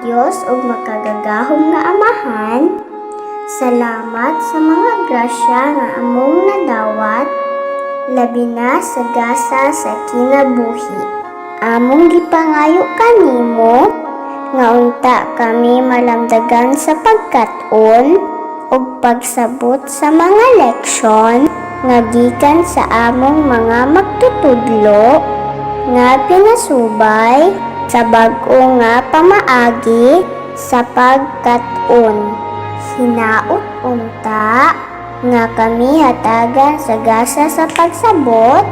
Diyos ug makagagahom nga Amahan, salamat sa mga grasya nga among nadawat, labi na sa gasa sa kinabuhi. Among gipangayo kanimo nga unta kami malamdagan sa pagkat-on ug pagsabot sa mga leksyon nga gikan sa among mga magtutudlo nga pinasubay sa bag-o nga pamaagi sa pagkat-on. Hinaot unta nga kami hatagan sa gasa sa pagsabot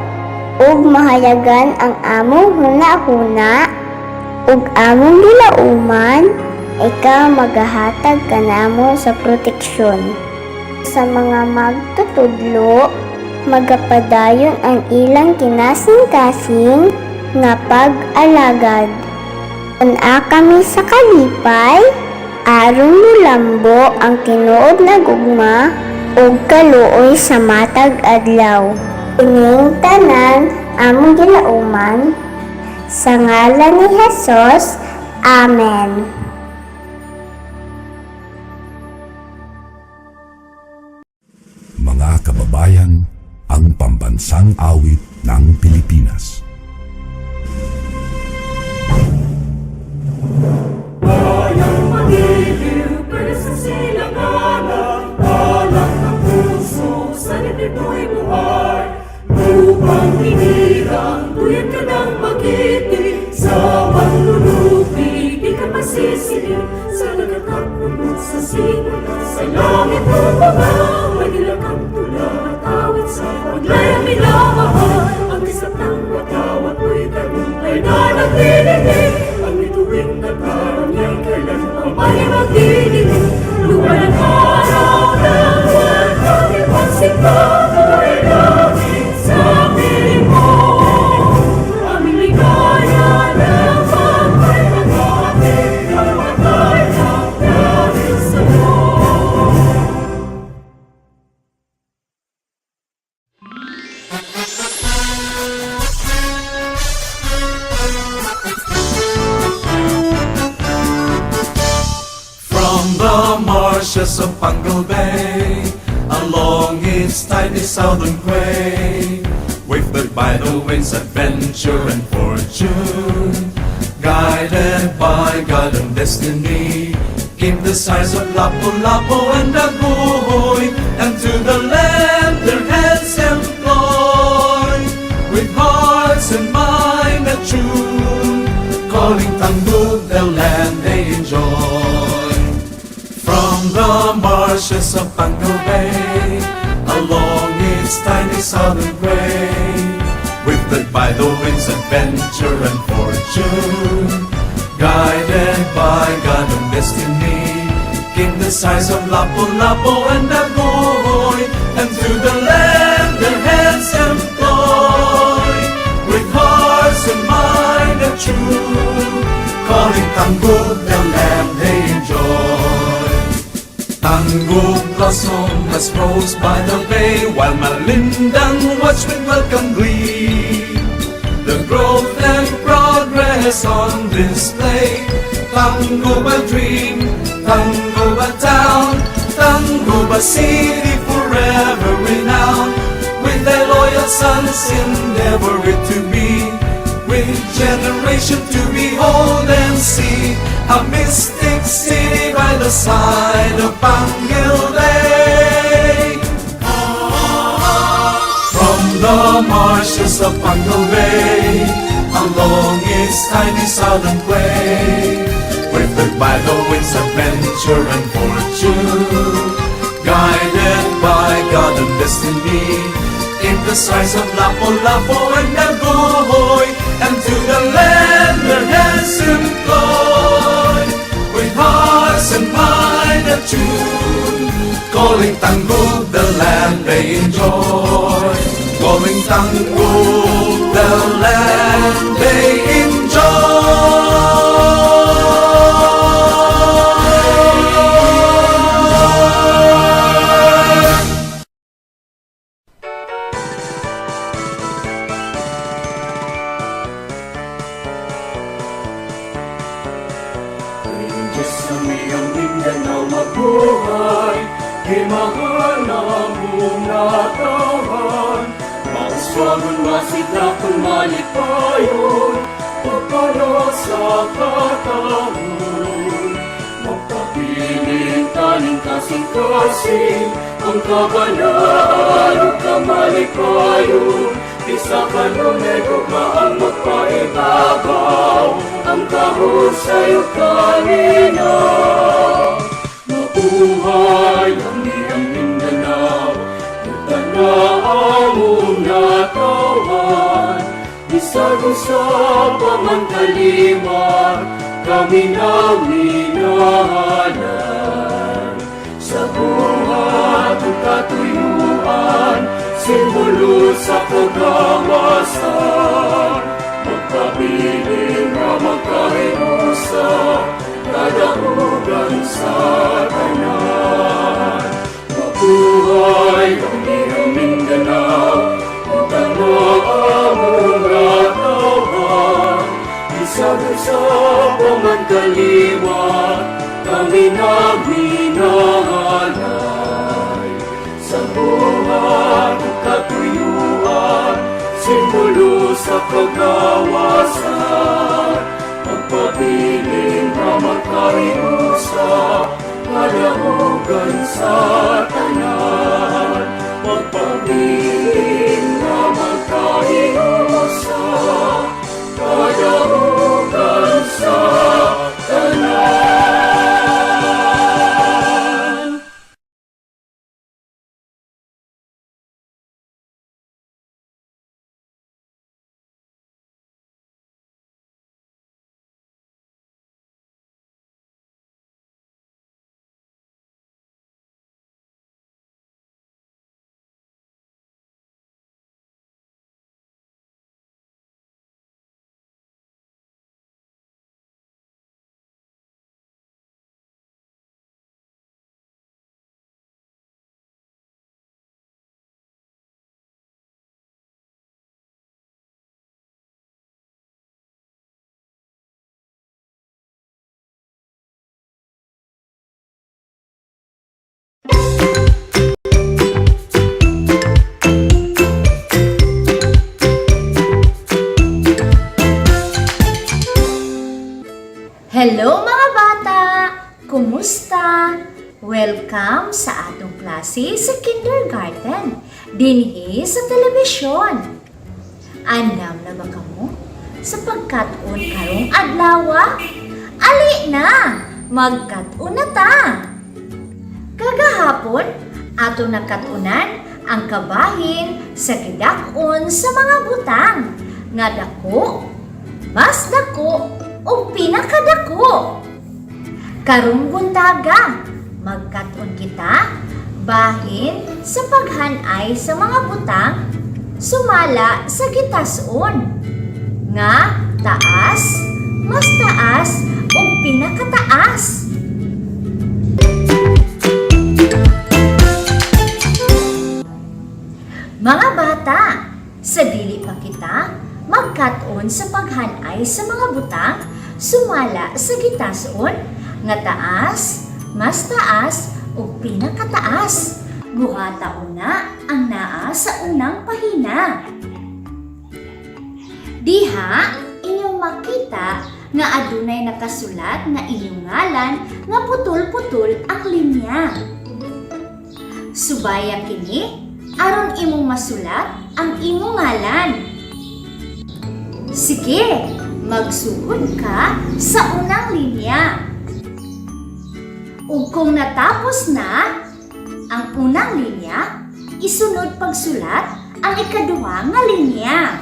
ug mahayagan ang among hunahuna ug among gilauman, ikaw magahatag kanamo sa proteksyon. Sa mga magtutudlo, magapadayon ang ilang kinasing-kasing nga pag-alagad. Una kami sa kalipay, aron mulambo ang tinuod na gugma ug kaluoy sa matag adlaw. Ining tanan among gilauman, sa ngalan ni Jesus, Amen. Mga kababayan, ang pambansang awit ng Pilipinas. Bayang magiliw, pwede sa silanganan, alak ng puso, sa dibdib mo'y buhay. Lupang hinirang, tuyad ka ng magiti, sa panlulupi, di ka masisiling, sa dagat at puno sa simula, sa langit mo mga, magila kang tula at awit sa paglayang minamahal. Ang isap ng watawat mo'y tagumpay na nagdidinig, ang bituin na parang niya'y kailan ang mali magdidinig. Lupa ng araw ng walang ipagsikap, ay langit sa piling mo. Aming ligaya ng pagkay ng ating namatay ng dahil sa'yo. From the marshes of Pangal Bay, along its tiny southern quay, wafted by the winds, adventure and fortune, guided by God and destiny, came the sighs of Lapu-Lapu and Daguhoy, and to the land their hands employed, with hearts and mind attuned, calling Tanggug the land they enjoy. From the marshes of Pangal Bay, along its tiny southern quay, wafted by the winds, adventure and fortune, guided by God and destiny, came the sighs of Lapu-Lapu and Daguhoy, and to the land their hands employed, with hearts and mind attuned, calling Tanggug the land they enjoy. Tanggug blossom has rose by the bay, while Malindang watched with welcome glee the growth and progress on display. Tanggug a dream, Tanggug a town, Tanggug a city forever renowned, with their loyal sons endeavor it to be, with generation to behold and see, a mystic city by the side of Pangal Bay. From the marshes of Pangal Bay, along its tiny southern quay, wafted by the winds, adventure and fortune, guided by God and destiny, came the sighs of Lapu-Lapu and Daguhoy, and to the land their hands employed, with hearts and mind attuned, calling Tanggug the land they enjoy, calling Tanggug the land they enjoy. buhay, himahal na mong natawan. Mauswagon, masidakon, malipayon, pagpala sa katahon. Magpapiling taning kasing-kasing, ang kabalaan o kamalipayon. Di sa kanuneg ang magpaibabaw, ang kahusay o kanina. Mabuhay ang iyang Mindanao, tanaw mong natawan. Isag-usap man kalimar, kami na minahalan. Sa buhat o katuyuan, simbolo sa kagawasan. Magpabiling na magkahinusa, kadahugan sa tanan. Mabuhay ang iyong Mindanao, ang tanaw mong natawan. Isag-usap man kaliwat, kami nagminahalay. Sa buhat o katuyuan, simbolo sa kagawasan. Magpabiling na magkahinusa, kadahugan sa tanan. Magpabiling na magkahinusa, kadahugan sa tanan. Hello mga bata! Kumusta? Welcome sa atong klase sa kindergarten, dinhi sa telebisyon. Andam na ba kamo? Sapagkat-on karong adlaw, ali na! Magkat-on na ta! Kagahapon, ato nakatunan ang kabahin sa gidak-on sa mga butang, nga dako, mas dako, o pinakadako. Karong buntaga, magkat-on kita bahin sa paghanay sa mga butang sumala sa gitas-on. Nga taas, mas taas o pinakataas. Mga bata, sa dili pa kita magkat-on sa paghanay sa mga butang sumala sa gitas-on nga taas, mas taas o pinakataas. Buhataon na ang naa sa unang pahina. Diha inyong makita nga adunay nakasulat nga inyong ngalan nga putol-putol ang linya. Subaya kini aron imong masulat ang imong ngalan. Sige, magsuhod ka sa unang linya. Ug kung natapos na ang unang linya, isunod pagsulat ang ikaduha nga linya.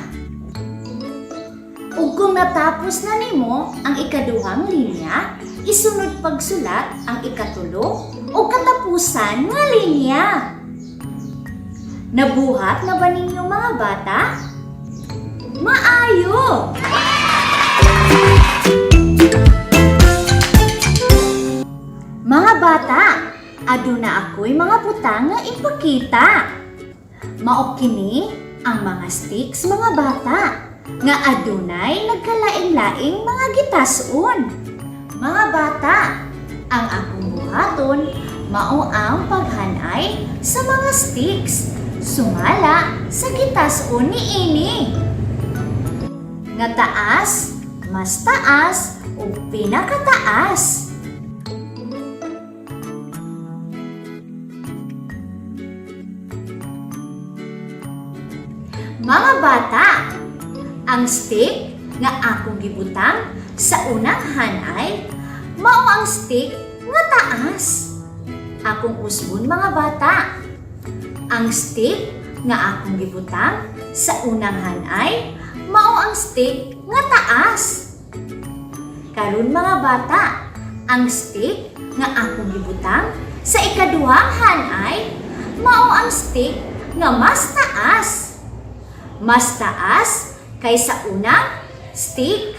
Ug kung natapos na nimo ang ikaduhang linya, isunod pagsulat ang ikatulo o katapusan nga linya. Nabuhat na ba ninyo mga bata? Maayo! Mga bata, aduna ako'y mga butang nga ipakita. Mao kini ang mga sticks mga bata nga adunay nagkalaing-laing mga gitas-on. Mga bata, ang akong buhaton mao ang paghanay sa mga sticks. Sumala sa gitason niini. Nga taas, mas taas, o pinakataas. Mga bata, ang stick nga akong gibutang sa unang hanay, mao ang stick nga taas. Akong usbon mga bata, ang stick nga akong gibutang sa unang hanay, mao ang stick nga taas. Karon mga bata, ang stick nga akong gibutang sa ikaduhang hanay, mao ang stick nga mas taas. Mas taas kaysa unang stick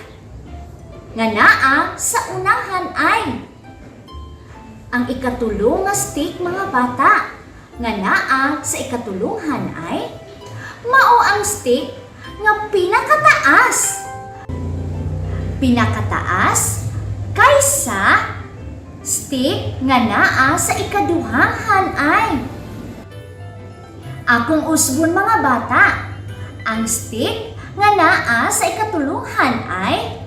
nga naa sa unang hanay. Ang ikatulong nga stick mga bata nga naa sa ikatulong hanay, mao ang stick nga pinakataas. Pinakataas kaysa stick nga naa sa ikaduhang hanay. Akong usbon mga bata, ang stick nga naa sa ikatulong hanay,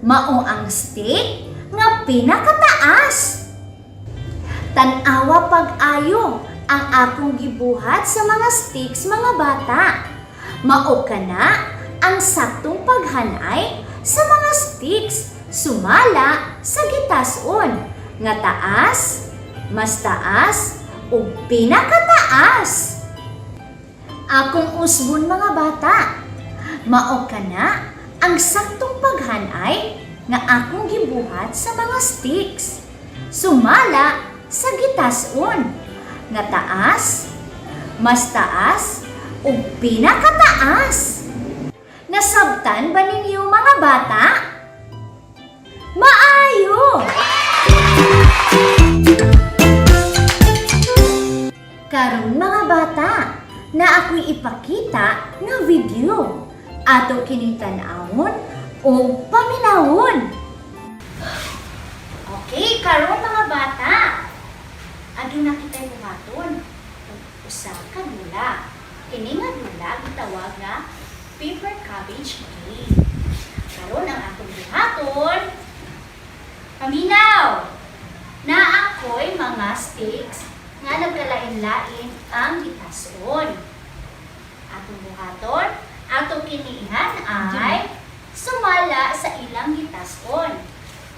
mao ang stick nga pinakataas. Tan-awa pag-ayo ang akong gibuhat sa mga sticks mga bata. Mao kana ang saktong paghanay sa mga sticks sumala sa gitason nga taas, mas taas, ug pinakataas. Akong usbon mga bata, mao kana ang saktong paghanay nga akong gibuhat sa mga sticks sumala sa gitason nga taas, mas taas, ug pinakataas. Nasabtan ba ninyo mga bata? Maayo! Karon mga bata, na ako'y ipakita nga video ato kining tan-awon o paminawon. Okay, karon mga bata, aduna kita'y buhaton usa ka dula. Kini nga dula gitawag nga paper cabbage game. Karon ang akong buhaton, paminaw na ako'y mga sticks nga nagkalain-lain ang gitason. Atong buhaton, atong kiniihan ay sumala sa ilang gitason.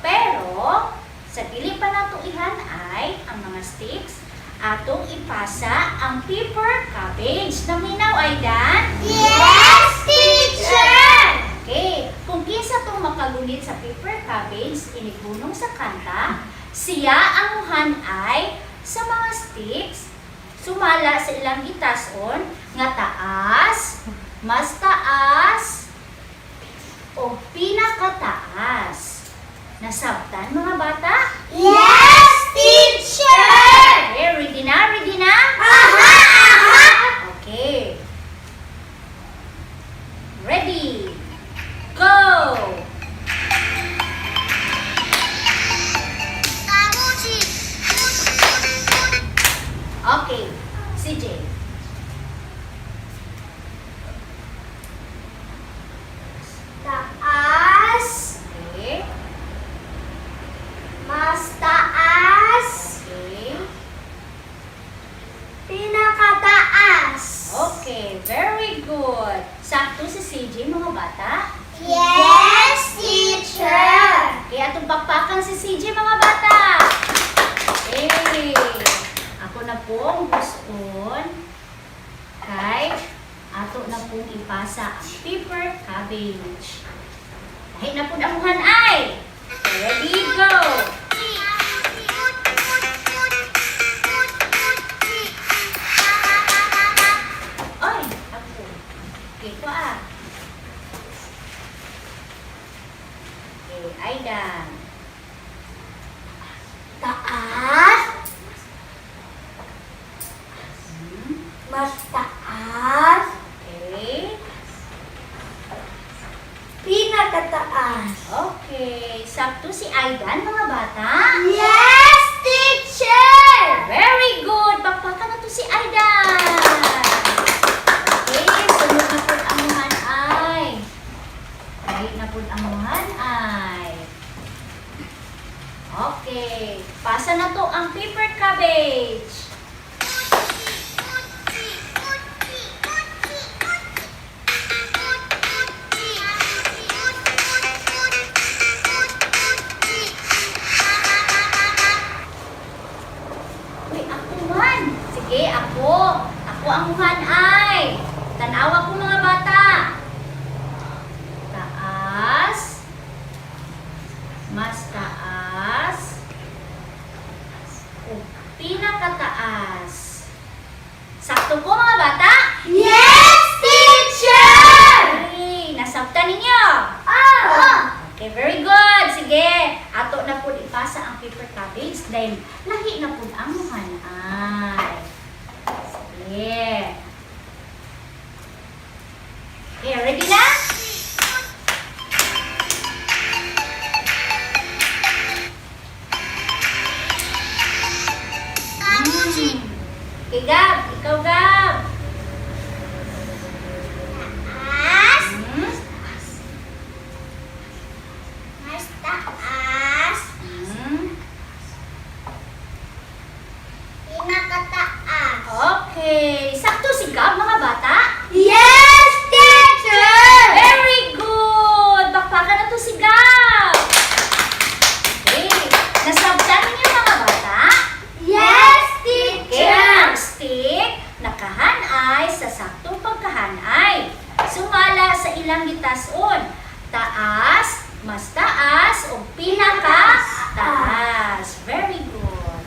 Pero sa dili pa nato ihan ay ang mga sticks atong ipasa ang paper cabbage. Naminaw ay dan? Yes, teacher! Okay, kung kinsa tong makagulit sa paper cabbage inigunong sa kanta, siya ang muhanay sa mga sticks sumala sa ilang gitason nga taas, mas taas, o pinakataas. Nasabtan mga bata? Yes, teacher! Okay, ready na? Ready na? Aha! Okay. Ready? Go! Okay, CJ. Taas, Okay. mas taas, Okay. pinakataas. Okay, very good. Sakto si CJ mga bata. Yes, teacher! Kaya atong pakpakan si CJ mga bata. Okay. Ako na pong gustoon kay ato na pong ipasa ang paper cabbage. Dahil na po damuhan ay. Ready, go! Ay, ako. Okay, ko ah. Okay, Aidan. Taas, mas taas, Okay. pinakataas. Okay, sakto si Aidan mga bata. Yes, teacher! Okay, pasa na to ang paper cabbage. Uy, ako man. Sige, ako. Ako ang muhanay. Tanawa ko mga bata. Taas. Mas taas. O pinakataas. Sakto po mga bata? Yes, teacher! Ay, nasabtan ninyo? Ah! Okay, very good. Sige, ato na po ipasa ang paper cabbage dahil lahi na po ang muhanay. Sige. Okay, ready na? Okay, Gab. Ikaw, Gab. Taas. Hmm? Mas taas. Hmm? Pinakataas. Okay. Sakto si Gab, mga bata? Yes, teacher! Very good! Bakbakan na to si Gab! Okay. Nasabtan niyo mga bata? Yes, Okay, teacher! ang stick, nakahanay sa saktong pagkahanay. Sumala sa ilang gitason. Taas, mas taas, o pinaka-taas. Very good.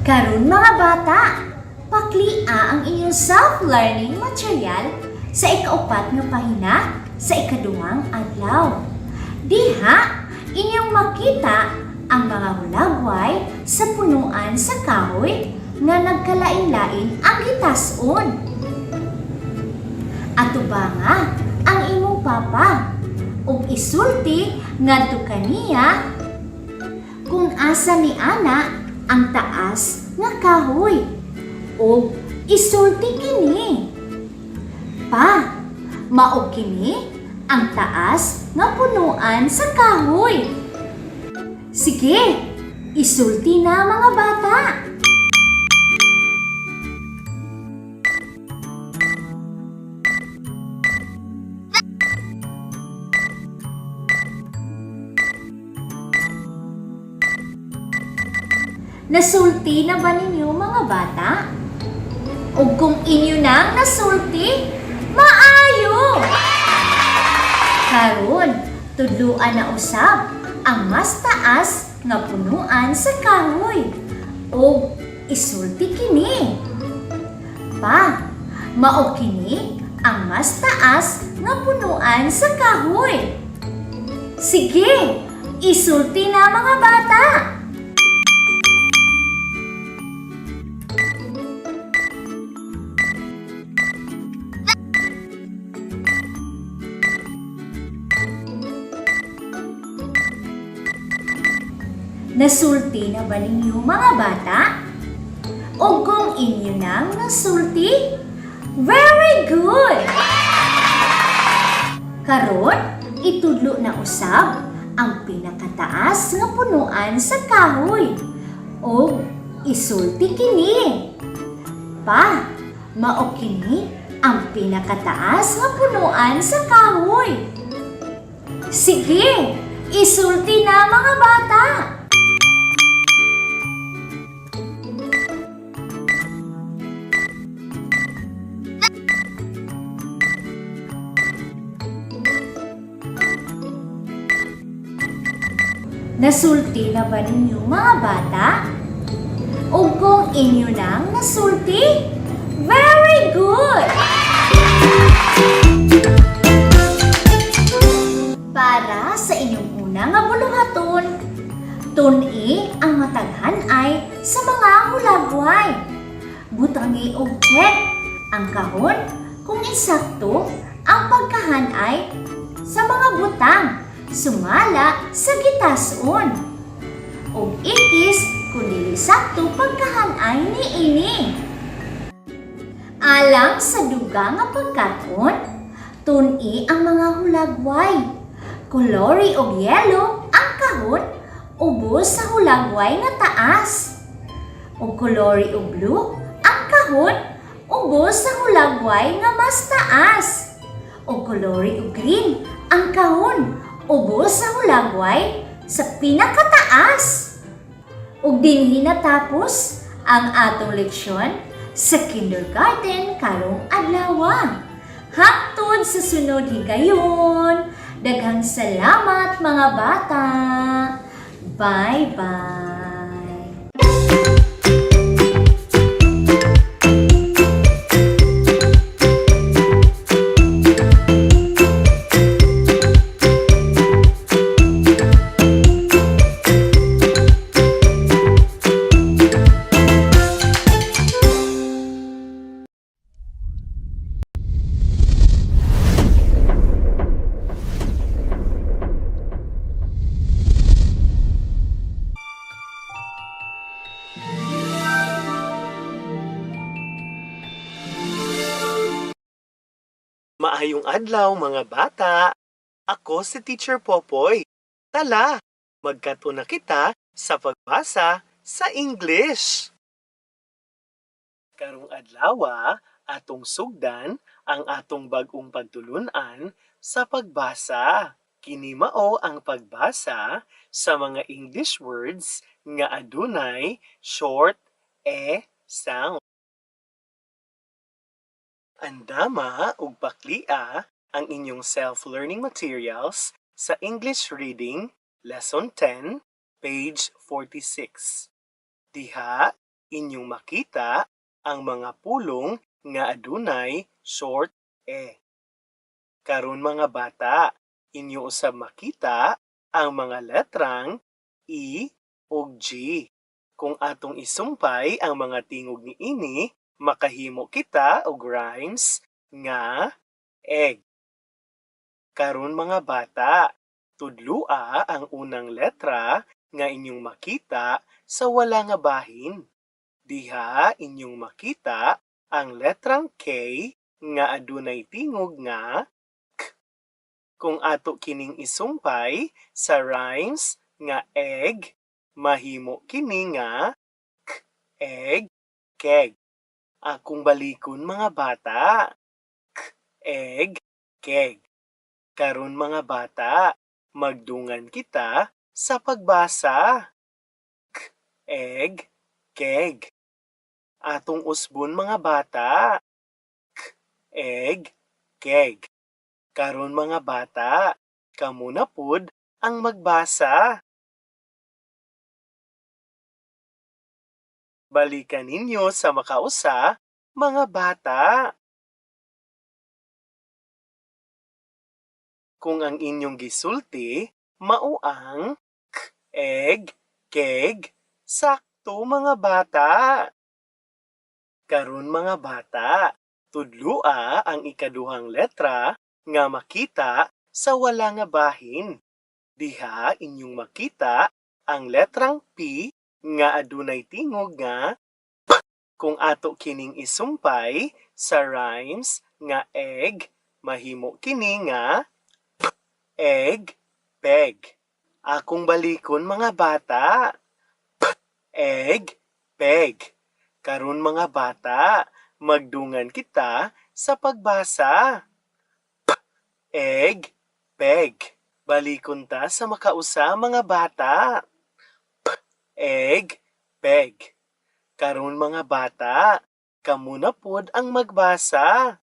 Karon mga bata, paklia ang inyong self-learning material sa ikaupat nga pahina sa ikaduhang adlaw. Diha, inyong makita ang mga hulagway sa punuan sa kahoy nga nagkalain-lain ang gitason. Ato ba nga ang imong papa ug isulti ngadto kaniya kung asa ni ana ang taas nga kahoy ug isulti kini. Pa, mao kini ang taas nga punuan sa kahoy. Sige, isulti na mga bata. Nasulti na ba ninyo mga bata? O kung inyo nang nasulti, maayo! Karon, tudluan na usab ang mas taas nga punuan sa kahoy. O isulti kini. Pa, mao kini ang mas taas nga punuan sa kahoy. Sige, isulti na mga bata. Nasulti na ba ninyo mga bata? O kung inyo nang nasulti, very good! Karon, itudlo na usab ang pinakataas nga punuan sa kahoy. O isulti kini. Pa, mao kini ang pinakataas nga punuan sa kahoy. Sige, isulti na mga bata. Nasulti na ba ninyo mga bata? O kung inyo nang nasulti, very good! Para sa inyong una nga buluhaton, tun-i ang mataghanay sa mga hulagway. Butangi og check ang kahon kung insakto ang pagkahanay sa mga butang sumala sa gitason. O ikis kung dili sakto pagkahanay ni ini. Alang sa duga nga pagkaton, tun-i ang mga hulagway. Kolori og yelo ang kahon ubos sa hulagway nga taas. Ug kolori og blue ang kahon ubos sa hulagway nga mas taas. Ug kolori og green ang kahon ubos sa hulagway sa pinakataas. Ug dinhi natapos ang atong leksyon sa kindergarten karong adlaw. Hangtod sa sunod higayon. Daghang salamat mga bata. Bye-bye. Maayong adlaw mga bata. Ako si Teacher Popoy. Tala, magkatuna kita sa pagbasa sa English. Karong adlaw, atong sugdan ang atong bag-ong pagtulunan sa pagbasa. Kini mao ang pagbasa sa mga English words nga adunay short sound. Andama ug paklia ang inyong self-learning materials sa English Reading, Lesson 10, page 46. Diha, inyong makita ang mga pulong nga adunay short Karon mga bata, inyo usab makita ang mga letrang E ug G. Kung atong isumpay ang mga tingog niini, makahimo kita og rhymes nga egg. Karon mga bata, tudlua ang unang letra nga inyong makita sa wala nga bahin. Diha inyong makita ang letrang K nga adunay tingog nga k. Kung ato kining isumpay sa rhymes nga egg, mahimo kini nga k, egg, keg. Akong balikon mga bata. K, egg, keg. Karon mga bata, magdungan kita sa pagbasa. K, egg, keg. Atong usbon mga bata. K, egg, keg. Karon mga bata, kamo na pud ang magbasa. Balikan ninyo sa makausa, mga bata. Kung ang inyong gisulti, mao ang k, egg, keg, sakto mga bata. Karon mga bata, tudlua ang ikaduhang letra nga makita sa wala nga bahin. Diha inyong makita ang letrang P nga adunay tingog nga p. Kung ato kining isumpay sa rhymes nga egg, mahimo kini nga p, egg, peg. Akong balikon mga bata. P, egg, peg. Karon mga bata, magdungan kita sa pagbasa. P, egg, peg. Balikon ta sa makausa mga bata. Egg, peg. Karon mga bata, kamo na pod ang magbasa.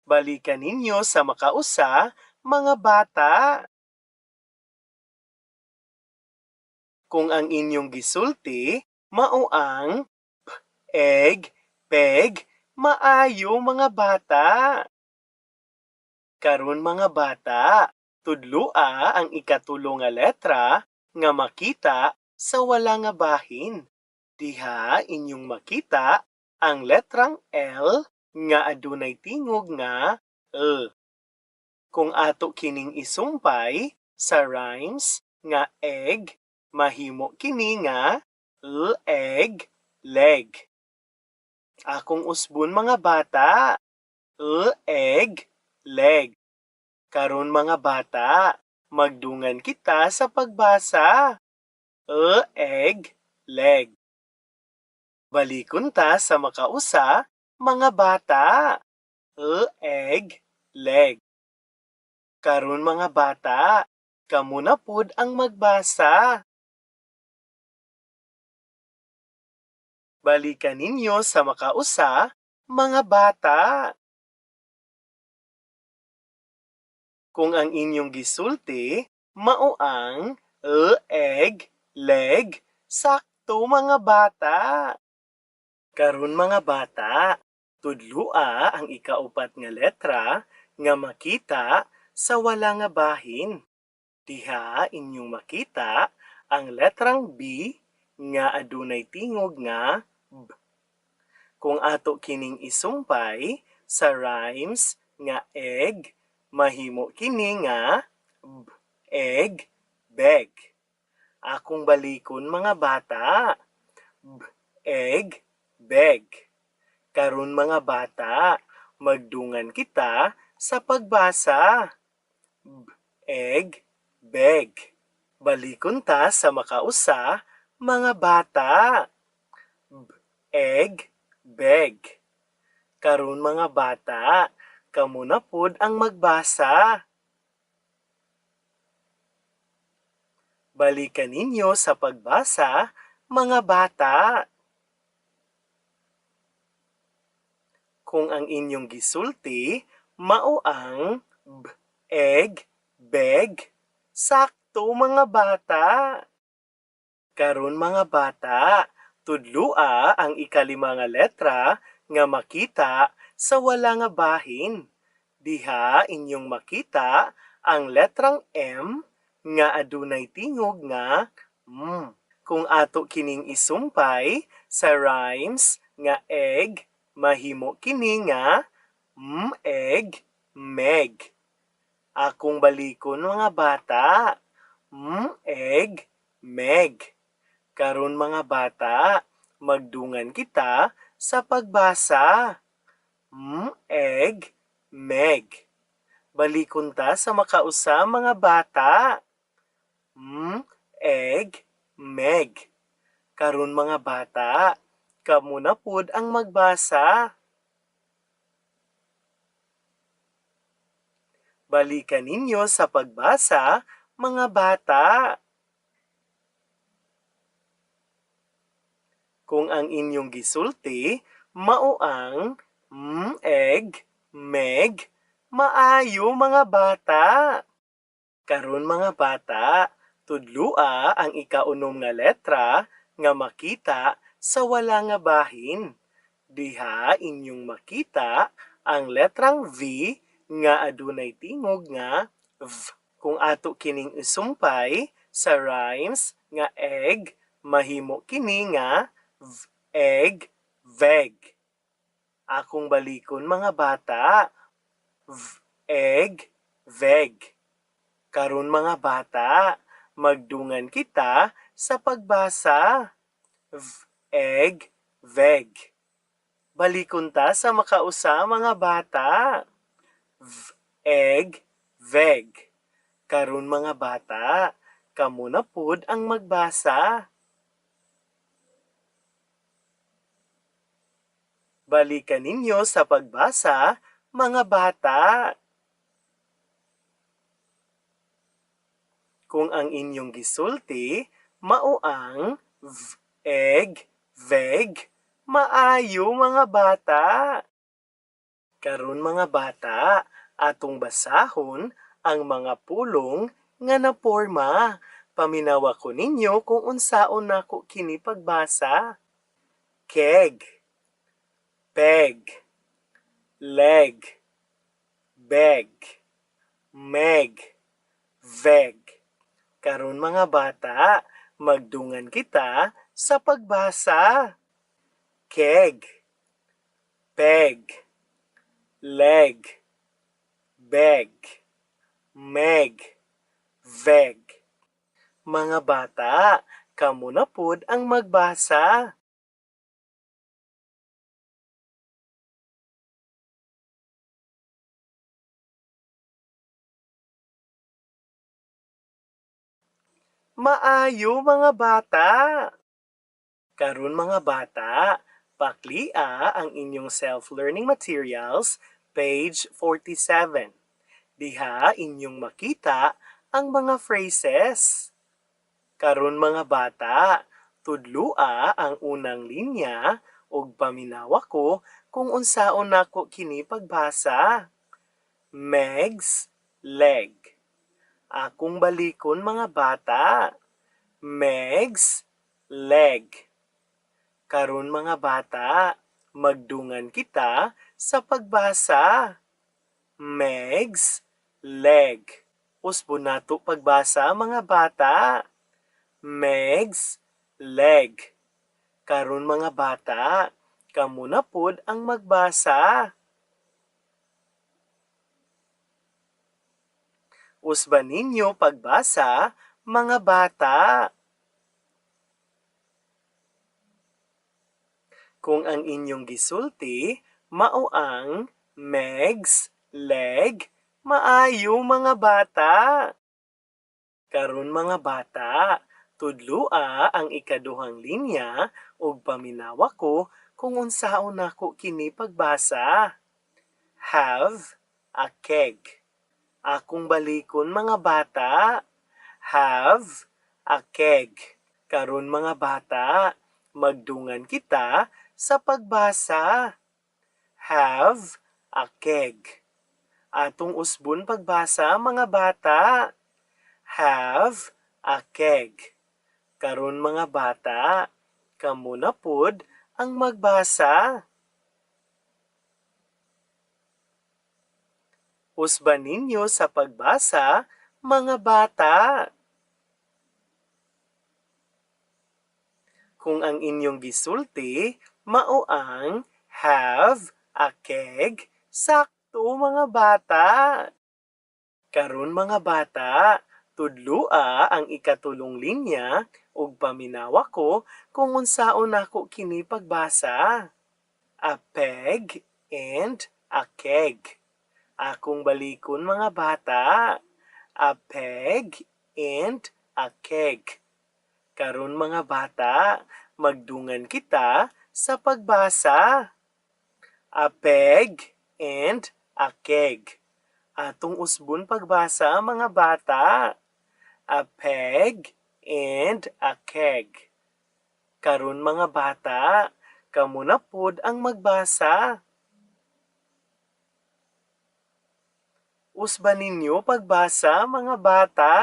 Balikan ninyo sa makausa, mga bata. Kung ang inyong gisulti, mao ang p, egg, peg, maayo mga bata. Karon mga bata, tudlua ang ikatulo nga letra nga makita sa wala nga bahin. Diha inyong makita ang letrang L nga adunay tingog nga L. Kung ato kining isumpay sa rhymes nga egg, mahimo kini nga L, egg, leg. Akong usbon mga bata. L, egg, leg. Karon mga bata, magdungan kita sa pagbasa. Egg, leg. Balikon ta sa makausa, mga bata. Egg, leg. Karon mga bata, kamo na pud ang magbasa. Balikan ninyo sa makausa, mga bata. Kung ang inyong gisulti, mao ang egg, leg, sakto mga bata. Karon mga bata, tudlua ang ikaupat nga letra nga makita sa wala nga bahin. Diha inyong makita ang letrang B nga adunay tingog nga B. Kung ato kining isumpay sa rhymes nga egg, mahimo kini nga B, egg, beg. Akong balikon mga bata. B, egg, beg. Karon mga bata, magdungan kita sa pagbasa. B, egg, beg. Balikon ta sa makausa, mga bata. B, egg, beg. Karon mga bata, kamo na pud ang magbasa. Balikan ninyo sa pagbasa, mga bata. Kung ang inyong gisulti, mao ang B, egg, beg, sakto mga bata. Karon mga bata, tudlua ang ikalima nga letra nga makita sa wala nga bahin. Diha inyong makita ang letrang M nga adunay tingog nga M. Kung ato kining isumpay sa rhymes nga egg, mahimo kini nga egg, meg. Akong balikon mga bata. Egg, meg. Karon mga bata, magdungan kita sa pagbasa. Egg, meg. Balikon ta sa makausa mga bata. Egg, meg. Karon mga bata, kamo na pud ang magbasa. Balikan ninyo sa pagbasa, mga bata. Kung ang inyong gisulti, mao ang egg, meg, maayo mga bata. Karon mga bata, tudlua ang ikaunom nga letra nga makita sa wala nga bahin. Diha inyong makita ang letrang V nga adunay tingog nga V. Kung ato kining isumpay sa rhymes nga egg, mahimo kini nga V, egg, veg. Akong balikon mga bata. V, egg, veg. Karon mga bata, magdungan kita sa pagbasa. V, egg, veg. Balikon ta sa makausa mga bata. V, egg, veg. Karon mga bata, kamo na pud ang magbasa. Balikan ninyo sa pagbasa, mga bata. Kung ang inyong gisulti, mao ang V, egg, veg, maayo mga bata. Karon mga bata, atong basahon ang mga pulong nga naporma. Paminawa ko ninyo kung unsaon nako kini pagbasa. Keg, peg, leg, beg, meg, veg. Karon mga bata, magdungan kita sa pagbasa. Keg, peg, leg, beg, meg, veg. Mga bata, kamo na pud ang magbasa. Maayo mga bata. Karon mga bata, paklia ang inyong self-learning materials, page 47. Diha inyong makita ang mga phrases. Karon mga bata, tudlua ang unang linya ug paminawa ko kung unsaon nako kini pagbasa. Meg's leg. Akong balikon mga bata. Meg's leg. Karon mga bata, magdungan kita sa pagbasa. Meg's leg. Usbo nato pagbasa mga bata. Meg's leg. Karon mga bata, kamo na pod ang magbasa. Usban ninyo pagbasa, mga bata. Kung ang inyong gisulti, mao ang Meg's leg, maayo mga bata. Karon mga bata, tudlua ang ikaduhang linya ug paminawa ko kung unsaon nako kini pagbasa. Have a keg. Akong balikon mga bata. Have a keg. Karon mga bata, magdungan kita sa pagbasa. Have a keg. Atong usbon pagbasa mga bata. Have a keg. Karon mga bata, kamo na pod ang magbasa. Usban ninyo sa pagbasa, mga bata. Kung ang inyong gisulti, mao ang have a keg, sakto mga bata. Karon mga bata, tudlua ang ikatulong linya ug paminawa ko kung unsaon nako kini pagbasa. A peg and a keg. Akong balikon mga bata. A peg and a keg. Karon mga bata, magdungan kita sa pagbasa. A peg and a keg. Atong usbon pagbasa mga bata. A peg and a keg. Karon mga bata, kamo na pod ang magbasa. Usban ninyo pagbasa mga bata.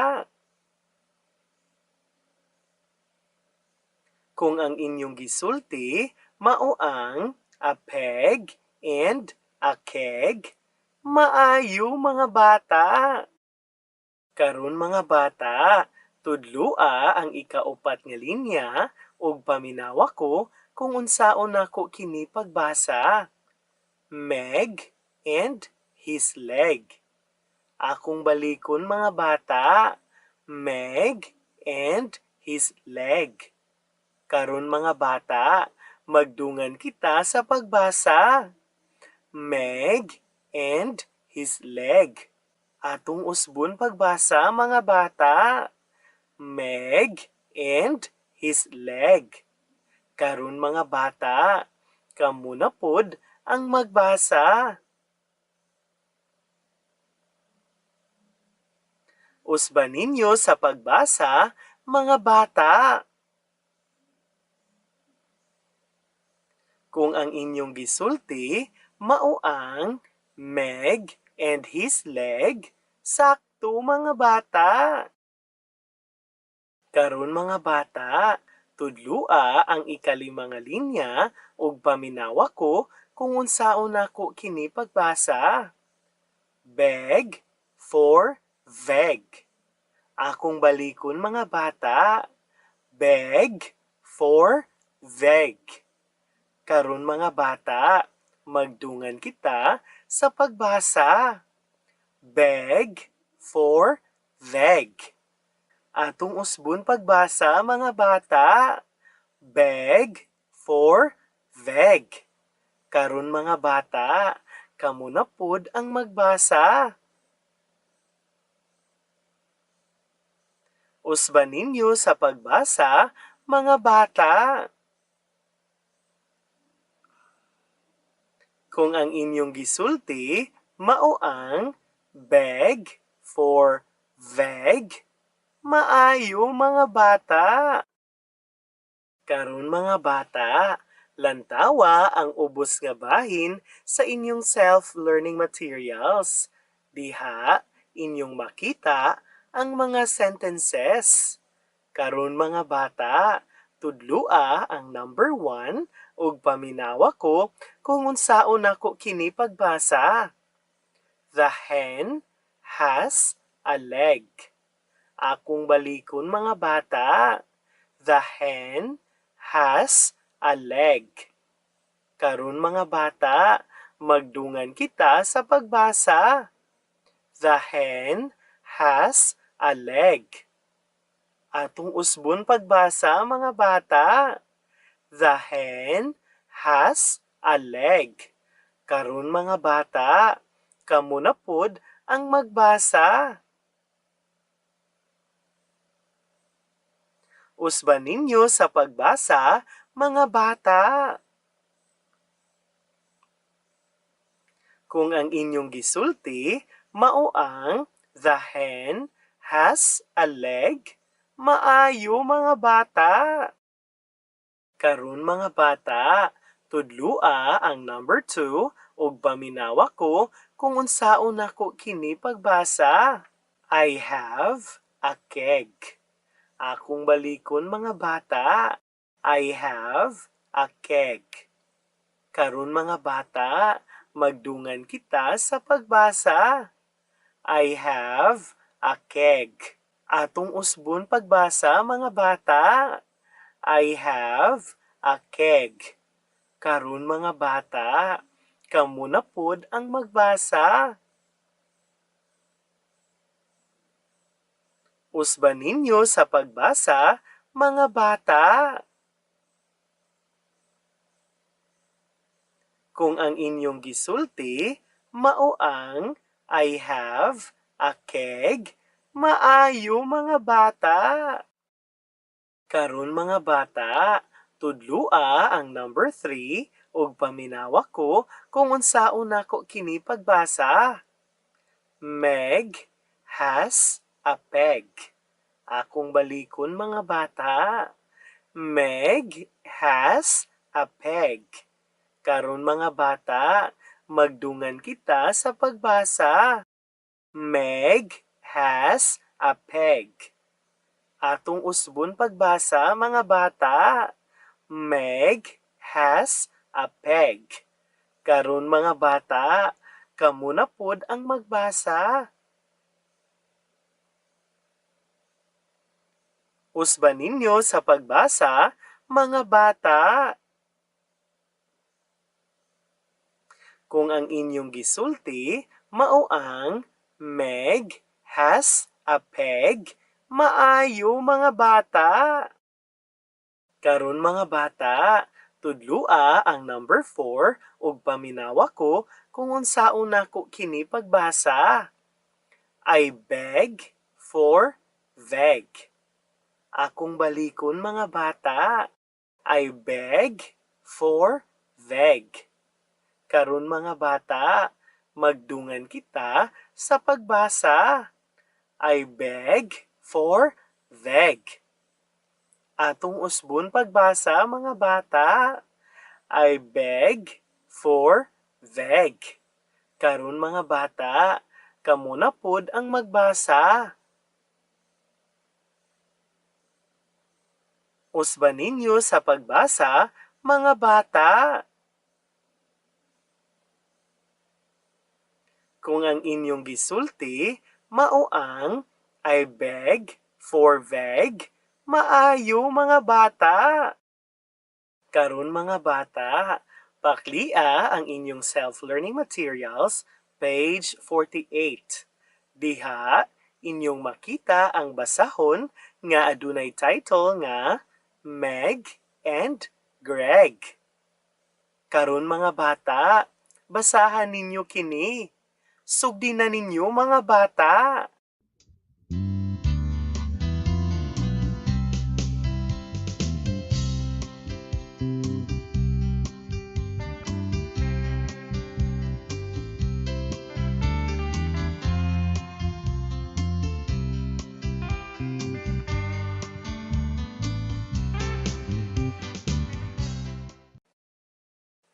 Kung ang inyong gisulti, mao ang a peg and a keg, maayo mga bata. Karon mga bata, tudlua ang ikaupat nga linya ug paminawa ko kung unsaon nako kini pagbasa. Meg and his leg. Akong balikon mga bata. Meg and his leg. Karon mga bata, magdungan kita sa pagbasa. Meg and his leg. Atong usbon pagbasa mga bata. Meg and his leg. Karon mga bata, kamo na pod ang magbasa. Usban ninyo sa pagbasa, mga bata. Kung ang inyong gisulti, mao ang Meg and his leg, sakto mga bata. Karon mga bata, tudlua ang ikalima nga linya ug paminawa ko kung unsaon nako kini pagbasa. Beg for veg. Akong balikon mga bata. Beg for veg. Karon mga bata, magdungan kita sa pagbasa. Beg for veg. Atong usbon pagbasa mga bata. Beg for veg. Karon mga bata, kamo na pod ang magbasa. Usban ninyo sa pagbasa, mga bata. Kung ang inyong gisulti, mao ang beg for veg, maayo mga bata. Karon mga bata, lantawa ang ubos nga bahin sa inyong self-learning materials. Diha, inyong makita ang mga sentences. Karon mga bata, tudlua ang number 1 ug paminawa ko kung unsaon nako kini pagbasa. The hen has a leg. Akong balikon mga bata. The hen has a leg. Karon mga bata, magdungan kita sa pagbasa. The hen has a leg. Atong usbon pagbasa mga bata. The hen has a leg. Karon mga bata, kamo na pod ang magbasa. Usban ninyo sa pagbasa, mga bata. Kung ang inyong gisulti, mao ang the hen has a leg, maayo mga bata. Karon mga bata, tudlua ang number 2 ug paminawa ko kung unsaon nako kini pagbasa. I have a keg. Akong balikon mga bata. I have a keg. Karon mga bata, magdungan kita sa pagbasa. I have a keg. Atong usbon pagbasa mga bata. I have a keg. Karon mga bata, kamo na pod ang magbasa. Usban ninyo sa pagbasa, mga bata. Kung ang inyong gisulti, mao ang I have a keg, maayo mga bata. Karon mga bata, tudlua ang number 3 ug paminawa ko kung unsaon nako kini pagbasa. Meg has a peg. Akong balikon mga bata. Meg has a peg. Karon mga bata, magdungan kita sa pagbasa. Meg has a peg. Atong usbon pagbasa mga bata. Meg has a peg. Karon mga bata, kamo na pod ang magbasa. Usban ninyo sa pagbasa, mga bata. Kung ang inyong gisulti, mao ang Meg has a peg, maayo mga bata. Karon mga bata, tudlua ang number 4 ug paminawa ko kung unsaon nako kini pagbasa. I beg for veg. Akong balikon mga bata. I beg for veg. Karon mga bata, magdungan kita sa pagbasa. I beg for veg. Atong usbon pagbasa mga bata. I beg for veg. Karon mga bata, kamo na pod ang magbasa. Usban ninyo sa pagbasa, mga bata. Kung ang inyong gisulti, mao ang I beg for veg, maayo mga bata. Karon mga bata, paklia ang inyong self-learning materials, page 48. Diha, inyong makita ang basahon nga adunay title nga Meg and Greg. Karon mga bata, basahan ninyo kini. Sugdi na ninyo mga bata.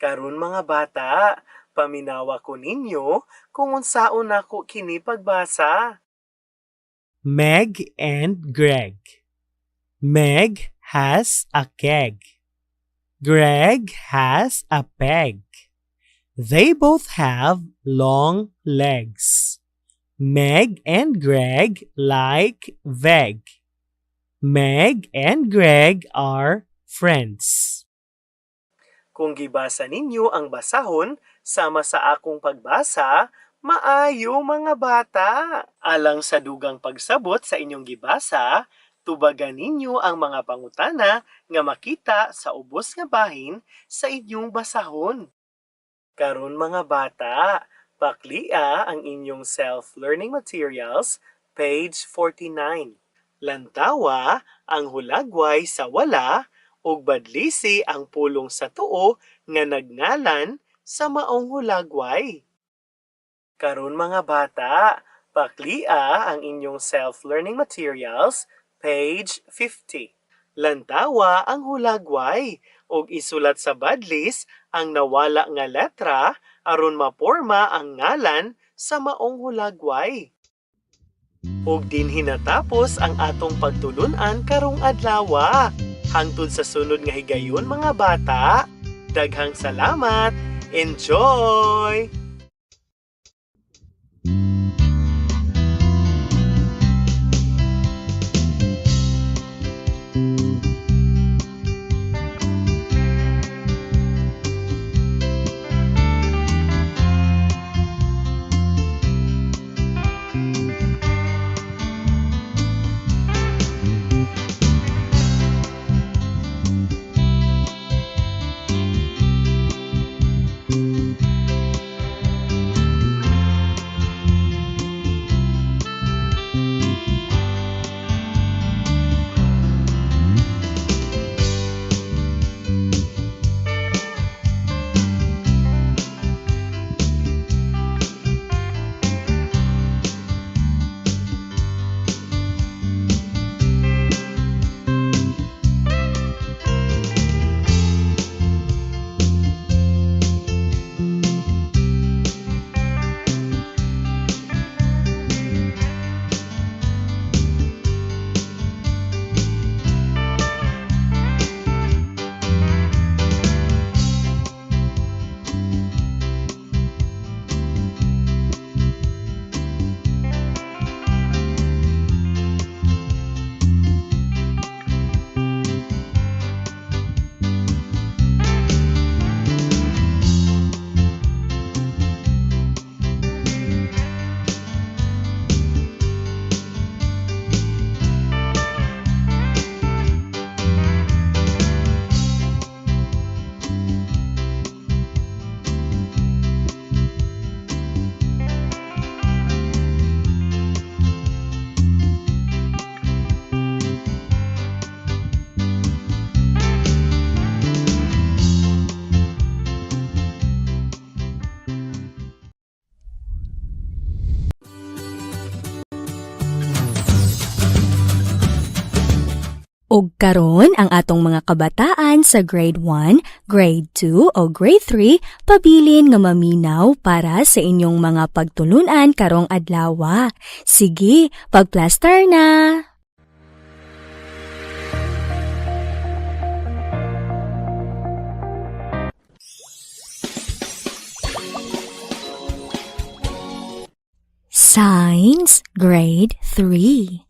Karon mga bata, paminawa ko ninyo kung unsaon nako kini pagbasa. Meg and Greg. Meg has a keg. Greg has a peg. They both have long legs. Meg and Greg like veg. Meg and Greg are friends. Kung gibasa ninyo ang basahon sama sa akong pagbasa, maayo mga bata. Alang sa dugang pagsabot sa inyong gibasa, tubagan ninyo ang mga pangutana nga makita sa ubos nga bahin sa inyong basahon. Karon mga bata, paklia ang inyong self-learning materials, page 49. Lantawa ang hulagway sa wala ug badlisi ang pulong sa tuo nga nagngalan sa maong hulagway. Karon mga bata, paklia ang inyong self-learning materials, page 50. Lantawa ang hulagway ug isulat sa badlis ang nawala nga letra aron maporma ang ngalan sa maong hulagway. Ug dinhi natapos ang atong pagtulun-an karong adlaw. Hangtod sa sunod nga higayon mga bata, daghang salamat. Enjoy! Ug karon ang atong mga kabataan sa grade 1, grade 2 o grade 3 pabilin nga maminaw para sa inyong mga pagtulunan karong adlaw. Sige, pagplaster na! Science Grade 3.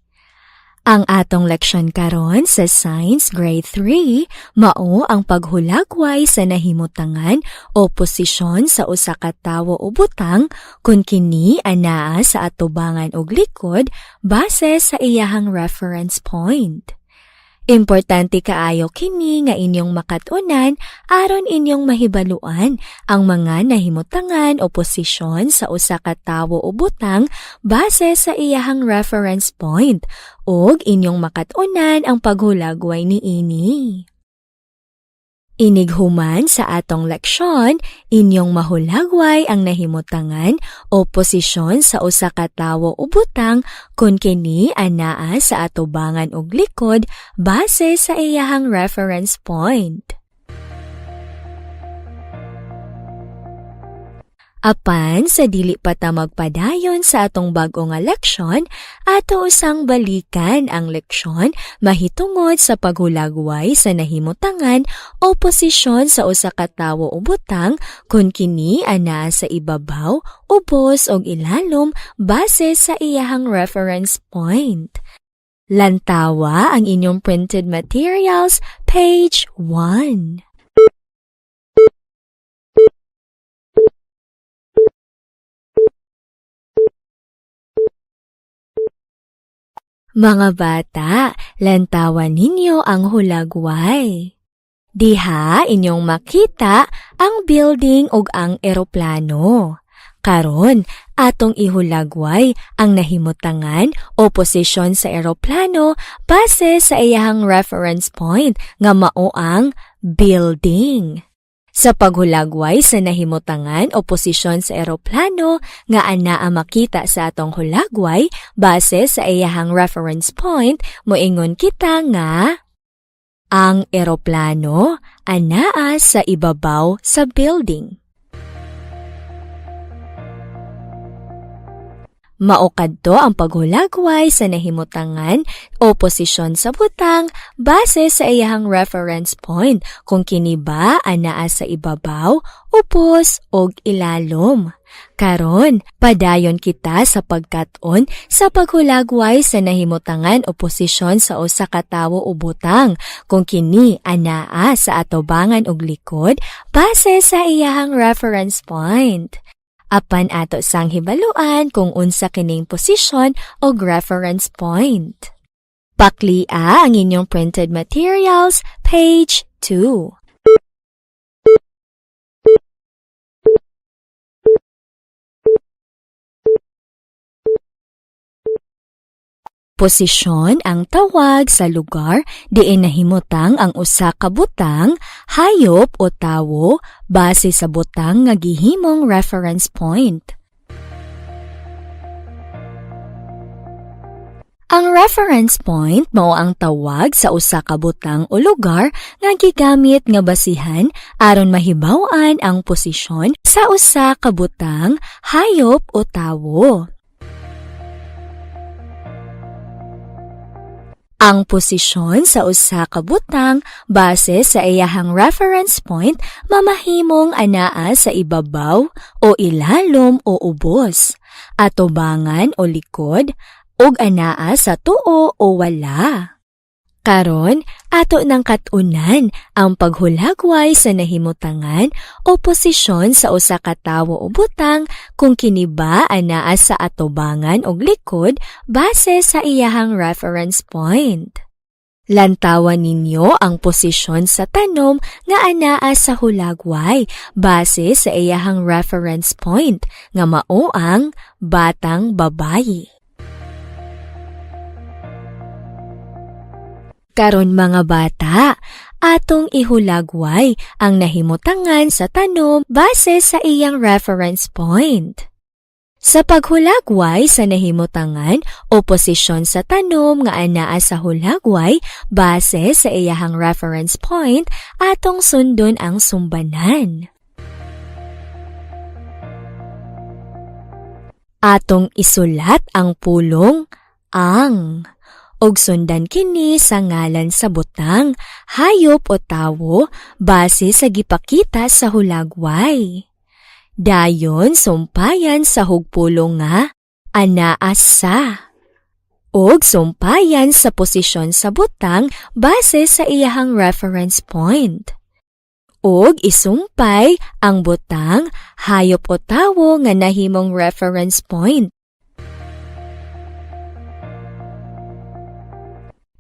Ang atong leksyon karon sa Science Grade 3 mao ang paghulagway sa nahimutangan o posisyon sa usa ka tawo o butang kun kini anaa sa atubangan ug likod base sa iyahang reference point. Importante kaayo kini nga inyong makatunan aron inyong mahibaluan ang mga nahimutangan o posisyon sa usa ka tawo o butang base sa iyahang reference point ug inyong makatunan ang paghulagway niini. Inighuman sa atong leksyon, inyong mahulagway ang nahimutangan o posisyon sa usa ka tawo o butang kun kini anaa sa atubangan ug likod base sa iyahang reference point. Apan sa dili pa ta magpadayon sa atong bag-o nga leksyon, ato usang balikan ang leksyon mahitungod sa paghulagway sa nahimutangan o posisyon sa usa ka tawo o butang kun kini ana sa ibabaw, ubos o ilalom base sa iyahang reference point. Lantawa ang inyong printed materials, page 1. Mga bata, lantawan ninyo ang hulagway. Diha inyong makita ang building ug ang eroplano. Karon, atong ihulagway ang nahimutangan o posisyon sa eroplano base sa iyahang reference point nga mao ang building. Sa paghulagway sa nahimutangan o posisyon sa eroplano nga anaa makita sa atong hulagway base sa iyahang reference point, moingon kita nga ang eroplano anaa sa ibabaw sa building. Mao kadto ang paghulagway sa nahimutangan o posisyon sa butang base sa iyahang reference point kung kini ba anaa sa ibabaw, upos ug ilalom. Karon, padayon kita sa pagkat-on sa paghulagway sa nahimutangan o posisyon sa usa ka tawo o butang kung kini anaa sa atubangan ug likod base sa iyahang reference point. Apan ato sang hibaluan kung unsa kining posisyon o reference point. Paklia ang inyong printed materials, page 2. Posisyon ang tawag sa lugar diin nahimutang ang usa ka butang, hayop o tawo base sa butang nga gihimong reference point. Ang reference point mao ang tawag sa usa ka butang o lugar nga gigamit nga basihan aron mahibaw-an ang posisyon sa usa ka butang, hayop o tawo. Ang posisyon sa usa ka butang base sa iyahang reference point mamahimong anaa sa ibabaw o ilalom o ubos, atubangan o likod, ug anaa sa tuo o wala. Karon, ato nang kat-unan ang paghulagway sa nahimutangan o posisyon sa usa ka tawo o butang kung kini ba anaa sa atubangan ug likod base sa iyahang reference point. Lantawan ninyo ang posisyon sa tanom nga anaa sa hulagway base sa iyahang reference point nga mao ang batang babayi. Karon mga bata, atong ihulagway ang nahimutangan sa tanom base sa iyang reference point. Sa paghulagway sa nahimutangan o posisyon sa tanom nga anaa sa hulagway base sa iyahang reference point, atong sundon ang sumbanan. Atong isulat ang pulong ang og sundan kini sa ngalan sa butang, hayop o tawo base sa gipakita sa hulagway. Dayon sumpayan sa hugpulong nga anaa sa. Og sumpayan sa posisyon sa butang base sa iyahang reference point. Og isumpay ang butang, hayop o tawo nga nahimong reference point.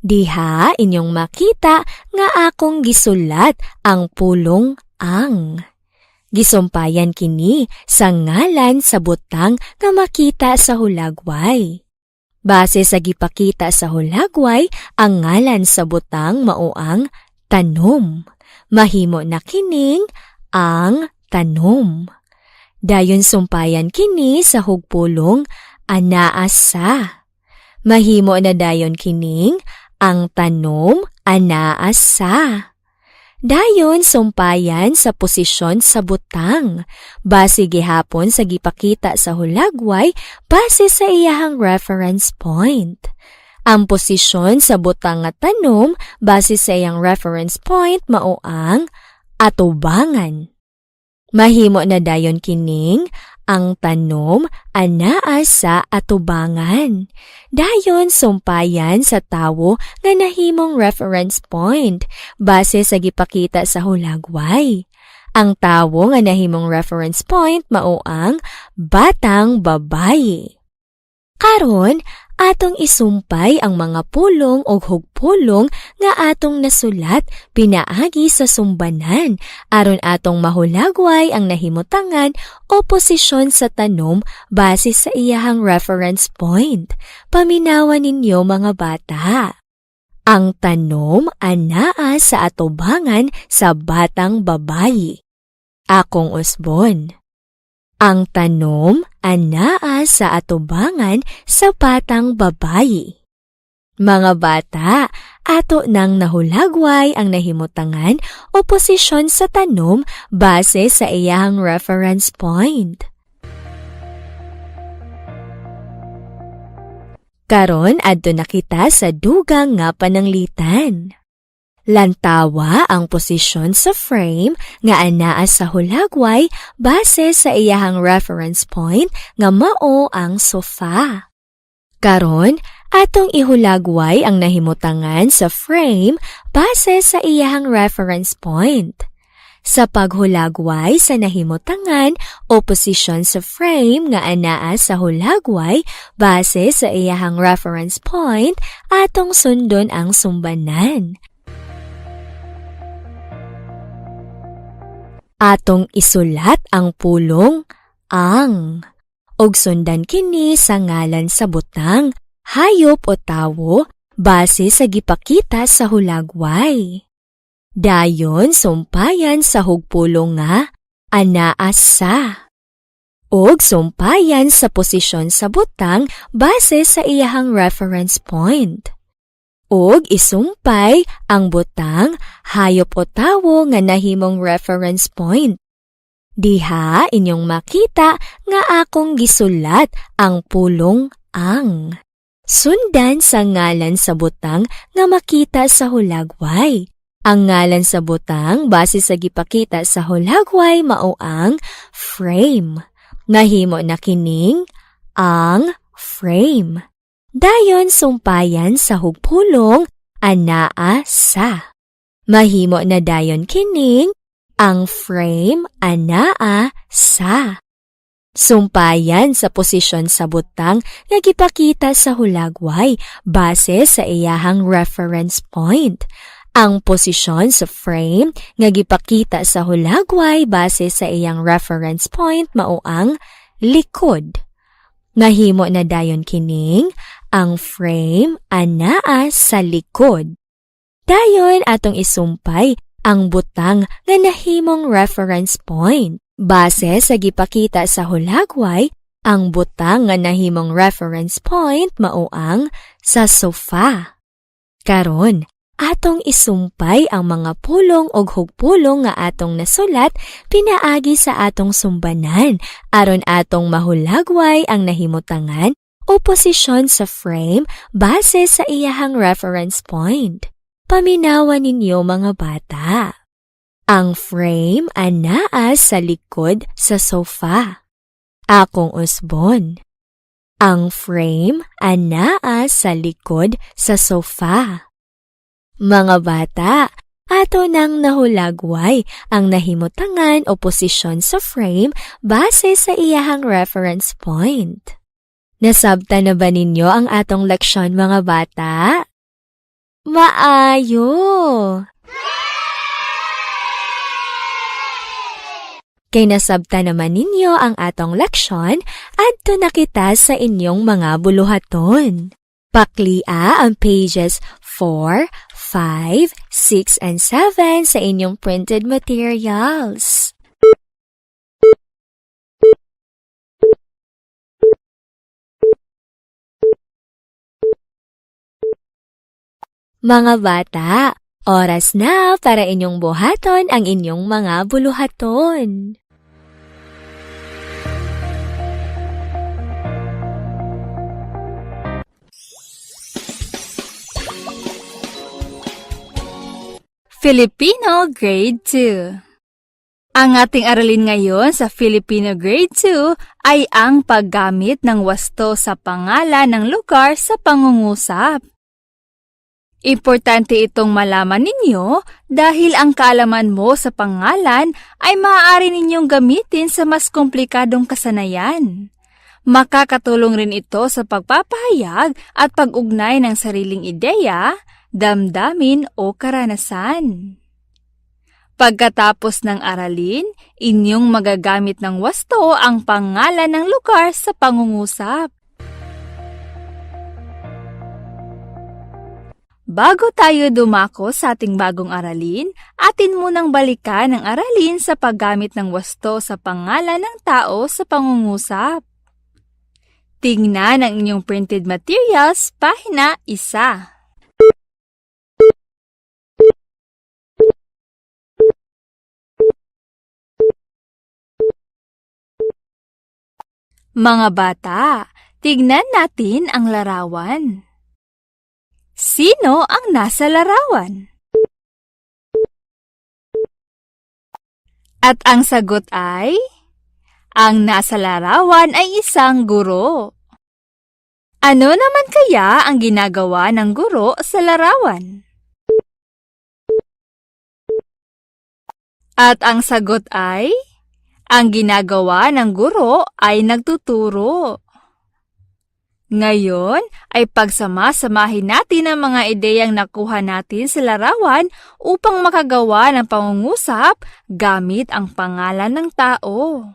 Diha inyong makita nga akong gisulat ang pulong ang. Gisumpayan kini sa ngalan sa butang nga makita sa hulagway. Base sa gipakita sa hulagway, ang ngalan sa butang mao ang tanom. Mahimo na kining ang tanom. Dayon sumpayan kini sa hugpulong anaa sa. Mahimo na dayon kining ang tanom anaa sa. Dayon sumpayan sa posisyon sa butang. Base gihapon sa gipakita sa hulagway base sa iyahang reference point. Ang posisyon sa butang nga tanom base sa iyang reference point mao ang atubangan. Mahimo na dayon kining ang tanom anaa sa atubangan. Dayon sumpayan sa tawo nga nahimong reference point base sa gipakita sa hulagway. Ang tawo nga nahimong reference point mao ang batang babayi. Karon, atong isumpay ang mga pulong o hugpulong nga atong nasulat pinaagi sa sumbanan aron atong mahulagway ang nahimutangan o posisyon sa tanom base sa iyahang reference point. Paminawan ninyo mga bata. Ang tanom anaa sa atubangan sa batang babayi. Akong usbon. Ang tanom anaa sa atubangan sa batang babayi. Mga bata, ato nang nahulagway ang nahimutangan o posisyon sa tanom base sa iyang reference point. Karon adto na kita sa dugang nga pananglitan. Lantawa ang posisyon sa frame nga anaa sa hulagway base sa iyahang reference point nga mao ang sofa. Karon, atong ihulagway ang nahimutangan sa frame base sa iyahang reference point. Sa paghulagway sa nahimutangan o posisyon sa frame nga anaa sa hulagway base sa iyahang reference point, atong sundon ang sumbanan. Atong isulat ang pulong ang ug sundan kini sa ngalan sa butang, hayop o tawo base sa gipakita sa hulagway. Dayon sumpayan sa hugpulong nga anaa sa ug sumpayan sa posisyon sa butang base sa iyahang reference point. Ug isumpay ang butang, hayop o tawo nga nahimong reference point. Diha inyong makita nga akong gisulat ang pulong ang. Sundan sa ngalan sa butang nga makita sa hulagway. Ang ngalan sa butang base sa gipakita sa hulagway mao ang frame. Nahimo na kining ang frame. Dayon sumpayan sa hugpulong anaa sa. Mahimo na dayon kining ang frame anaa sa. Sumpayan sa posisyon sa butang nga gipakita sa hulagway base sa iyahang reference point. Ang posisyon sa frame nga gipakita sa hulagway base sa iyang reference point mao ang likod. Nahimo na dayon kining ang frame anaa sa likod. Dayon atong isumpay ang butang nga nahimong reference point. Base sa gipakita sa hulagway, ang butang nga nahimong reference point mao ang sa sofa. Karon, atong isumpay ang mga pulong o hugpulong nga atong nasulat pinaagi sa atong sumbanan aron atong mahulagway ang nahimutangan o posisyon sa frame base sa iyahang reference point. Paminawan ninyo mga bata. Ang frame anaa sa likod sa sofa. Akong usbon. Ang frame anaa sa likod sa sofa. Mga bata, ato nang nahulagway ang nahimutangan o posisyon sa frame base sa iyahang reference point. Nasabtan na ba ninyo ang atong leksyon mga bata? Maayo! Kay nasabtan naman ninyo ang atong leksyon, adto na kita sa inyong mga buluhaton. Paklia ang pages 4, 5, 6, and 7 sa inyong printed materials. Mga bata, Oras na para inyong buhaton ang inyong mga buluhaton. Filipino Grade 2. Ang ating aralin ngayon sa Filipino Grade 2 ay ang paggamit ng wasto sa pangalan ng lugar sa pangungusap. Importante itong malaman ninyo dahil ang kaalaman mo sa pangalan ay maaari ninyong gamitin sa mas komplikadong kasanayan. Makakatulong rin ito sa pagpapahayag at pag-ugnay ng sariling ideya, damdamin o karanasan. Pagkatapos ng aralin, inyong magagamit ng wasto ang pangalan ng lugar sa pangungusap. Bago tayo dumako sa ating bagong aralin, atin munang balikan ang aralin sa paggamit ng wasto sa pangalan ng tao sa pangungusap. Tingnan ang inyong printed materials, pahina 1. Mga bata, tignan natin ang larawan. Sino ang nasa larawan? At ang sagot ay, ang nasa larawan ay isang guro. Ano naman kaya ang ginagawa ng guro sa larawan? At ang sagot ay, ang ginagawa ng guro ay nagtuturo. Ngayon ay pagsama-samahin natin ang mga ideyang nakuha natin sa larawan upang makagawa ng pangungusap gamit ang pangalan ng tao.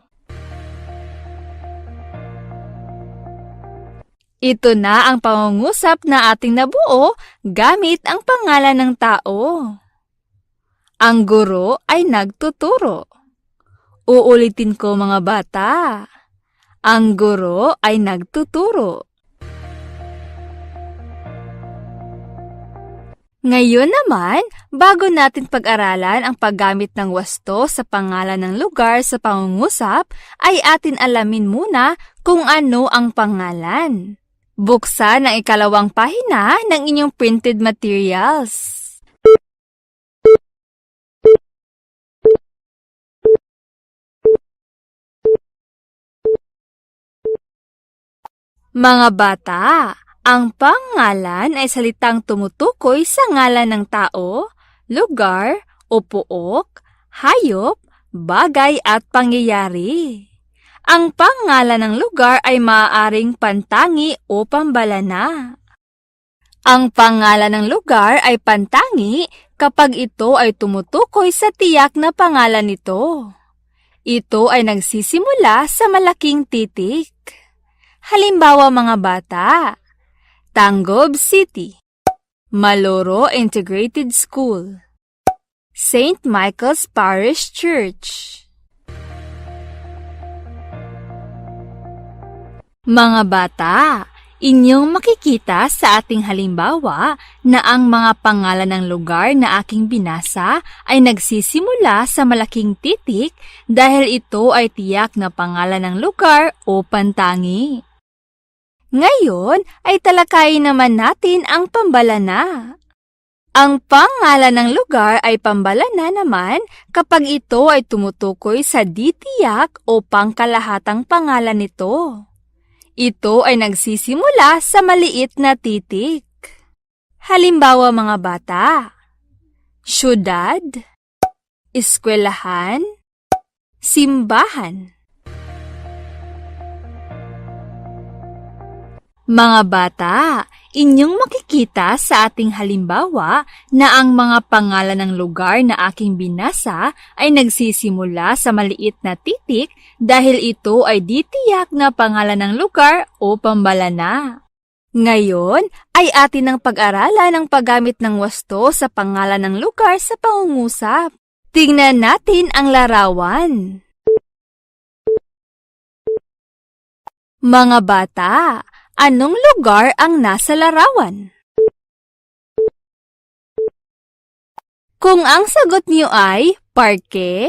Ito na ang pangungusap na ating nabuo gamit ang pangalan ng tao. Ang guro ay nagtuturo. Uulitin ko mga bata. Ang guro ay nagtuturo. Ngayon naman, bago natin pag-aralan ang paggamit ng wasto sa pangalan ng lugar sa pangungusap, ay atin alamin muna kung ano ang pangalan. Buksan ang ikalawang pahina ng inyong printed materials. Mga bata, ang pangalan ay salitang tumutukoy sa ngalan ng tao, lugar, o puok, hayop, bagay at pangyayari. Ang pangalan ng lugar ay maaaring pantangi o pambalana. Ang pangalan ng lugar ay pantangi kapag ito ay tumutukoy sa tiyak na pangalan nito. Ito ay nagsisimula sa malaking titik. Halimbawa mga bata, Tanggob City, Maloro Integrated School, St. Michael's Parish Church. Mga bata, inyong makikita sa ating halimbawa na ang mga pangalan ng lugar na aking binasa ay nagsisimula sa malaking titik dahil ito ay tiyak na pangalan ng lugar o pantangi. Ngayon ay talakayin naman natin ang pambalana. Ang pangalan ng lugar ay pambalana naman kapag ito ay tumutukoy sa di-tiyak o pangkalahatang pangalan nito. Ito ay nagsisimula sa maliit na titik. Halimbawa mga bata, syudad, eskwelahan, simbahan. Mga bata, inyong makikita sa ating halimbawa na ang mga pangalan ng lugar na aking binasa ay nagsisimula sa maliit na titik dahil ito ay di-tiyak na pangalan ng lugar o pambalana. Ngayon ay atin ang pag-aralan ang paggamit ng wasto sa pangalan ng lugar sa pangungusap. Tingnan natin ang larawan. Mga bata, anong lugar ang nasa larawan? Kung ang sagot niyo ay parke,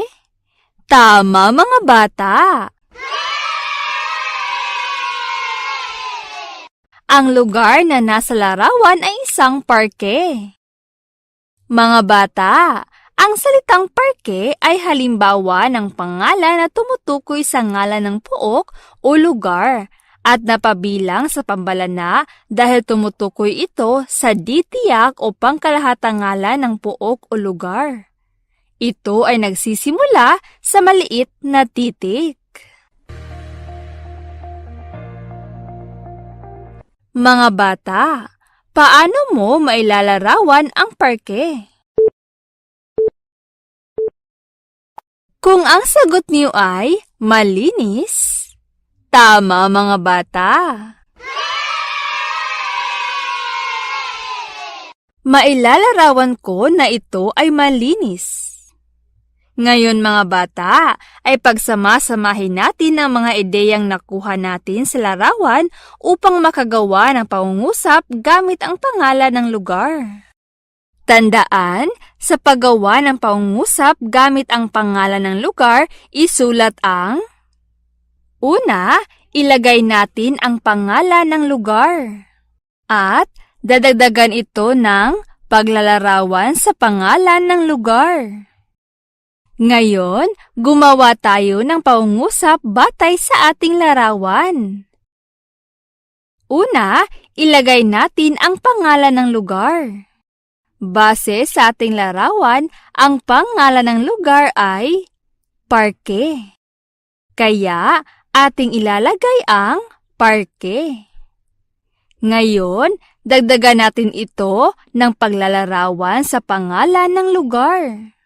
tama mga bata. Ang lugar na nasa larawan ay isang parke. Mga bata, ang salitang parke ay halimbawa ng pangalan na tumutukoy sa ngalan ng pook o lugar at napabilang sa pambalana dahil tumutukoy ito sa di-tiyak o pangkalahatang ngalan ng pook o lugar. Ito ay nagsisimula sa maliit na titik. Mga bata, paano mo mailalarawan ang parke? Kung ang sagot niyo ay malinis, tama mga bata. Mailalarawan ko na ito ay malinis. Ngayon mga bata, ay pagsama-samahin natin ang mga ideyang nakuha natin sa larawan upang makagawa ng pangungusap gamit ang pangalan ng lugar. Tandaan, sa paggawa ng pangungusap gamit ang pangalan ng lugar, isulat ang una, ilagay natin ang pangalan ng lugar. At dadagdagan ito ng paglalarawan sa pangalan ng lugar. Ngayon, gumawa tayo ng pangungusap batay sa ating larawan. Una, ilagay natin ang pangalan ng lugar. Base sa ating larawan, ang pangalan ng lugar ay parke. Kaya, ating ilalagay ang parke. Ngayon, dagdagan natin ito ng paglalarawan sa pangalan ng lugar.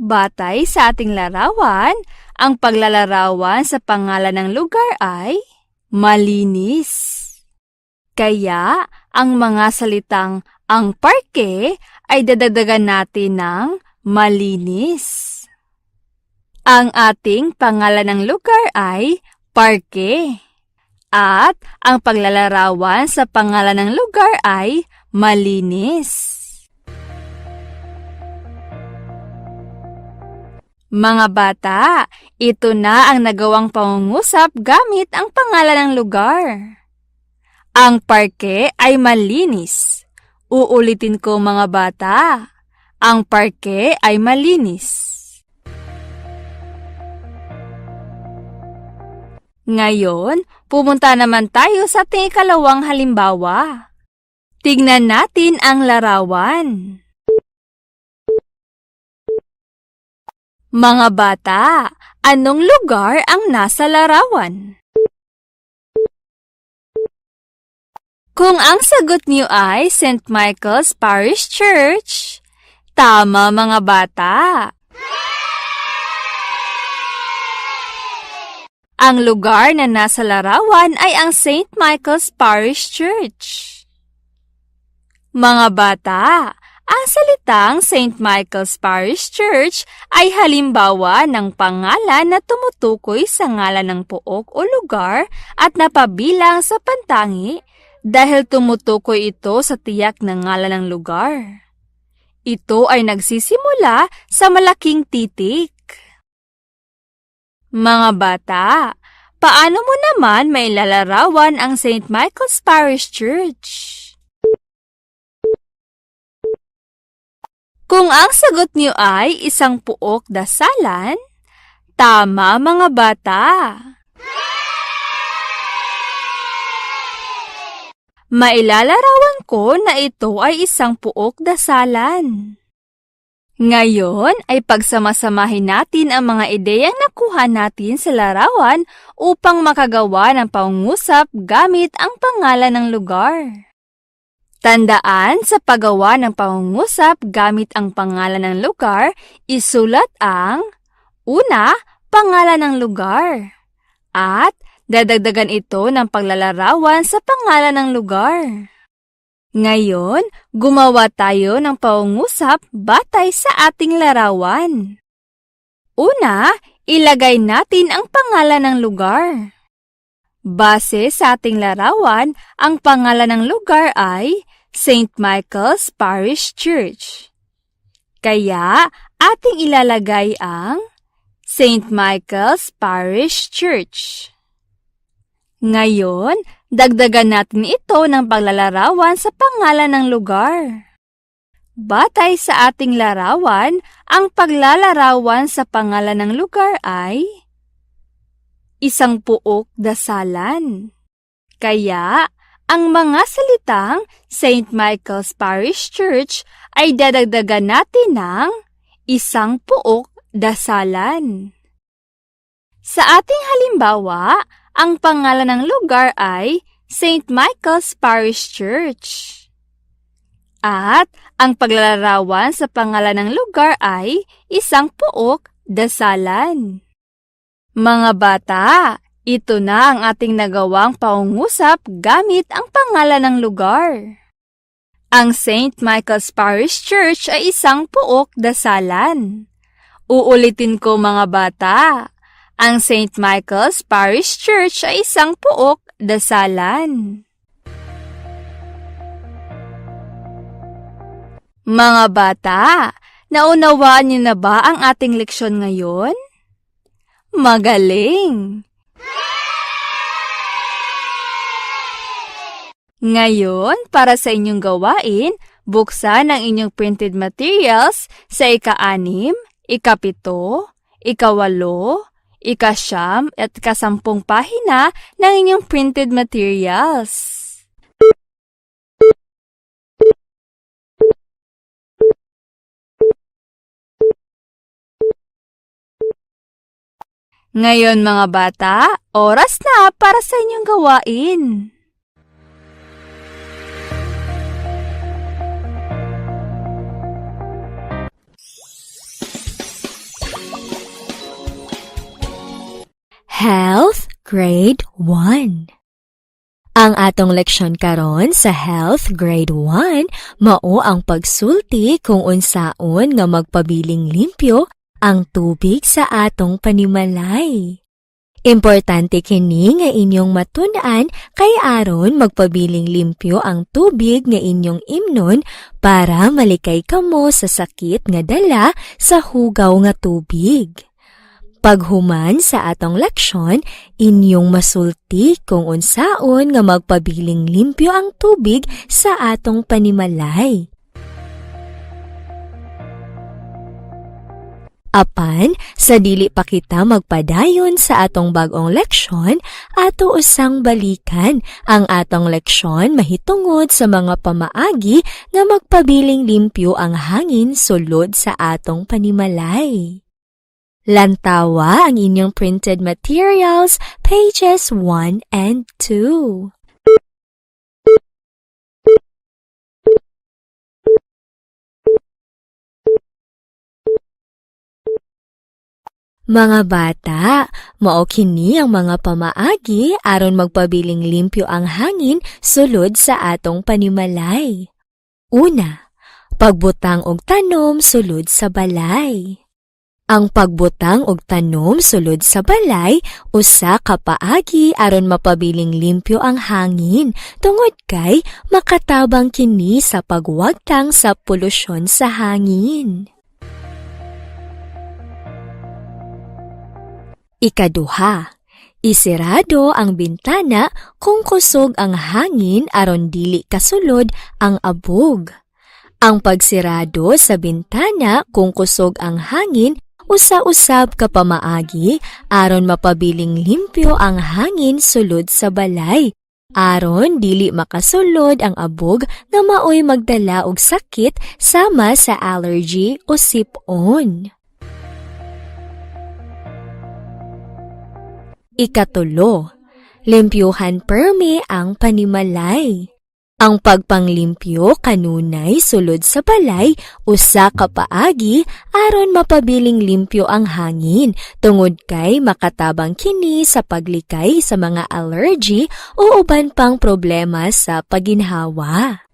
Batay sa ating larawan, ang paglalarawan sa pangalan ng lugar ay malinis. Kaya, ang mga salitang ang parke ay dadagdagan natin ng malinis. Ang ating pangalan ng lugar ay parke. At ang paglalarawan sa pangalan ng lugar ay malinis. Mga bata, ito na ang nagawang pangungusap gamit ang pangalan ng lugar. Ang parke ay malinis. Uulitin ko mga bata, ang parke ay malinis. Ngayon, pumunta naman tayo sa ating ikalawang halimbawa. Tignan natin ang larawan. Mga bata, anong lugar ang nasa larawan? Kung ang sagot niyo ay St. Michael's Parish Church, tama mga bata. Ang lugar na nasa larawan ay ang St. Michael's Parish Church. Mga bata, ang salitang St. Michael's Parish Church ay halimbawa ng pangalan na tumutukoy sa ngalan ng pook o lugar at napabilang sa pantangi dahil tumutukoy ito sa tiyak na ngalan ng lugar. Ito ay nagsisimula sa malaking titik. Mga bata, paano mo naman mailalarawan ang St. Michael's Parish Church? Kung ang sagot niyo ay isang puok dasalan, tama mga bata. Mailalarawan ko na ito ay isang puok dasalan. Ngayon ay pagsamasamahin natin ang mga ideyang nakuha natin sa larawan upang makagawa ng pangungusap gamit ang pangalan ng lugar. Tandaan, sa paggawa ng pangungusap gamit ang pangalan ng lugar, isulat ang una, pangalan ng lugar at dadagdagan ito ng paglalarawan sa pangalan ng lugar. Ngayon, gumawa tayo ng pangungusap batay sa ating larawan. Una, ilagay natin ang pangalan ng lugar. Base sa ating larawan, ang pangalan ng lugar ay St. Michael's Parish Church. Kaya ating ilalagay ang St. Michael's Parish Church. Ngayon, dagdagan natin ito ng paglalarawan sa pangalan ng lugar. Batay sa ating larawan, ang paglalarawan sa pangalan ng lugar ay isang puok dasalan. Kaya, ang mga salitang St. Michael's Parish Church ay dadagdagan natin ng isang puok dasalan. Sa ating halimbawa, ang pangalan ng lugar ay St. Michael's Parish Church. At ang paglalarawan sa pangalan ng lugar ay isang puok dasalan. Mga bata, ito na ang ating nagawang pangungusap gamit ang pangalan ng lugar. Ang St. Michael's Parish Church ay isang puok dasalan. Uulitin ko mga bata, ang St. Michael's Parish Church ay isang puok dasalan. Mga bata, naunawaan niyo na ba ang ating leksyon ngayon? Magaling! Ngayon, para sa inyong gawain, buksan ang inyong printed materials sa ika-6, ika-7, ika-8, ika-9 at ika-10 pahina ng inyong printed materials. Ngayon mga bata, oras na para sa inyong gawain. Health Grade 1. Ang atong leksyon karon sa Health Grade 1 mao ang pagsulti kung unsaon nga magpabiling limpyo ang tubig sa atong panimalay. Importante kini nga inyong matun-an kay aron magpabiling limpyo ang tubig nga inyong imnon para malikay kamo sa sakit nga dala sa hugaw nga tubig. Paghuman sa atong leksyon, inyong masulti kung unsaon nga magpabiling limpyo ang tubig sa atong panimalay. Apan, sa dili pa kita magpadayon sa atong bag-ong leksyon, ato usang balikan ang atong leksyon mahitungod sa mga pamaagi nga magpabiling limpyo ang hangin sulod sa atong panimalay. Lantawa ang inyong printed materials, pages 1 and 2. Mga bata, mao kini ang mga pamaagi aron magpabiling limpyo ang hangin sulod sa atong panimalay. Una, pagbutang og tanom sulod sa balay. Ang pagbutang og tanom sulod sa balay usa ka paagi aron mapabiling limpyo ang hangin tungod kay makatabang kini sa pagwagtang sa polusyon sa hangin. Ikaduha, isirado ang bintana kung kusog ang hangin aron dili kasulod ang abog. Ang pagsirado sa bintana kung kusog ang hangin usa-usab ka pamaagi aron mapabiling limpyo ang hangin sulod sa balay aron dili makasulod ang abog nga maoy magdala og sakit sama sa allergy o sipon. Ikatulo, limpyuhan permi ang panimalay. Ang pagpanglimpyo kanunay sulod sa balay usa ka paagi aron mapabiling limpyo ang hangin tungod kay makatabang kini sa paglikay sa mga allergy o uban pang problema sa paginhawa.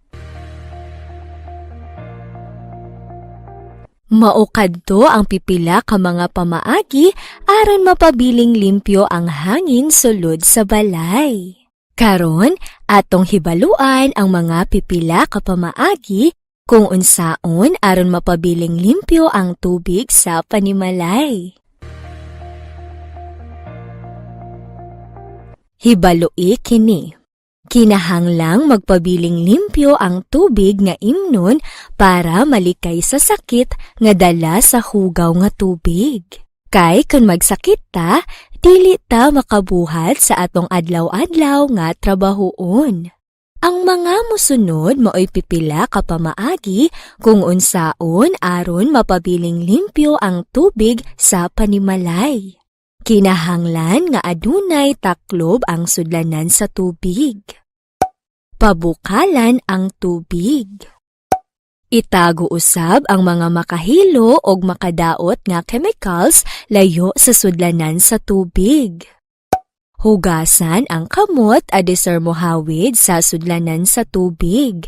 Maukadto ang pipila ka mga pamaagi aron mapabiling limpyo ang hangin sulod sa balay. Karon, atong hibaluan ang mga pipila ka pamaagi Kung unsaon aron mapabiling limpyo ang tubig sa panimalay. Hibaloi kini. Kinahanglang magpabiling limpyo ang tubig nga imnon para malikay sa sakit nga dala sa hugaw nga tubig. Kay kung magsakit ta, dili ta makabuhat sa atong adlaw-adlaw nga trabahoon. Ang mga musunod maoy pipila ka pamaagi kung unsaon aron mapabiling limpyo ang tubig sa panimalay. Kinahanglan nga adunay taklob ang sudlanan sa tubig. Pabukalan ang tubig. Itago usab ang mga makahilo o makadaot nga chemicals layo sa sudlanan sa tubig. Hugasan ang kamot adisar mohawid sa sudlanan sa tubig.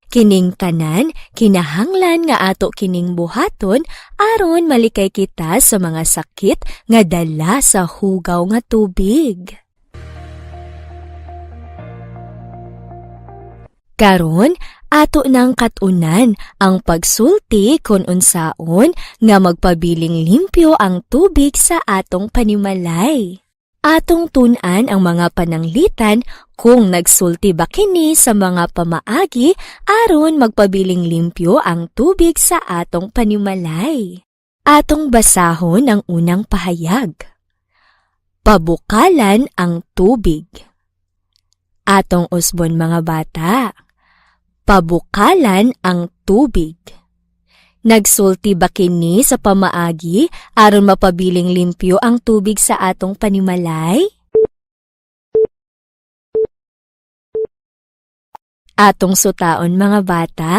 Kining tanan, kinahanglan nga ato kining buhaton aron malikay kita sa mga sakit nga dala sa hugaw nga tubig. Karon, ato nang katunan ang pagsulti kung unsaon nga magpabiling limpyo ang tubig sa atong panimalay. Atong tunan ang mga pananglitan kung nagsulti ba kini sa mga pamaagi aron magpabiling limpyo ang tubig sa atong panimalay. Atong basahon ang unang pahayag. Pabukalan ang tubig. Atong usbon mga bata. Pabukalan ang tubig. Nagsulti ba kini sa pamaagi aron mapabiling limpyo ang tubig sa atong panimalay? Atong sutaon mga bata.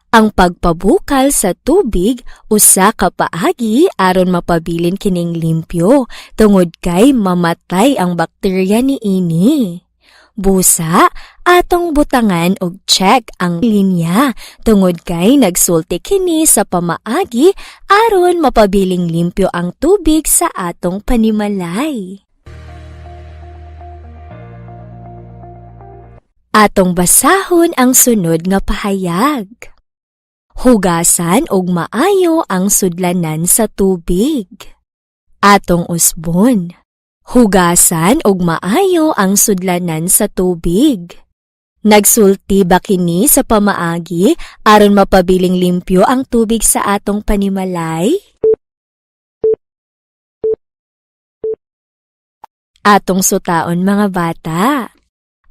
Ang pagpabukal sa tubig usa ka paagi aron mapabilin kining limpyo tungod kay mamatay ang bakterya niini. Busa, atong butangan og check ang linya tungod kay nagsulti kini sa pamaagi aron mapabiling limpyo ang tubig sa atong panimalay. Atong basahon ang sunod nga pahayag. Hugasan og maayo ang sudlanan sa tubig. Atong usbon. Hugasan og maayo ang sudlanan sa tubig. Nagsulti ba kini sa pamaagi aron mapabiling limpyo ang tubig sa atong panimalay? Atong sutaon mga bata.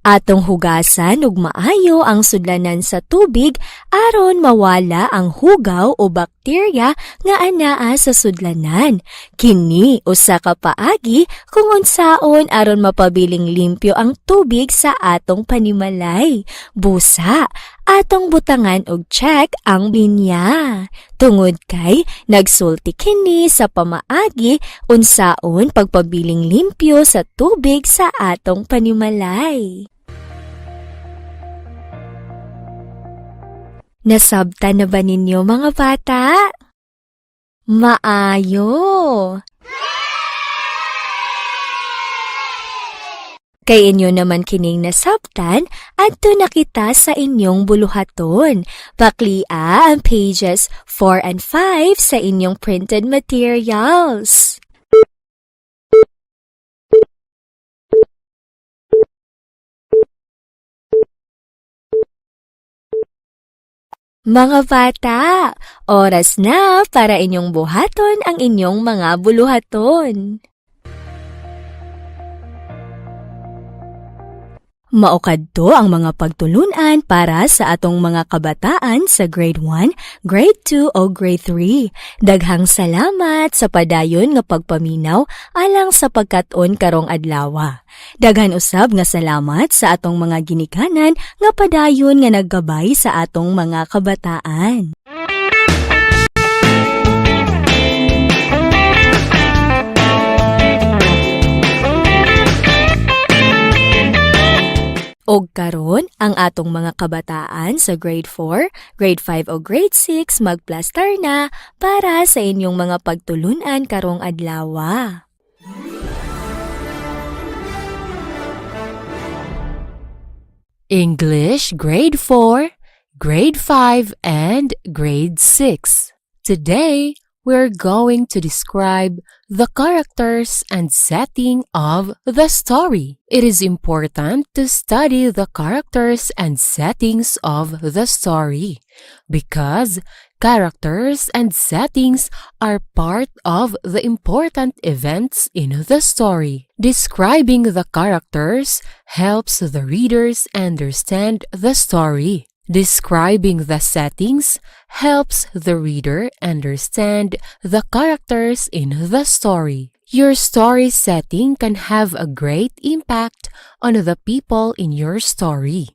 Atong hugasan ug maayo ang sudlanan sa tubig aron mawala ang hugaw o bakterya nga anaa sa sudlanan. Kini usa ka paagi kung unsaon aron mapabiling limpyo ang tubig sa atong panimalay. Busa, atong butangan og check ang linya. Tungod kay nagsulti kini sa pamaagi unsaon pagpabiling limpyo sa tubig sa atong panimalay. Nasabtan na ba ninyo mga bata? Maayo! Kay inyo naman kining nasabtan, adto na kita sa inyong buluhaton. Paklia ang pages 4 and 5 sa inyong printed materials. Mga bata, oras na para inyong buhaton ang inyong mga buluhaton. Maokadto ang mga pagtulunan para sa atong mga kabataan sa grade 1, grade 2 o grade 3. Daghang salamat sa padayon nga pagpaminaw alang sa pagkat-on karong adlaw. Daghan usab nga salamat sa atong mga ginikanan nga padayon nga naggabay sa atong mga kabataan. Og karon ang atong mga kabataan sa grade 4, grade 5 o grade 6 magplaster na para sa inyong mga pagtulunan karong adlaw. English grade 4, Grade 5 and Grade 6. Today, we're going to describe the characters and setting of the story. It is important to study the characters and settings of the story because characters and settings are part of the important events in the story. Describing the characters helps the readers understand the story. Describing the settings helps the reader understand the characters in the story. Your story setting can have a great impact on the people in your story,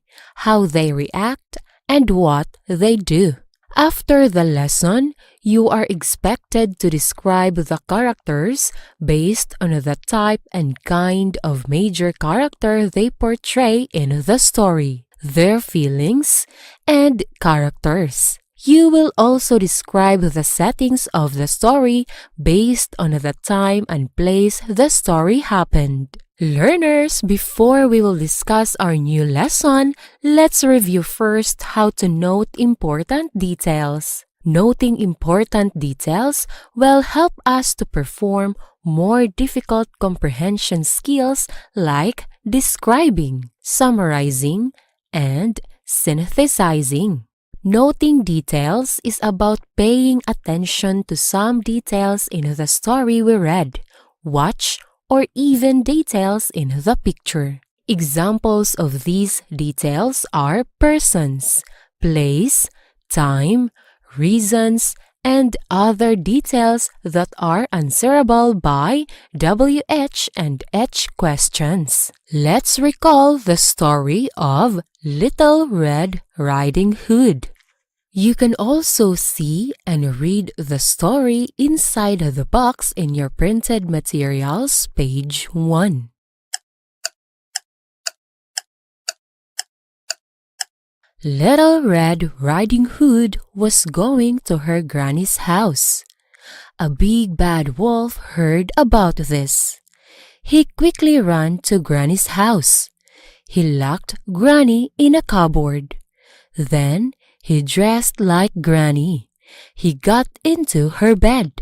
how they react, and what they do. After the lesson, you are expected to describe the characters based on the type and kind of major character they portray in the story, their feelings, and characters. You will also describe the settings of the story based on the time and place the story happened. Learners, before we will discuss our new lesson, let's review first how to note important details. Noting important details will help us to perform more difficult comprehension skills like describing, summarizing, and synthesizing. Noting details is about paying attention to some details in the story we read, watch, or even details in the picture. Examples of these details are persons, place, time, reasons, and other details that are answerable by WH and H questions. Let's recall the story of Little Red Riding Hood. You can also see and read the story inside the box in your printed materials, page 1. Little Red Riding Hood was going to her granny's house. A big bad wolf heard about this. He quickly ran to Granny's house. He locked Granny in a cupboard. Then he dressed like Granny. He got into her bed.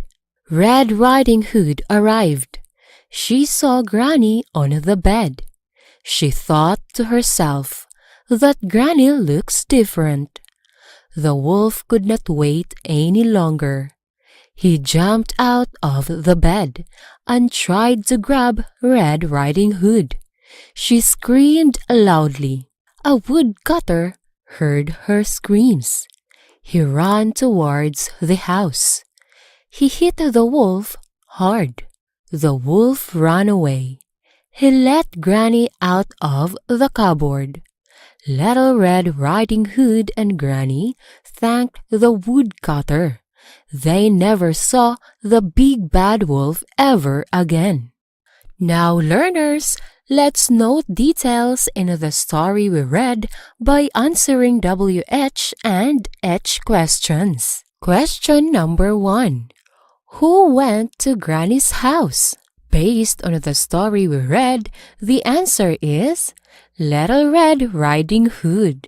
Red Riding Hood arrived. She saw Granny on the bed. She thought to herself that Granny looks different. The wolf could not wait any longer. He jumped out of the bed and tried to grab Red Riding Hood. She screamed loudly. A woodcutter heard her screams. He ran towards the house. He hit the wolf hard. The wolf ran away. He let Granny out of the cupboard. Little Red Riding Hood and Granny thanked the woodcutter. They never saw the big bad wolf ever again. Now, learners, let's note details in the story we read by answering WH and H questions. Question number 1. Who went to Granny's house? Based on the story we read, the answer is Little Red Riding Hood.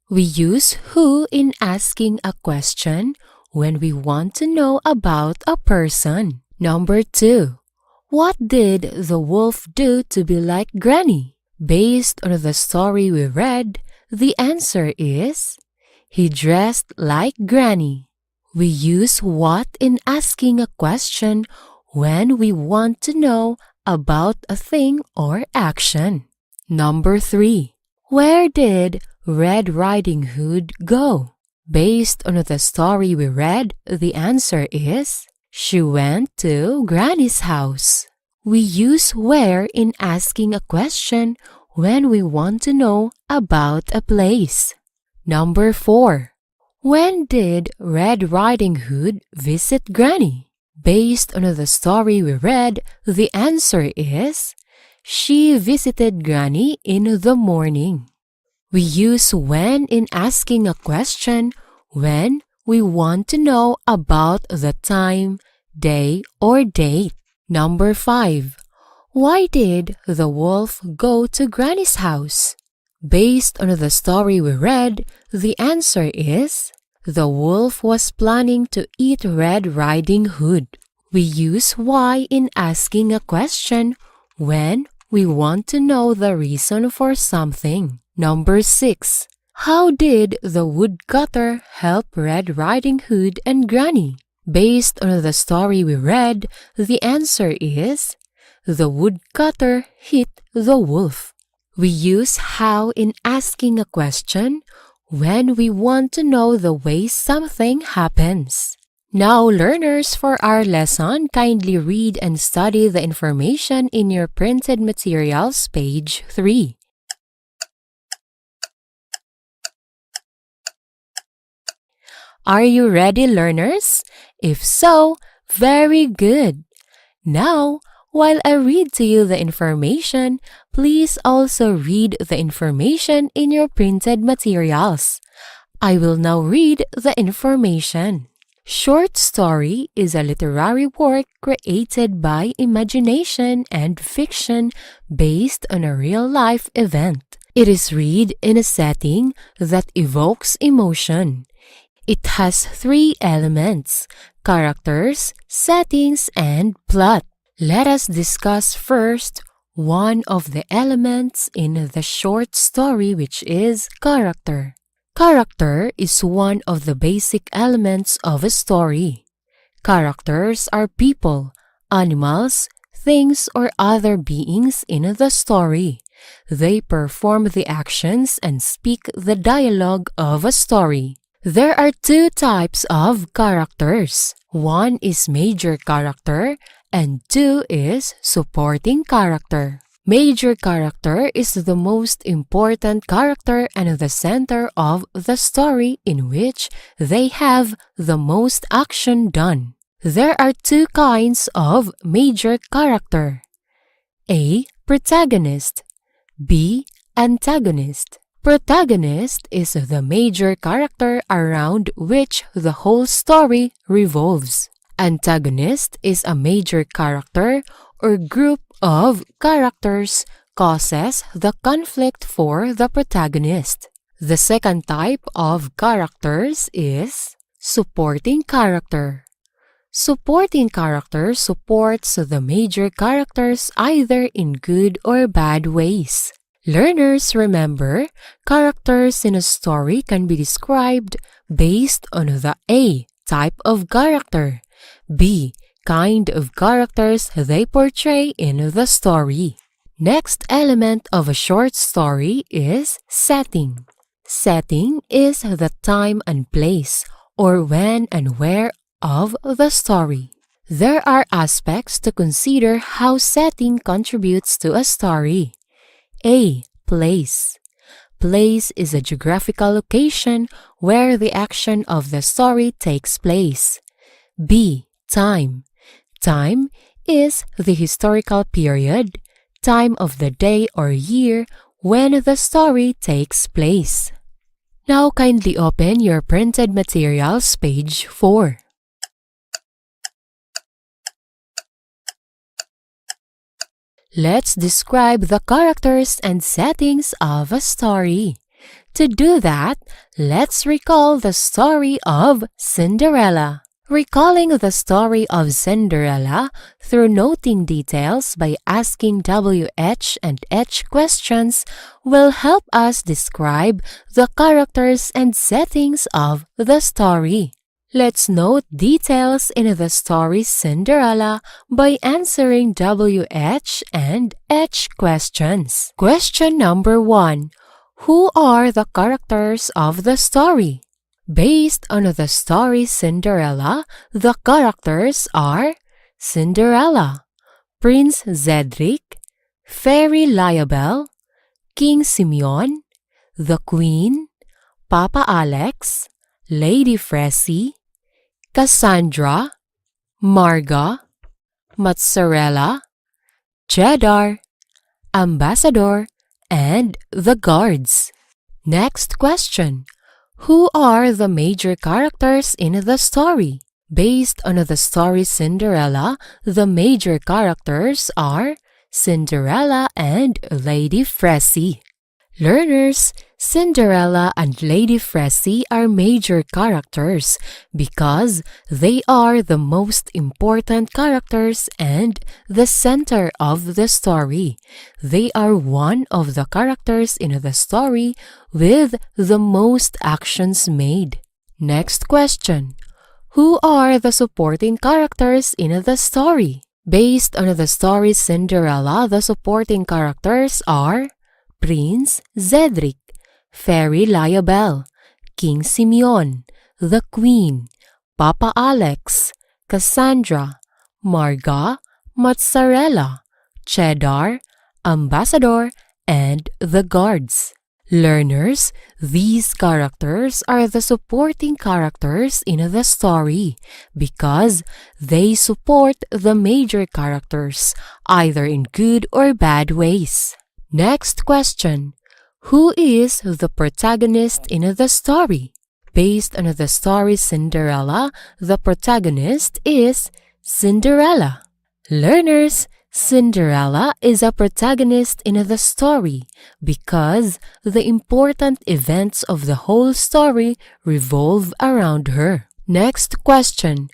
We use who in asking a question when we want to know about a person. Number 2. What did the wolf do to be like Granny? Based on the story we read, the answer is he dressed like Granny. We use what in asking a question when we want to know about a thing or action. Number 3. Where did Red Riding Hood go? Based on the story we read, the answer is she went to Granny's house. We use where in asking a question when we want to know about a place. Number 4. When did Red Riding Hood visit Granny? Based on the story we read, the answer is she visited Granny in the morning. We use when in asking a question when we want to know about the time, day, or date. Number 5. Why did the wolf go to Granny's house? Based on the story we read, the answer is the wolf was planning to eat Red Riding Hood. We use why in asking a question when we want to know the reason for something. Number 6. How did the woodcutter help Red Riding Hood and Granny? Based on the story we read, the answer is the woodcutter hit the wolf. We use how in asking a question when we want to know the way something happens. Now, learners, for our lesson, kindly read and study the information in your printed materials, page 3. Are you ready, learners? If so, very good. Now, while I read to you the information, please also read the information in your printed materials. I will now read the information. Short story is a literary work created by imagination and fiction based on a real-life event. It is read in a setting that evokes emotion. It has 3 elements: characters, settings, and plot. Let us discuss first one of the elements in the short story, which is character. Character is one of the basic elements of a story. Characters are people, animals, things, or other beings in the story. They perform the actions and speak the dialogue of a story. There are 2 types of characters. One is major character and 2 is supporting character. Major character is the most important character and the center of the story in which they have the most action done. There are 2 kinds of major character: A. Protagonist, B. Antagonist. Protagonist is the major character around which the whole story revolves. Antagonist is a major character or group of characters causes the conflict for the protagonist. The second type of characters is supporting character. Supporting character supports the major characters either in good or bad ways. Learners, remember, characters in a story can be described based on the A. type of character, B. kind of characters they portray in the story. Next element of a short story is setting. Setting is the time and place, or when and where of the story. There are aspects to consider how setting contributes to a story. A. Place. Place is a geographical location where the action of the story takes place. B. Time. Time is the historical period, time of the day or year when the story takes place. Now kindly open your printed materials, page 4. Let's describe the characters and settings of a story. To do that, let's recall the story of Cinderella. Recalling the story of Cinderella through noting details by asking WH and H questions will help us describe the characters and settings of the story. Let's note details in the story Cinderella by answering WH and H questions. Question number 1. Who are the characters of the story? Based on the story Cinderella, the characters are Cinderella, Prince Cedric, Fairy Liabel, King Simeon, the Queen, Papa Alex, Lady Fressie, Cassandra, Marga, Mozzarella, Cheddar, Ambassador, and the guards. Next question. Who are the major characters in the story? Based on the story Cinderella, the major characters are Cinderella and Lady Fressie. Learners, Cinderella and Lady Fressie are major characters because they are the most important characters and the center of the story. They are one of the characters in the story with the most actions made. Next question. Who are the supporting characters in the story? Based on the story Cinderella, the supporting characters are Prince Cedric, Fairy Liabelle, King Simeon, the Queen, Papa Alex, Cassandra, Marga, Mozzarella, Cheddar, Ambassador, and the Guards. Learners, these characters are the supporting characters in the story because they support the major characters either in good or bad ways. Next question. Who is the protagonist in the story? Based on the story Cinderella, the protagonist is Cinderella. Learners, Cinderella is a protagonist in the story because the important events of the whole story revolve around her. Next question.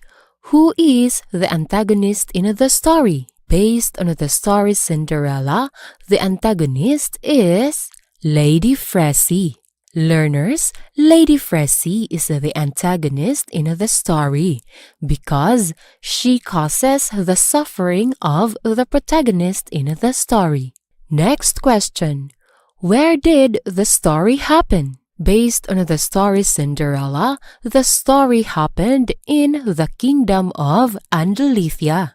Who is the antagonist in the story? Based on the story Cinderella, the antagonist is Lady Fressie. Learners, Lady Fressie is the antagonist in the story because she causes the suffering of the protagonist in the story. Next question. Where did the story happen? Based on the story Cinderella, the story happened in the kingdom of Andalithia.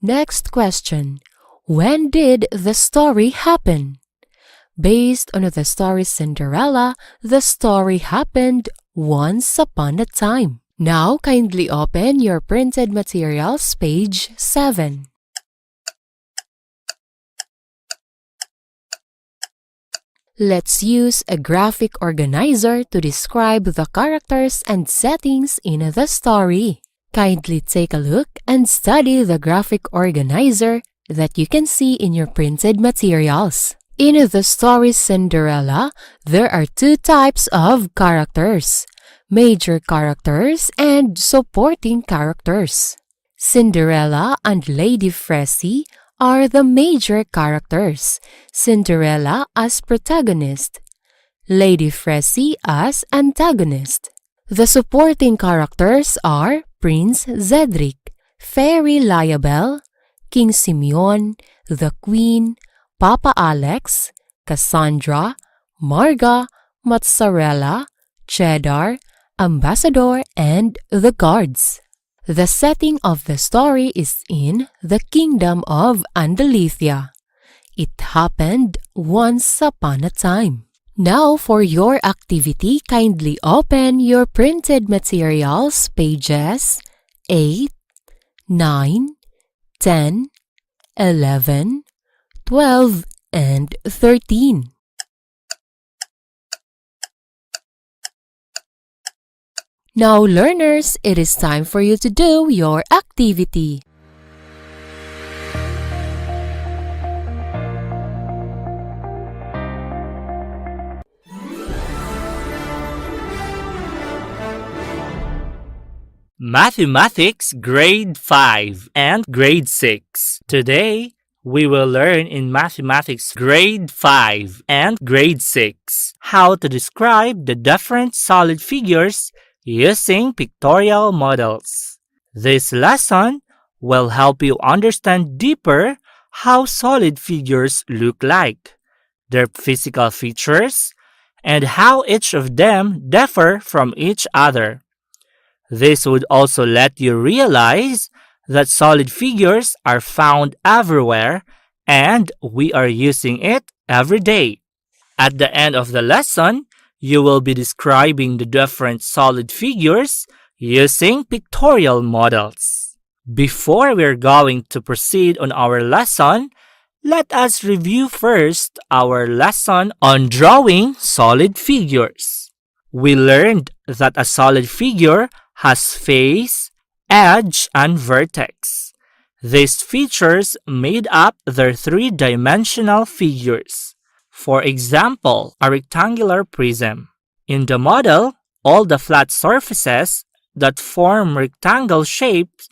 Next question. When did the story happen? Based on the story Cinderella, the story happened once upon a time. Now kindly open your printed materials, page 7. Let's use a graphic organizer to describe the characters and settings in the story. Kindly take a look and study the graphic organizer that you can see in your printed materials. In the story Cinderella, there are two types of characters: major characters and supporting characters. Cinderella and Lady Fressie are the major characters, Cinderella as protagonist, Lady Fressie as antagonist. The supporting characters are Prince Cedric, Fairy Liabelle, King Simeon, the Queen, Papa Alex, Cassandra, Marga, Mozzarella, Cheddar, Ambassador, and the Guards. The setting of the story is in the kingdom of Andalithia. It happened once upon a time. Now for your activity, kindly open your printed materials, pages 8, 9, 10, 11, 12, and 13. Now, learners, it is time for you to do your activity. Mathematics Grade 5 and Grade 6. Today, we will learn in Mathematics Grade 5 and Grade 6 how to describe the different solid figures using pictorial models. This lesson will help you understand deeper how solid figures look like, their physical features, and how each of them differ from each other. This would also let you realize that solid figures are found everywhere and we are using it every day. At the end of the lesson, you will be describing the different solid figures using pictorial models. Before we're going to proceed on our lesson, let us review first our lesson on drawing solid figures. We learned that a solid figure has face, edge, and vertex. These features made up their three-dimensional figures. For example, a rectangular prism. In the model, all the flat surfaces that form rectangle shapes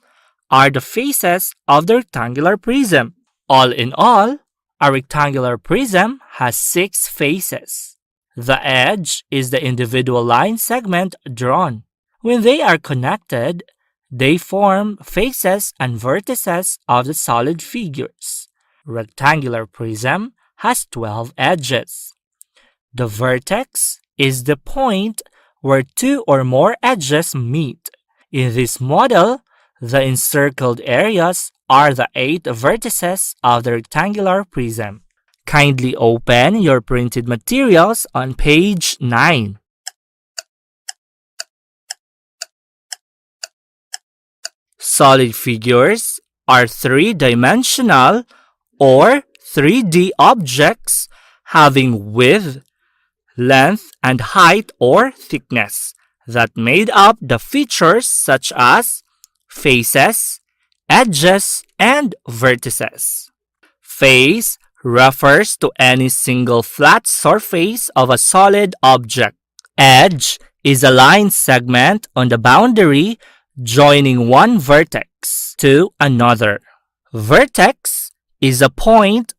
are the faces of the rectangular prism. All in all, a rectangular prism has 6 faces. The edge is the individual line segment drawn. When they are connected, they form faces and vertices of the solid figures. Rectangular prism has 12 edges. The vertex is the point where 2 or more edges meet. In this model, the encircled areas are the 8 vertices of the rectangular prism. Kindly open your printed materials on page 9. Solid figures are three-dimensional or 3D objects having width, length, and height or thickness that made up the features such as faces, edges, and vertices. Face refers to any single flat surface of a solid object. Edge is a line segment on the boundary joining one vertex to another. Vertex is a point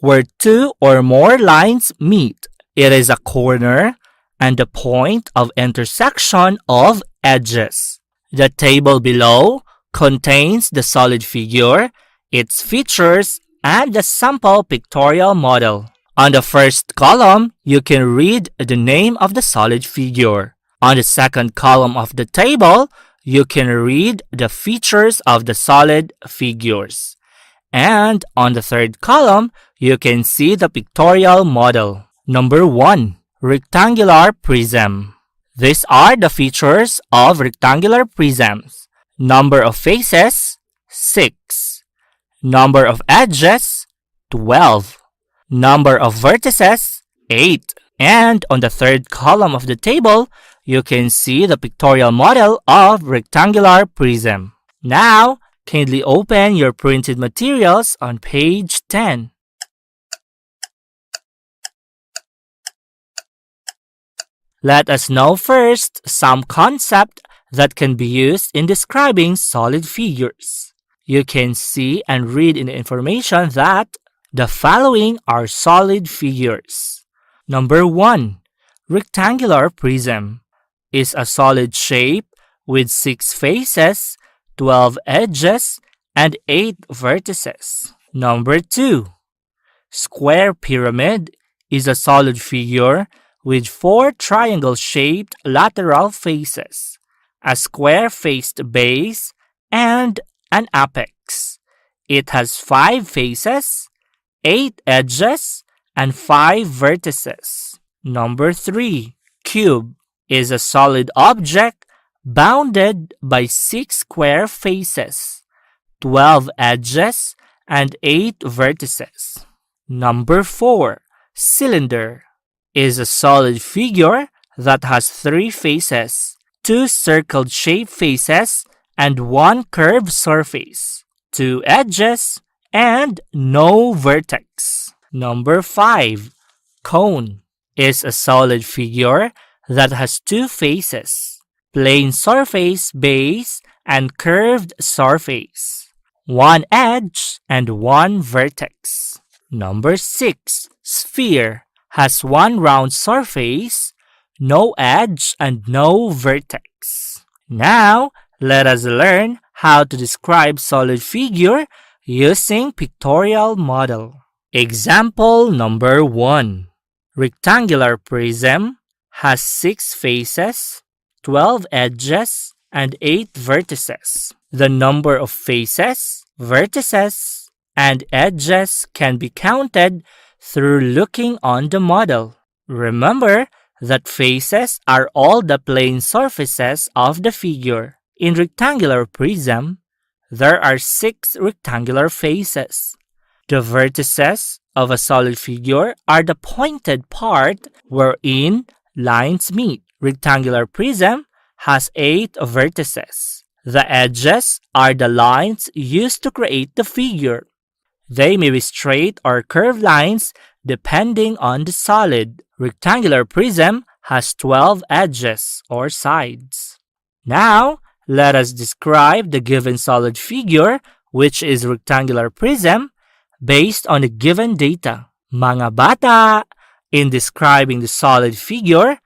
where 2 or more lines meet. It is a corner and the point of intersection of edges. The table below contains the solid figure, its features, and the sample pictorial model. On the first column, you can read the name of the solid figure. On the second column of the table, you can read the features of the solid figures. And on the third column, you can see the pictorial model. Number 1. Rectangular prism. These are the features of rectangular prisms. Number of faces, 6. Number of edges, 12. Number of vertices, 8. And on the third column of the table, you can see the pictorial model of rectangular prism. Now, kindly open your printed materials on page 10. Let us know first some concept that can be used in describing solid figures. You can see and read in the information that the following are solid figures. Number 1. Rectangular prism is a solid shape with 6 faces, 12 edges, and 8 vertices. Number 2. Square pyramid is a solid figure with 4 triangle-shaped lateral faces, a square-faced base, and an apex. It has 5 faces, 8 edges, and 5 vertices. Number 3. Cube is a solid object bounded by 6 square faces, 12 edges, and 8 vertices. Number 4. Cylinder is a solid figure that has 3 faces, 2 circle-shaped faces, and 1 curved surface, 2 edges, and no vertex. Number 5. Cone is a solid figure that has 2 faces, plain surface base, and curved surface, 1 edge, and 1 vertex. Number 6. Sphere has 1 round surface, no edge, and no vertex. Now, let us learn how to describe solid figure using pictorial model. Example number 1. Rectangular prism has 6 faces, 12 edges, and 8 vertices. The number of faces, vertices, and edges can be counted through looking on the model. Remember that faces are all the plane surfaces of the figure. In rectangular prism, there are 6 rectangular faces. The vertices of a solid figure are the pointed part wherein lines meet. Rectangular prism has 8 vertices. The edges are the lines used to create the figure. They may be straight or curved lines depending on the solid. Rectangular prism has 12 edges or sides. Now, let us describe the given solid figure, which is rectangular prism, based on the given data. Mga bata, in describing the solid figure,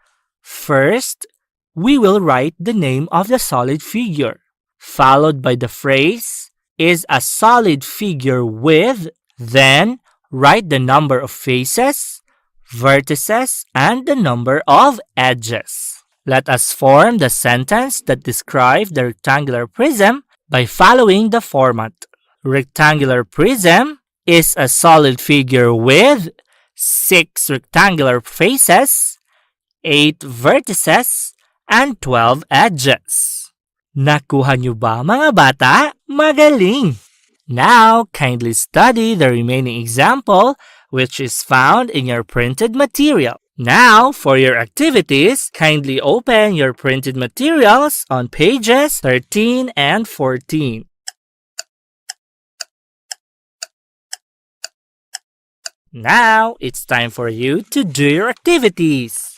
first, we will write the name of the solid figure, followed by the phrase, is a solid figure with, then write the number of faces, vertices, and the number of edges. Let us form the sentence that describes the rectangular prism by following the format. Rectangular prism is a solid figure with 6 rectangular faces, 8 vertices, and 12 edges. Nakuha niyo ba mga bata? Magaling! Now, kindly study the remaining example which is found in your printed material. Now, for your activities, kindly open your printed materials on pages 13 and 14. Now, it's time for you to do your activities.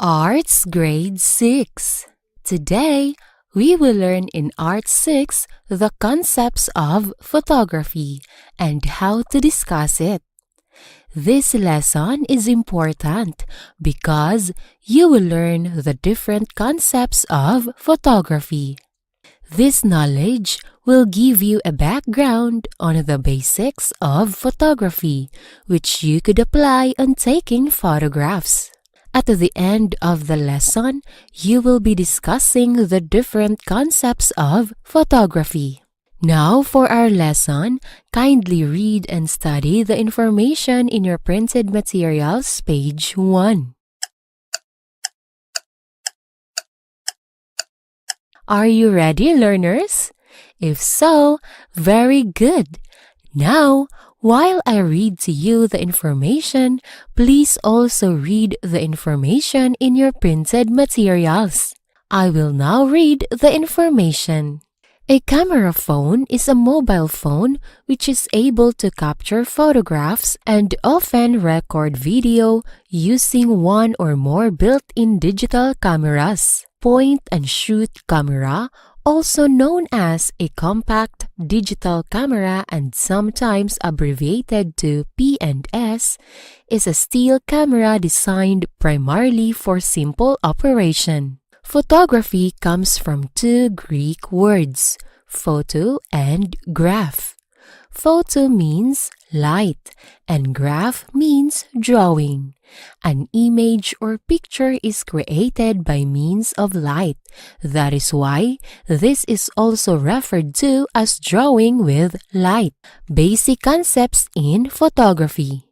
Arts Grade 6. Today, we will learn in Art 6 the concepts of photography and how to discuss it. This lesson is important because you will learn the different concepts of photography. This knowledge will give you a background on the basics of photography, which you could apply on taking photographs. At the end of the lesson, you will be discussing the different concepts of photography. Now, for our lesson, kindly read and study the information in your printed materials, page 1. Are you ready, learners? If so, very good. Now, while I read to you the information, please also read the information in your printed materials. I will now read the information. A camera phone is a mobile phone which is able to capture photographs and often record video using one or more built-in digital cameras. Point-and-shoot camera, also known as a compact digital camera and sometimes abbreviated to P&S, is a still camera designed primarily for simple operation. Photography comes from two Greek words, photo and graph. Photo means light and graph means drawing. An image or picture is created by means of light. That is why this is also referred to as drawing with light. Basic concepts in photography.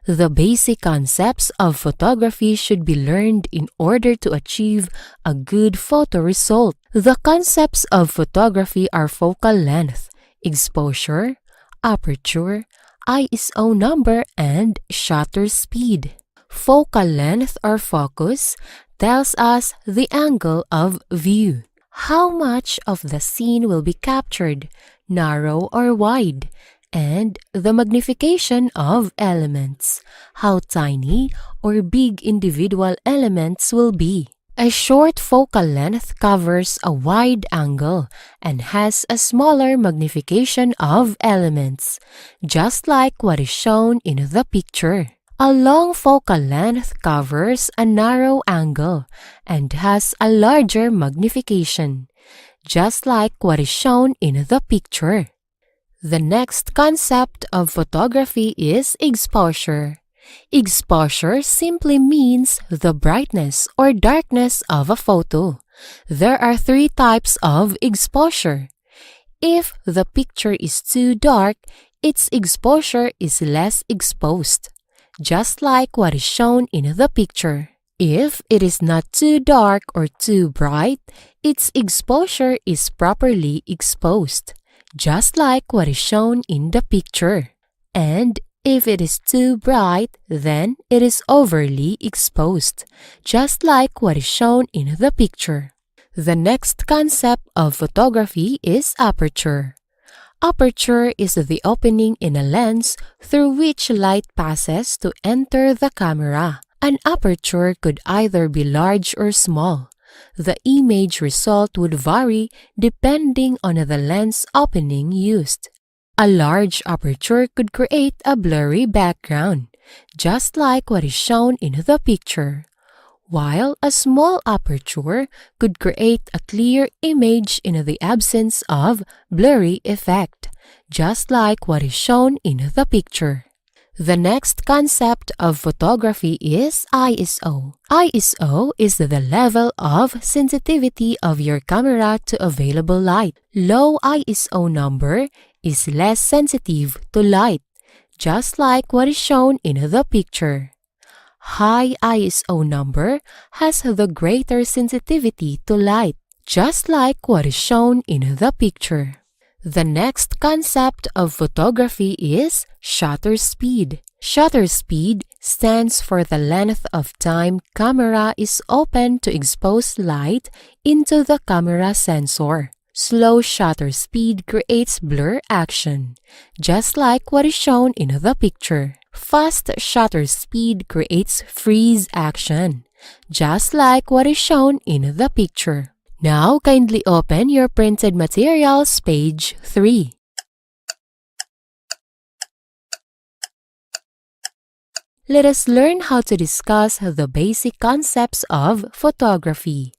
The basic concepts of photography should be learned in order to achieve a good photo result. The concepts of photography are focal length, exposure, aperture, ISO number, and shutter speed. Focal length or focus tells us the angle of view. How much of the scene will be captured, narrow or wide, and the magnification of elements, how tiny or big individual elements will be. A short focal length covers a wide angle and has a smaller magnification of elements, just like what is shown in the picture. A long focal length covers a narrow angle and has a larger magnification, just like what is shown in the picture. The next concept of photography is exposure. Exposure simply means the brightness or darkness of a photo. There are three types of exposure. If the picture is too dark, its exposure is less exposed, just like what is shown in the picture. If it is not too dark or too bright, its exposure is properly exposed, just like what is shown in the picture. And If it is too bright, then it is overly exposed, just like what is shown in the picture. The next concept of photography is aperture. Aperture is the opening in a lens through which light passes to enter the camera. An aperture could either be large or small. The image result would vary depending on the lens opening used. A large aperture could create a blurry background, just like what is shown in the picture, while a small aperture could create a clear image in the absence of blurry effect, just like what is shown in the picture. The next concept of photography is ISO. ISO is the level of sensitivity of your camera to available light. Low ISO number is less sensitive to light, just like what is shown in the picture. High ISO number has the greater sensitivity to light, just like what is shown in the picture. The next concept of photography is shutter speed. Shutter speed stands for the length of time camera is open to expose light into the camera sensor. Slow shutter speed creates blur action, just like what is shown in the picture. Fast shutter speed creates freeze action, just like what is shown in the picture. Now, kindly open your printed materials, page 3. Let us learn how to discuss the basic concepts of photography.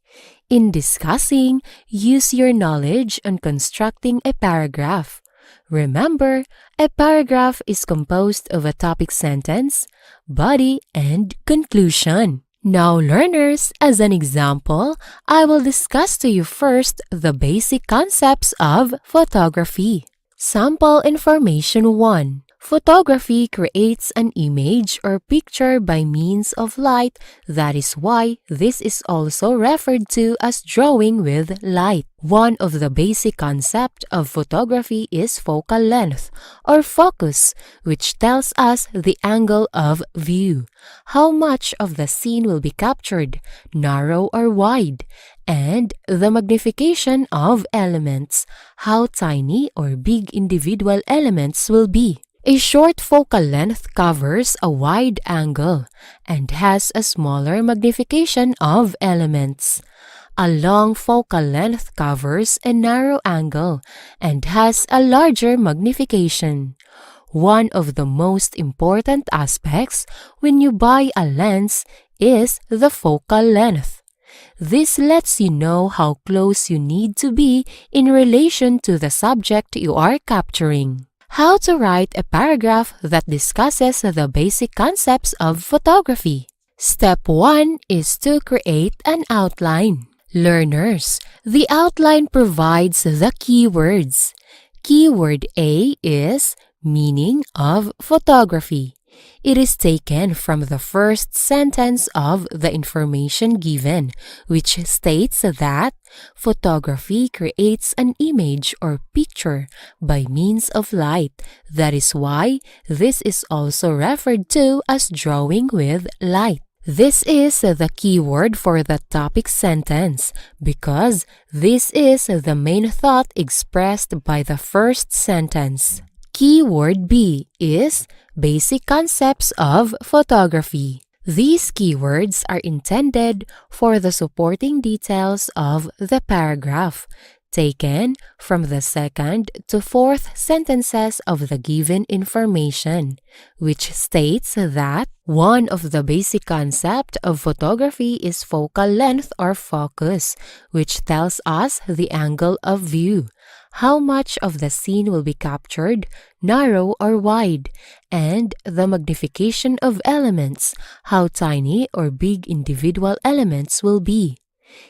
In discussing, use your knowledge on constructing a paragraph. Remember, a paragraph is composed of a topic sentence, body, and conclusion. Now, learners, as an example, I will discuss to you first the basic concepts of photography. Sample information 1. Photography creates an image or picture by means of light. That is why this is also referred to as drawing with light. One of the basic concepts of photography is focal length or focus, which tells us the angle of view, how much of the scene will be captured, narrow or wide, and the magnification of elements, how tiny or big individual elements will be. A short focal length covers a wide angle and has a smaller magnification of elements. A long focal length covers a narrow angle and has a larger magnification. One of the most important aspects when you buy a lens is the focal length. This lets you know how close you need to be in relation to the subject you are capturing. How to write a paragraph that discusses the basic concepts of photography. Step 1 is to create an outline. Learners, the outline provides the keywords. Keyword A is meaning of photography. It is taken from the first sentence of the information given, which states that photography creates an image or picture by means of light. That is why this is also referred to as drawing with light. This is the keyword for the topic sentence because this is the main thought expressed by the first sentence. Keyword B is basic concepts of photography. These keywords are intended for the supporting details of the paragraph, taken from the second to fourth sentences of the given information, which states that one of the basic concepts of photography is focal length or focus, which tells us the angle of view, how much of the scene will be captured, narrow or wide, and the magnification of elements, how tiny or big individual elements will be.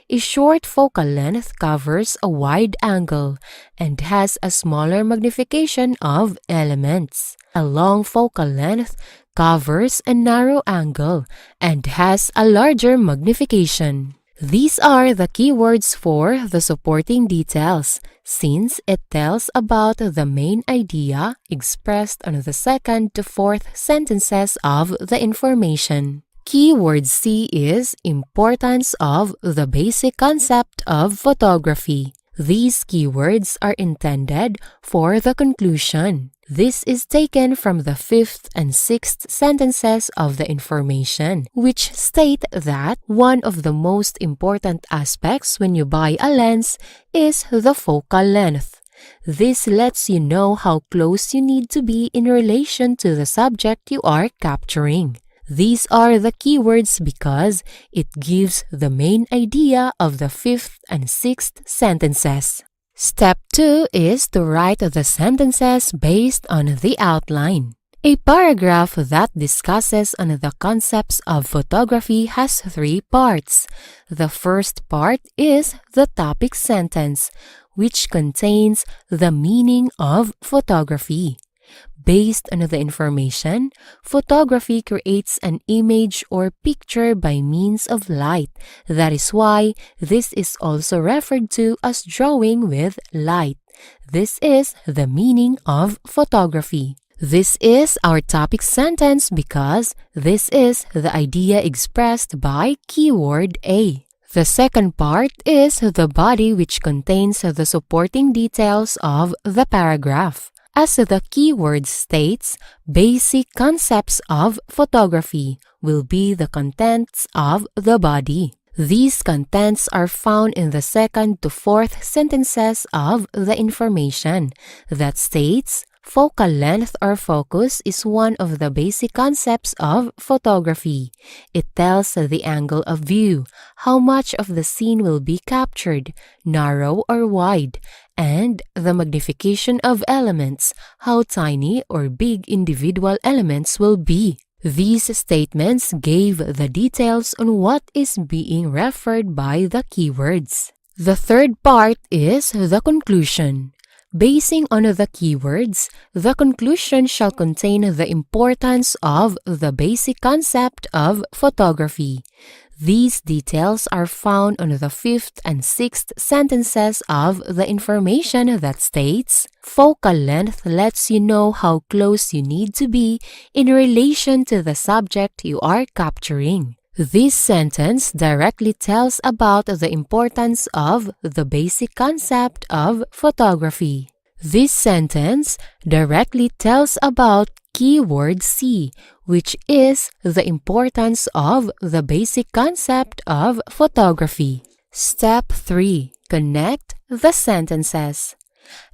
A short focal length covers a wide angle and has a smaller magnification of elements. A long focal length covers a narrow angle and has a larger magnification. These are the keywords for the supporting details, since it tells about the main idea expressed on the second to fourth sentences of the information. Keyword C is importance of the basic concept of photography. These keywords are intended for the conclusion. This is taken from the fifth and sixth sentences of the information, which state that one of the most important aspects when you buy a lens is the focal length. This lets you know how close you need to be in relation to the subject you are capturing. These are the keywords because it gives the main idea of the fifth and sixth sentences. Step 2 is to write the sentences based on the outline. A paragraph that discusses on the concepts of photography has 3 parts. The first part is the topic sentence, which contains the meaning of photography. Based on the information, photography creates an image or picture by means of light. That is why this is also referred to as drawing with light. This is the meaning of photography. This is our topic sentence because this is the idea expressed by keyword A. The second part is the body, which contains the supporting details of the paragraph. As the keyword states, basic concepts of photography will be the contents of the body. These contents are found in the second to fourth sentences of the information that states, focal length or focus is one of the basic concepts of photography. It tells the angle of view, how much of the scene will be captured, narrow or wide, and the magnification of elements, how tiny or big individual elements will be. These statements gave the details on what is being referred by the keywords. The third part is the conclusion. Basing on the keywords, the conclusion shall contain the importance of the basic concept of photography. These details are found on the fifth and sixth sentences of the information that states, focal length lets you know how close you need to be in relation to the subject you are capturing. This sentence directly tells about the importance of the basic concept of photography. This sentence directly tells about keyword C, which is the importance of the basic concept of photography. Step 3. Connect the sentences.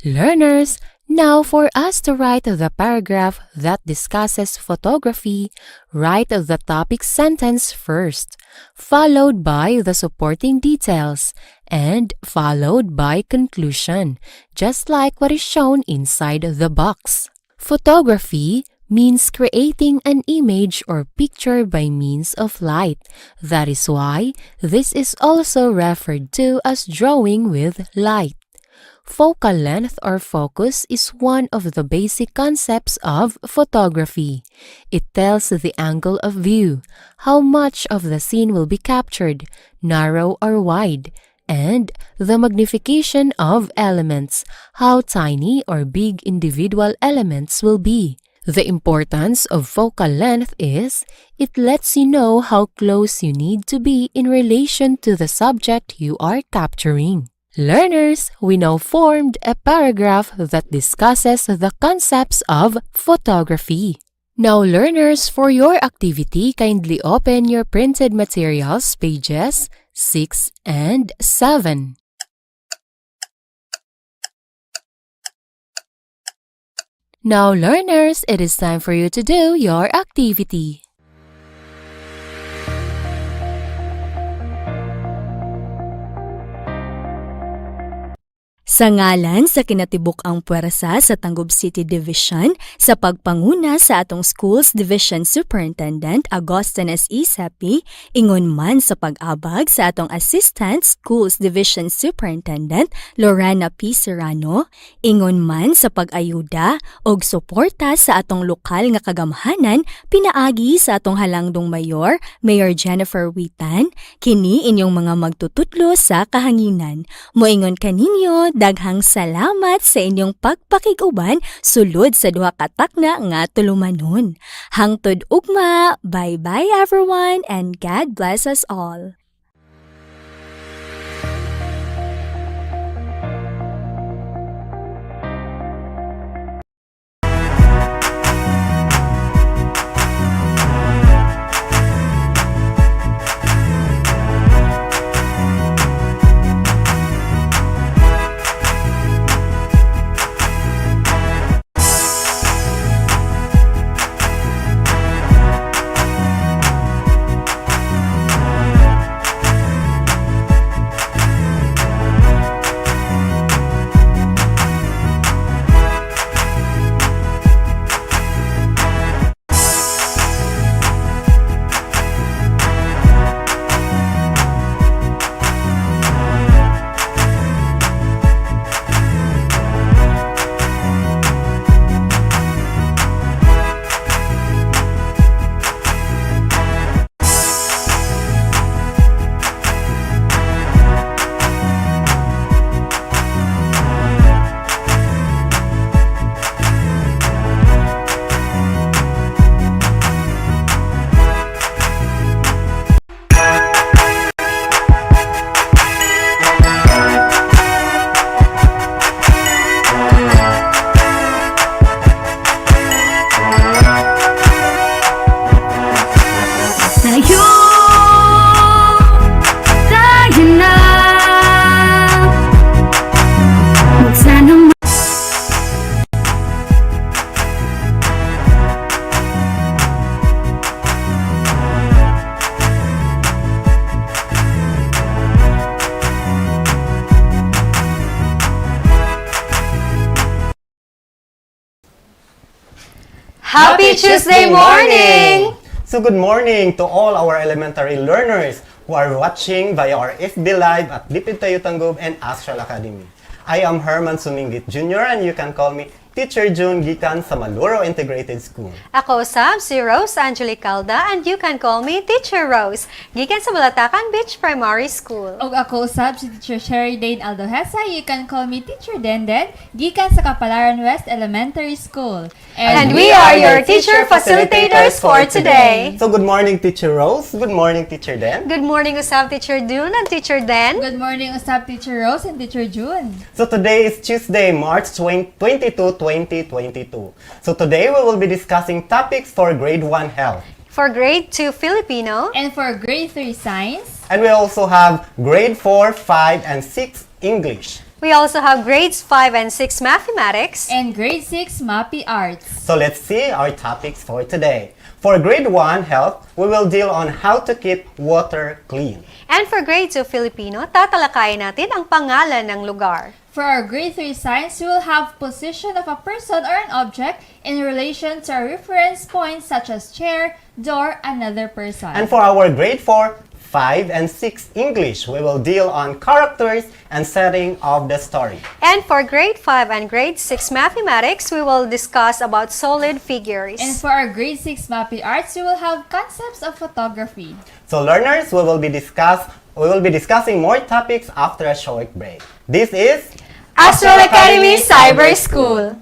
Learners, now for us to write the paragraph that discusses photography, write the topic sentence first, followed by the supporting details, and followed by conclusion, just like what is shown inside the box. Photography means creating an image or picture by means of light. That is why this is also referred to as drawing with light. Focal length or focus is one of the basic concepts of photography. It tells the angle of view, how much of the scene will be captured, narrow or wide, and the magnification of elements, how tiny or big individual elements will be. The importance of focal length is, it lets you know how close you need to be in relation to the subject you are capturing. Learners, we now formed a paragraph that discusses the concepts of photography. Now learners, for your activity, kindly open your printed materials, pages 6 and 7. Now learners, it is time for you to do your activity. Sa ngalan sa kinatibuk-ang puwersa sa Tangub City Division, sa pagpanguna sa atong Schools Division Superintendent Agustin S. Isapi, ingon man sa pag-abag sa atong Assistant Schools Division Superintendent Lorena P. Serrano, ingon man sa pag-ayuda og suporta sa atong lokal nga kagamhanan pinaagi sa atong halangdong mayor, Mayor Jennifer Witan, kini inyong mga magtututlo sa kahanginan. Moingon kaninyo, daghang salamat sa inyong pagpakiguban sulod sa duha ka takna nga tulumanon. Hangtod ugma, bye-bye everyone and God bless us all. Happy Tuesday morning! So good morning to all our elementary learners who are watching via our FB Live at Lipid Tayo Tanggob and Astral Academy. I am Herman Sumingit Jr. and you can call me Teacher June gikan sa Maluro Integrated School. Ako Sam, si Rose Angelique Calda, and you can call me Teacher Rose, gikan sa Balatacan Beach Primary School. Og ako usab si Teacher Sherry Dane Aldohesa, you can call me Teacher Denden, gikan sa Kapalaran West Elementary School. And we are your teacher facilitators for today. So good morning Teacher Rose, good morning Teacher Den. Good morning usab Teacher Dune and Teacher Den. Good morning usab Teacher Rose and Teacher June. So today is Tuesday, March 22, 2022. So today we will be discussing topics for grade 1 health. For grade 2 Filipino. And for grade 3 science. And we also have grade 4, 5, and 6 English. We also have grades 5 and 6 mathematics. And grade 6 MAPI Arts. So let's see our topics for today. For grade 1 health, we will deal on how to keep water clean. And for grade 2 Filipino, tatalakayin natin ang pangalan ng lugar. For our grade 3 science, we will have position of a person or an object in relation to a reference point such as chair, door, another person. And for our grade 4, 5, and 6 English, we will deal on characters and setting of the story. And for grade 5 and grade 6 mathematics, we will discuss about solid figures. And for our grade 6 MAPI Arts, we will have concepts of photography. So learners, we will be discussing more topics after a short break. This is Astral Academy Cyber School.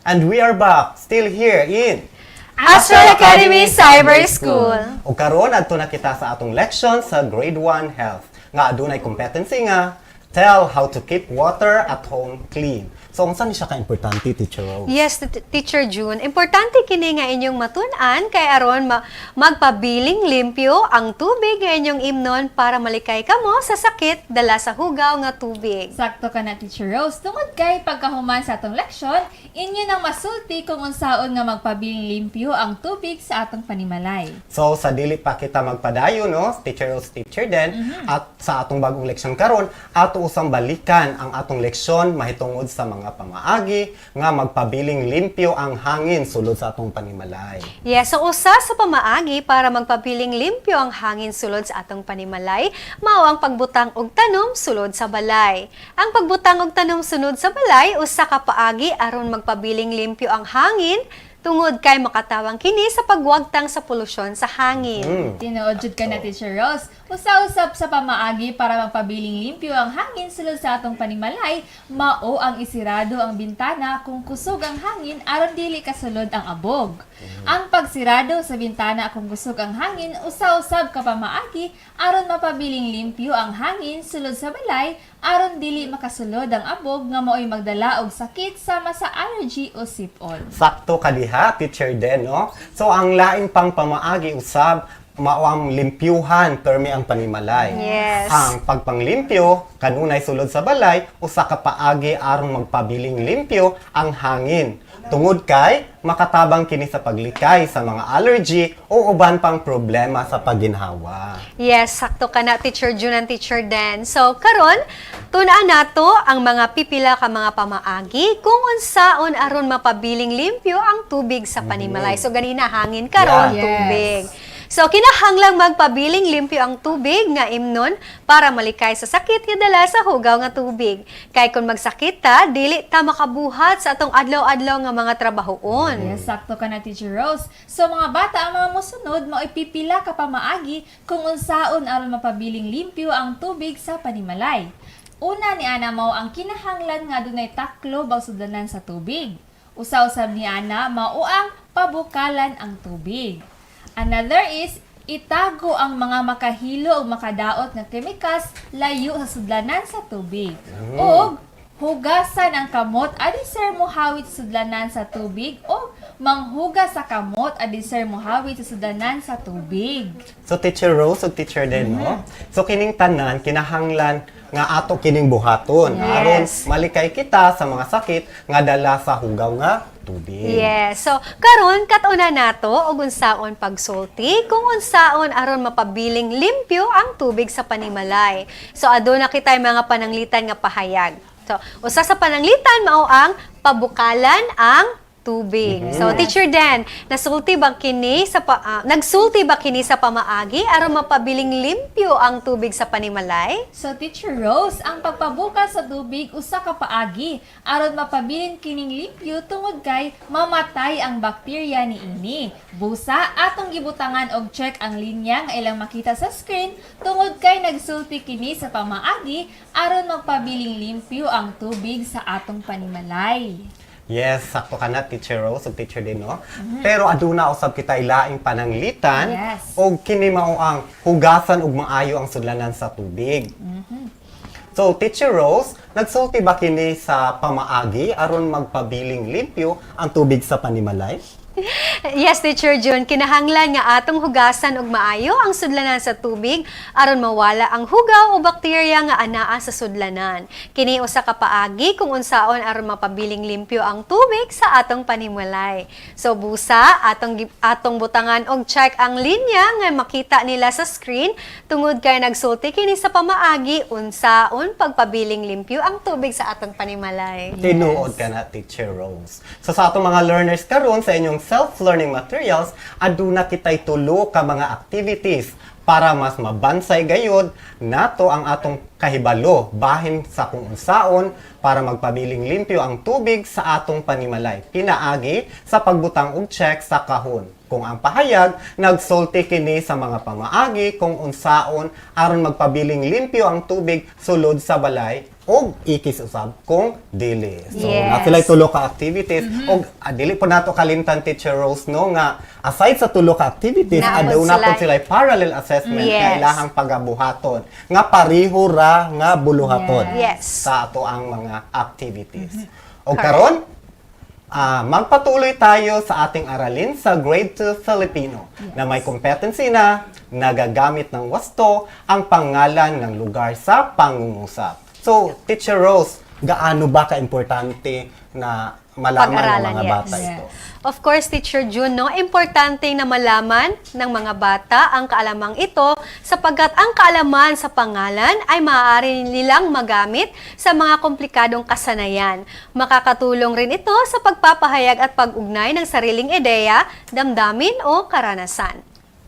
And we are back, still here in Astral Academy Cyber School. O karon adto na kita sa atong lection sa Grade 1 Health. Nga adunay competency nga tell how to keep water at home clean. So, unsa ni siya ka-importante, Teacher Rose? Yes, Teacher June. Importante kini nga inyong matun-an kay aron magpabiling limpyo ang tubig nga inyong imnon para malikay kamo sa sakit dala sa hugaw nga tubig. Sakto ka na, Teacher Rose. Tungod kay pagkahuman sa atong leksyon, inyo nang masulti kung unsaon nga magpabiling limpyo ang tubig sa atong panimalay. So, sa dili pa kita magpadayo, no? Teacher Rose, Teacher Den, at sa atong bagong leksyon karon, ato usang balikan ang atong leksyon mahitungod sa mga pamaagi nga magpabiling limpyo ang hangin sulod sa atong panimalay. Yes, so usa sa pamaagi para magpabiling limpyo ang hangin sulod sa atong panimalay, mao ang pagbutang og tanom sulod sa balay. Ang pagbutang og tanom sulod sa balay usa ka paagi aron magpabiling limpyo ang hangin tungod kay makatawang kini sa pagwagtang sa polusyon sa hangin. Tinuod jud ka na, Teacher Rose. Usa-usab sa pamaagi para magpabiling limpyo ang hangin sulod sa atong panimalay, mao ang isirado ang bintana kung kusog ang hangin aron dili kasulod ang abog. Ang pagsirado sa bintana kung kusog ang hangin usa-usab ka pamaagi aron mapabiling limpyo ang hangin sulod sa balay aron dili makasulod ang abog nga mao'y magdala og sakit sama sa allergy o sipon. Sakto ka diha, Teacher Den, no? So, ang lain pang pamaagi usab mao ang limpyuhan permi ang panimalay. Yes. Ang pagpanglimpyo kanunay sulod sa balay usa ka paagi aron magpabiling limpyo ang hangin. Tungod kay makatabang kini sa paglikay sa mga allergy o uban pang problema sa pagginhawa. Yes, sakto ka na, Teacher June and Teacher Den. So, karon, tunaan nato ang mga pipila ka mga pamaagi kung unsaon aron mapabiling limpyo ang tubig sa panimalay. So, ganina hangin karon, Yeah. tubig. So, kinahanglang magpabiling limpyo ang tubig nga imnon para malikay sa sakit nga dala sa hugaw nga tubig. Kay kung magsakit ta, dili ta makabuhat sa atong adlaw-adlaw nga mga trabahoon. Yes, sakto ka na, Teacher Rose. So, mga bata, ang mga musunod, maipipila ka pamaagi kung unsaon aron mapabiling limpyo ang tubig sa panimalay. Una ni Ana mao ang kinahanglan nga dunay taklob ang sudanan sa tubig. Usa-usab ni Ana mao ang pabukalan ang tubig. Another is itago ang mga makahilo o makadaot nga chemicals layo sa sudlanan sa tubig. O hugasan ang kamot adi sir mohawit sa sudlanan sa tubig o manghugas sa kamot adi sir mohawit sa sudlanan sa tubig. So, Teacher Rose o Teacher Den, no? So, kining tanan, kinahanglan nga ato kining buhaton. Yes. Aron malikay kita sa mga sakit nga dala sa hugaw nga tubig. Yes. So, karon katuna nato og unsaon pagsulti kung unsaon aron mapabiling limpyo ang tubig sa panimalay. So, aduna kitay mga pananglitan nga pahayag. So, usa sa pananglitan mao ang pabukalan ang tubig. So, Teacher Dan, nagsulti ba kini sa pamaagi aron mapabiling limpyo ang tubig sa panimalay? So, Teacher Rose, ang pagpabukas sa tubig usa ka paagi aron mapabiling kining limpyo tungod kay mamatay ang bakterya niini. Busa atong gibutangan og check ang linya nga ilang makita sa screen tungod kay nagsulti kini sa pamaagi aron magpabiling limpyo ang tubig sa atong panimalay. Yes, sakto ka na, Teacher Rose o Teacher Den, no? Pero aduna usab kita ilaing pananglitan Yes. o kini mao ang hugasan ug maayo ang sudlanan sa tubig. So, Teacher Rose, nagsulti ba kini sa pamaagi aron magpabiling limpyo ang tubig sa panimalay? Yes, Teacher June, kinahanglan nga atong hugasan og maayo ang sudlanan sa tubig aron mawala ang hugaw o bakterya nga anaa sa sudlanan. Kini usa ka paagi kung unsaon aron mapabiling limpyo ang tubig sa atong panimalay. So busa atong butangan og check ang linya nga makita nila sa screen tungod kay nagsulti kini sa pamaagi unsaon pagpabiling limpyo ang tubig sa atong panimalay. Tinuod ka na, Teacher Rose. So, sa atong mga learners karon sa inyong self-learning materials, aduna kitay tulo ka mga activities para mas mabansay gayud nato ang atong kahibalo bahin sa kung unsaon para magpabiling limpyo ang tubig sa atong panimalay. Pinaagi sa pagbutang og check sa kahon. Kung ang pahayag, nagsulti kini sa mga pamaagi kung unsaon aron magpabiling limpyo ang tubig sulod sa balay o ikis usab kung dili. So, Yes. sila tulo ka activities. O dili po nato kalimtan, Teacher Rose, no, nga aside sa tulo ka activities, Naabot adaw na po sila. sila parallel assessment Yes. nga ilahang pagabuhaton. Nga pariho ra nga buluhaton Yes. sa ato ang mga activities. O karon, magpatuloy tayo sa ating aralin sa Grade 2 Filipino na may competency na nagagamit ng wasto ang pangalan ng lugar sa pangungusap. So, Teacher Rose, gaano ba ka-importante na malaman ng Pag-aralan, mga yes. bata ito? Of course, Teacher June, no? Importante na malaman ng mga bata ang kaalamang ito sapagkat ang kaalaman sa pangalan ay maaari nilang magamit sa mga komplikadong kasanayan. Makakatulong rin ito sa pagpapahayag at pag-ugnay ng sariling ideya, damdamin o karanasan.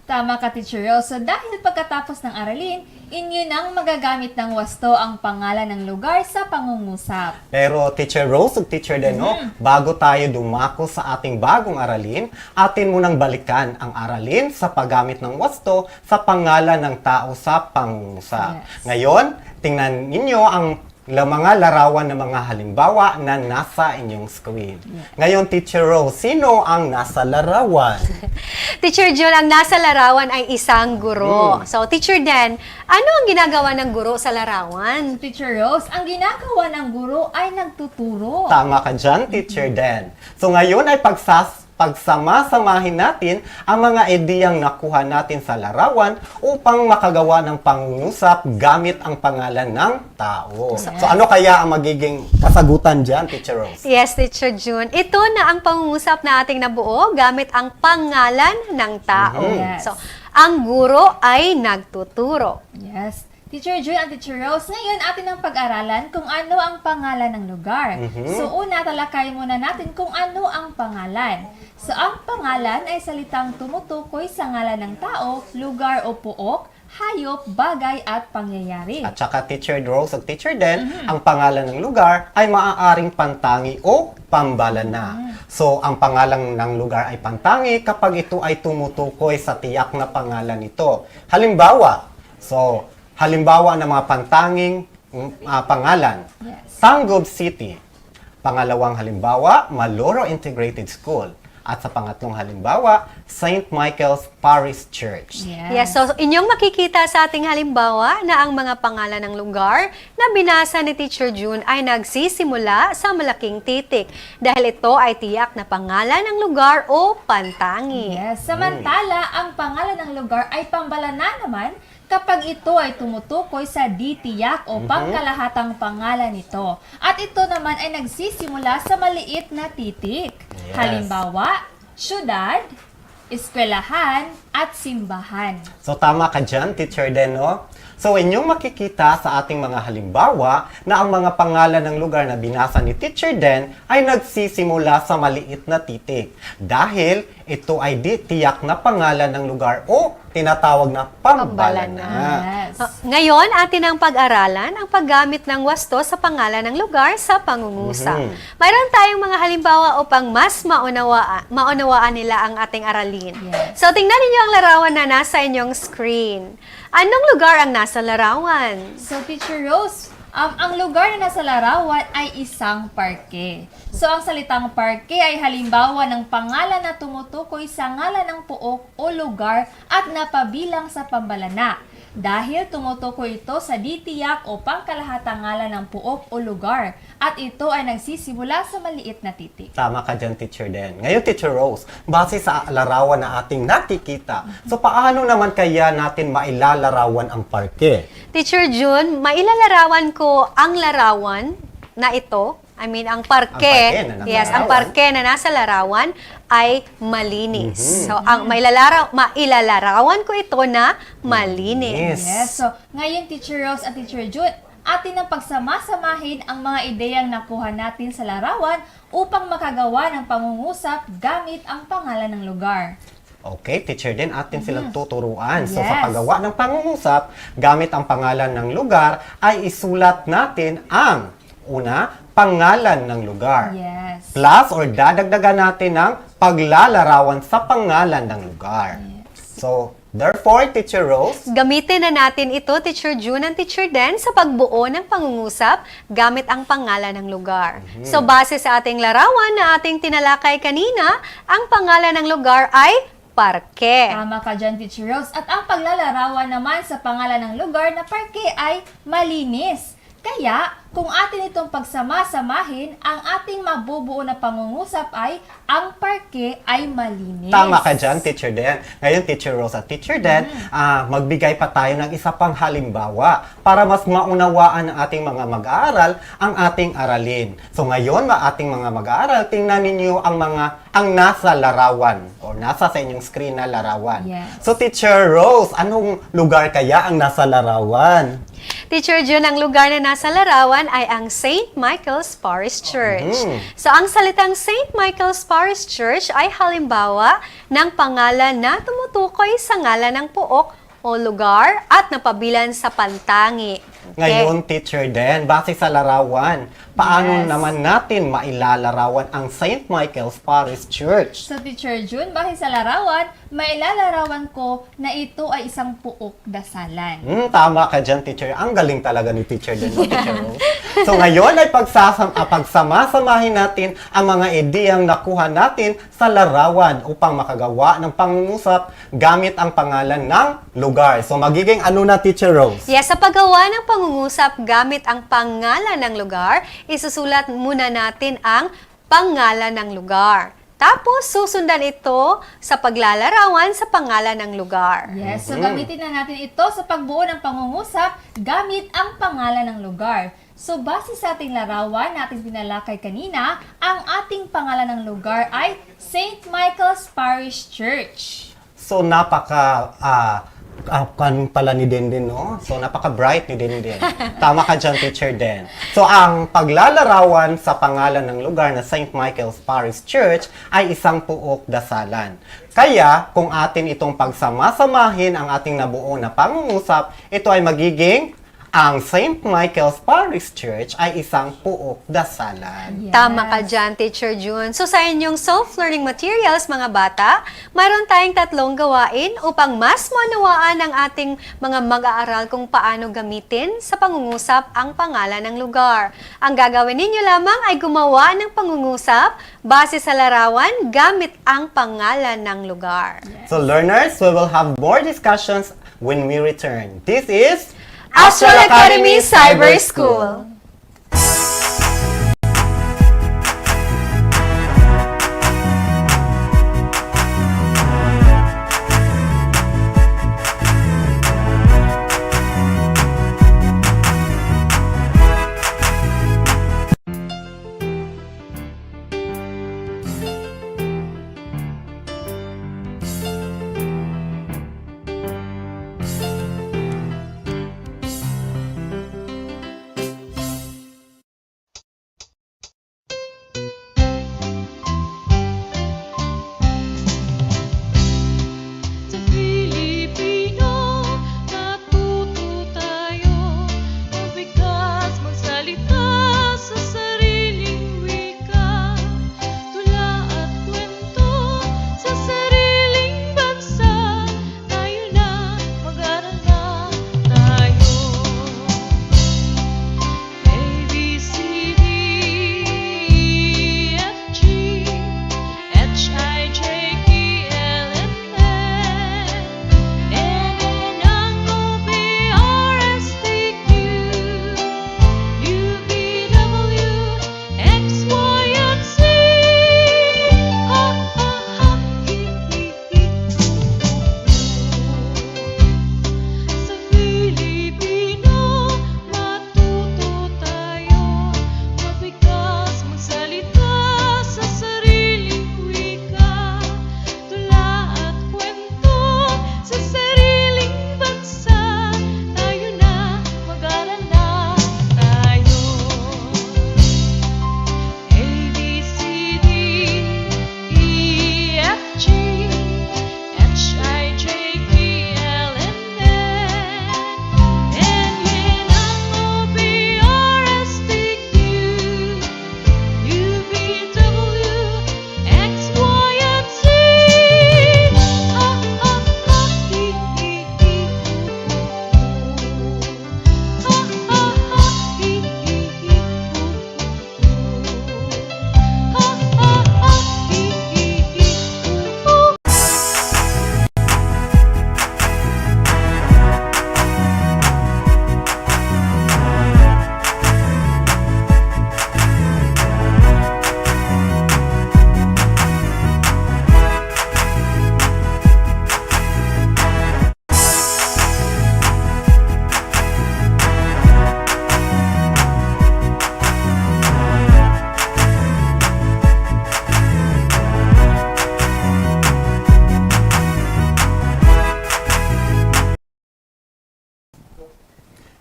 Tama ka, Teacher Rose. So, dahil pagkatapos ng aralin, inyo nang magagamit ng wasto ang pangalan ng lugar sa pangungusap. Pero Teacher Rose ug Teacher Deno, bago tayo dumako sa ating bagong aralin, atin munang balikan ang aralin sa paggamit ng wasto sa pangalan ng tao sa pangungusap. Yes. Ngayon, tingnan ninyo ang mga larawan ng mga halimbawa na nasa inyong screen. Ngayon, Teacher Rose, sino ang nasa larawan? Teacher June, ang nasa larawan ay isang guro. So, Teacher Dan, ano ang ginagawa ng guro sa larawan? Teacher Rose, ang ginagawa ng guro ay nagtuturo. Tama ka dyan, Teacher Dan. So ngayon ay pagsama-samahin natin ang mga ideyang nakuha natin sa larawan upang makagawa ng pangungusap gamit ang pangalan ng tao. So ano kaya ang magiging kasagutan dyan, Teacher Rose? Yes, Teacher June. Ito na ang pangungusap na ating nabuo gamit ang pangalan ng tao. Yes. So, ang guro ay nagtuturo. Yes. Teacher June at Teacher Rose, ngayon atin ang pag-aralan kung ano ang pangalan ng lugar. So una, talakay muna natin kung ano ang pangalan. So ang pangalan ay salitang tumutukoy sa ngalan ng tao, lugar o puok, hayop, bagay at pangyayari. At saka Teacher Rose at Teacher Den, ang pangalan ng lugar ay maaaring pantangi o pambalana. So, ang pangalan ng lugar ay pantangi kapag ito ay tumutukoy sa tiyak na pangalan nito. Halimbawa ng mga pantanging pangalan. Yes. Tanggob City. Pangalawang halimbawa, Maloro Integrated School. At sa pangatlong halimbawa, St. Michael's Parish Church. Yes, so inyong makikita sa ating halimbawa na ang mga pangalan ng lugar na binasa ni Teacher June ay nagsisimula sa malaking titik dahil ito ay tiyak na pangalan ng lugar o pantangi. Yes. Samantala, ang pangalan ng lugar ay pambalana naman kapag ito ay tumutukoy sa di-tiyak o pangkalahatang pangalan nito. At ito naman ay nagsisimula sa maliit na titik. Yes. Halimbawa, syudad, eskwelahan, at simbahan. So tama ka dyan, Teacher Den, no? So inyong makikita sa ating mga halimbawa na ang mga pangalan ng lugar na binasa ni Teacher Den ay nagsisimula sa maliit na titik. Dahil ito ay di tiyak na pangalan ng lugar o tinatawag na pambalana. Yes. Ngayon, atin ang pag-aralan ang paggamit ng wasto sa pangalan ng lugar sa pangungusap. Mayroon tayong mga halimbawa upang mas maunawaan nila ang ating aralin. Yes. So, tingnan ninyo ang larawan na nasa inyong screen. Anong lugar ang nasa larawan? So, Teacher Rose, ang lugar na nasa larawan ay isang parke. So, ang salitang parke ay halimbawa ng pangalan na tumutukoy sa ngalan ng puok o lugar at napabilang sa pambalana. Dahil tumutukoy ito sa di-tiyak o pangkalahatang ngalan ng puok o lugar at ito ay nagsisimula sa maliit na titik. Tama ka dyan, Teacher Den. Ngayon, Teacher Rose, base sa larawan na ating nakikita, so paano naman kaya natin mailalarawan ang parke? Teacher June, mailalarawan ko ang larawan na ito. I mean, ang parke, ang parke na nasa larawan ay malinis. So, ang mailalarawan ko ito na malinis. Yes. So, ngayon, Teacher Rose at Teacher June, atin ang pagsama-samahin ang mga ideyang nakuha natin sa larawan upang makagawa ng pangungusap gamit ang pangalan ng lugar. Okay, Teacher Den, atin silang tuturuan. So, sa paggawa ng pangungusap, gamit ang pangalan ng lugar, ay isulat natin ang una, pangalan ng lugar. Yes. Plus or dadagdagan natin ng paglalarawan sa pangalan ng lugar. So, therefore, Teacher Rose, Gamitin na natin ito, Teacher June and Teacher Den, sa pagbuo ng pangungusap gamit ang pangalan ng lugar. So, base sa ating larawan na ating tinalakay kanina, ang pangalan ng lugar ay parke. Tama ka dyan, Teacher Rose. At ang paglalarawan naman sa pangalan ng lugar na parke ay malinis. Kaya, kung atin itong pagsama-samahin, ang ating mabubuo na pangungusap ay ang parke ay malinis. tama ka dyan, Teacher Den. Ngayon, Teacher Rose at Teacher Den, magbigay pa tayo ng isa pang halimbawa para mas maunawaan ng ating mga mag-aaral ang ating aralin. So ngayon, ating mga mag-aaral, tingnan ninyo ang nasa larawan o nasa sa inyong screen na larawan. Yes. So Teacher Rose, anong lugar kaya ang nasa larawan? Teacher June, ang lugar na nasa larawan ay ang St. Michael's Parish Church. So, ang salitang St. Michael's Parish Church ay halimbawa ng pangalan na tumutukoy sa ngalan ng pook o lugar at napabilan sa pantangi. Ngayon, Teacher Den, base sa larawan, paano naman natin mailalarawan ang St. Michael's Parish Church? So, Teacher June, base sa larawan, mailalarawan ko na ito ay isang puok dasalan. Tama ka dyan, Teacher. Ang galing talaga ni Teacher Den, no, Teacher Rose? So ngayon ay pagsama-samahin natin ang mga ideyang nakuha natin sa larawan upang makagawa ng pangungusap gamit ang pangalan ng lugar. So magiging ano na, Teacher Rose? Yes, sa paggawa ng pangungusap gamit ang pangalan ng lugar, isusulat muna natin ang pangalan ng lugar. Tapos, susundan ito sa paglalarawan sa pangalan ng lugar. Yes, so gamitin na natin ito sa pagbuo ng pangungusap gamit ang pangalan ng lugar. So, base sa ating larawan na ating pinalakay kanina, ang ating pangalan ng lugar ay St. Michael's Parish Church. So kanong pala ni Denden, no? So, napaka-bright ni Denden. Tama ka dyan, Teacher Den. So, ang paglalarawan sa pangalan ng lugar na St. Michael's Parish Church ay isang puok dasalan. Kaya, kung atin itong pagsama-samahin ang ating nabuo na pangungusap, ito ay magiging ang St. Michael's Parish Church ay isang puok dasalan. Yes. Tama ka dyan, Teacher June. So sa inyong self-learning materials, mga bata, mayroon tayong 3 gawain upang mas maunawaan ng ating mga mag-aaral kung paano gamitin sa pangungusap ang pangalan ng lugar. Ang gagawin ninyo lamang ay gumawa ng pangungusap base sa larawan gamit ang pangalan ng lugar. So learners, we will have more discussions when we return. This is Astral Academy Cyber School.